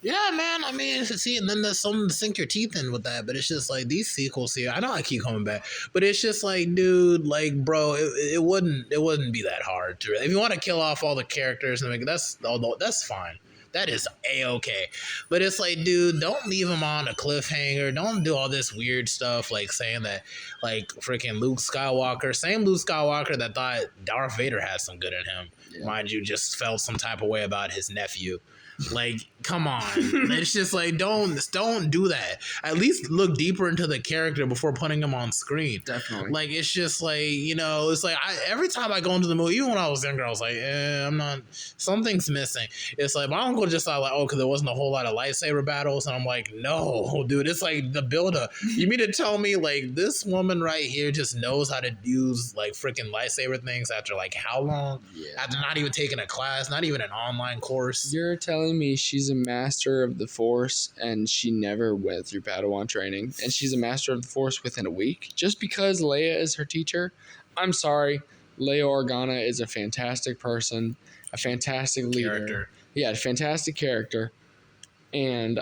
Yeah, man. I mean, see, and then there's something to sink your teeth in with that. But it's just like these sequels here. I know I keep coming back, but it's just like, dude, like, bro, it wouldn't be that hard to. If you want to kill off all the characters, and that's fine. That is a-okay. But it's like, dude, don't leave him on a cliffhanger. Don't do all this weird stuff like saying that, like, freaking Luke Skywalker, same Luke Skywalker that thought Darth Vader had some good in him, mind you, just felt some type of way about his nephew. Like, come on. It's just like, don't do that. At least look deeper into the character before putting him on screen. Definitely. Like, it's just like, it's like every time I go into the movie, even when I was younger, I was like, I'm not, something's missing. It's like my uncle just thought like, oh, because there wasn't a whole lot of lightsaber battles, and I'm like, no, dude, it's like the buildup. You mean to tell me like this woman right here just knows how to use like freaking lightsaber things after like how long? Yeah. After not even taking a class, not even an online course. You're telling me she's a master of the Force and she never went through Padawan training, and she's a master of the Force within a week just because Leia is her teacher? I'm sorry. Leia Organa is a fantastic person, a fantastic leader. Yeah, a fantastic character. And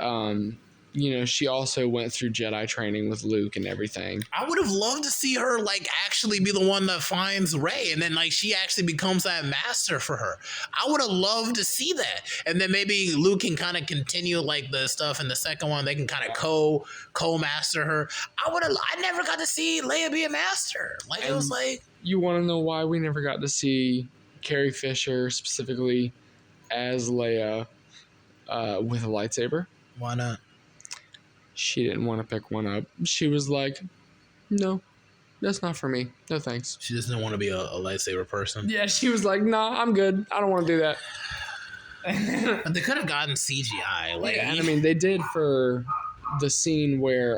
she also went through Jedi training with Luke and everything. I would have loved to see her like actually be the one that finds Rey, and then like she actually becomes that master for her. I would have loved to see that, and then maybe Luke can kind of continue like the stuff in the second one. They can kind of co-master her. I never got to see Leia be a master. Like, and it was like, you want to know why we never got to see Carrie Fisher specifically as Leia with a lightsaber? Why not? She didn't want to pick one up. She was like, no, that's not for me. No thanks. She just didn't want to be a lightsaber person. Yeah, she was like, nah, I'm good. I don't want to do that. But they could have gotten CGI. Like, yeah, and I mean, they did for the scene where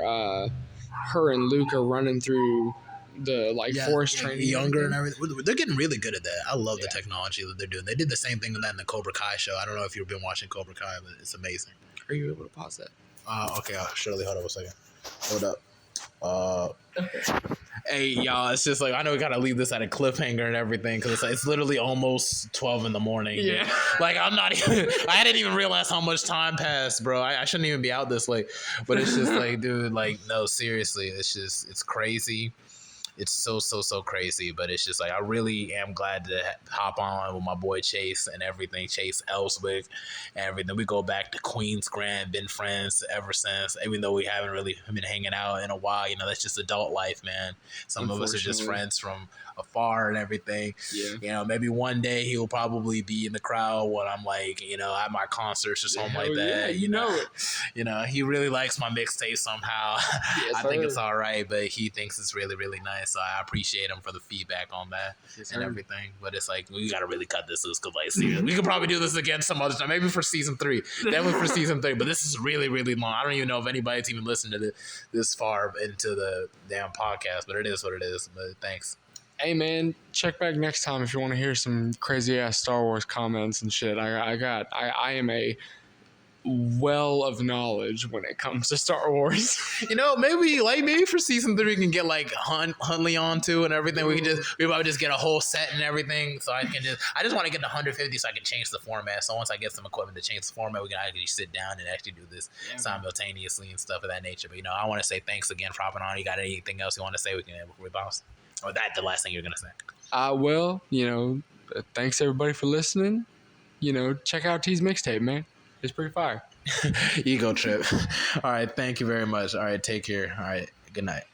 her and Luke are running through the Force training. Younger and everything. They're getting really good at that. I love the technology that they're doing. They did the same thing with that in the Cobra Kai show. I don't know if you've been watching Cobra Kai, but it's amazing. Are you able to pause that? Okay, surely hold up a second. Hold up. Hey, y'all, it's just like, I know we gotta leave this at a cliffhanger and everything, because it's literally almost 12 in the morning. Yeah. Dude. Like, I didn't even realize how much time passed, bro. I shouldn't even be out this late. But it's just like, dude, like, no, seriously, it's crazy. It's so crazy, but it's just like, I really am glad to hop on with my boy Chase and everything, Chase Elswick and everything. We go back to Queens Grand, been friends ever since, even though we haven't really been hanging out in a while. That's just adult life, man. Some of us are just friends from afar and everything. Yeah. Maybe one day he'll probably be in the crowd when I'm like, at my concerts or something like that. Yeah, he really likes my mixtape somehow. Yes, I think it's all right, but he thinks it's really, really nice. So I appreciate him for the feedback on that and everything. But it's like, we got to really cut this loose, because like, we could probably do this again some other time, maybe for season 3. Definitely for season 3. But this is really, really long. I don't even know if anybody's even listened to this far into the damn podcast, but it is what it is. But thanks. Hey man, check back next time if you want to hear some crazy ass Star Wars comments and shit. I am a well of knowledge when it comes to Star Wars. maybe for season 3 we can get like Huntley on too and everything. We probably just get a whole set and everything. So I just want to get to 150 so I can change the format. So once I get some equipment to change the format, we can actually sit down and actually do this simultaneously and stuff of that nature. But I want to say thanks again for hopping on. You got anything else you want to say? We can bounce. Or the last thing you're gonna say? Well, thanks everybody for listening. Check out T's mixtape, man. It's pretty fire. Ego trip. All right, thank you very much. All right, take care. All right, good night.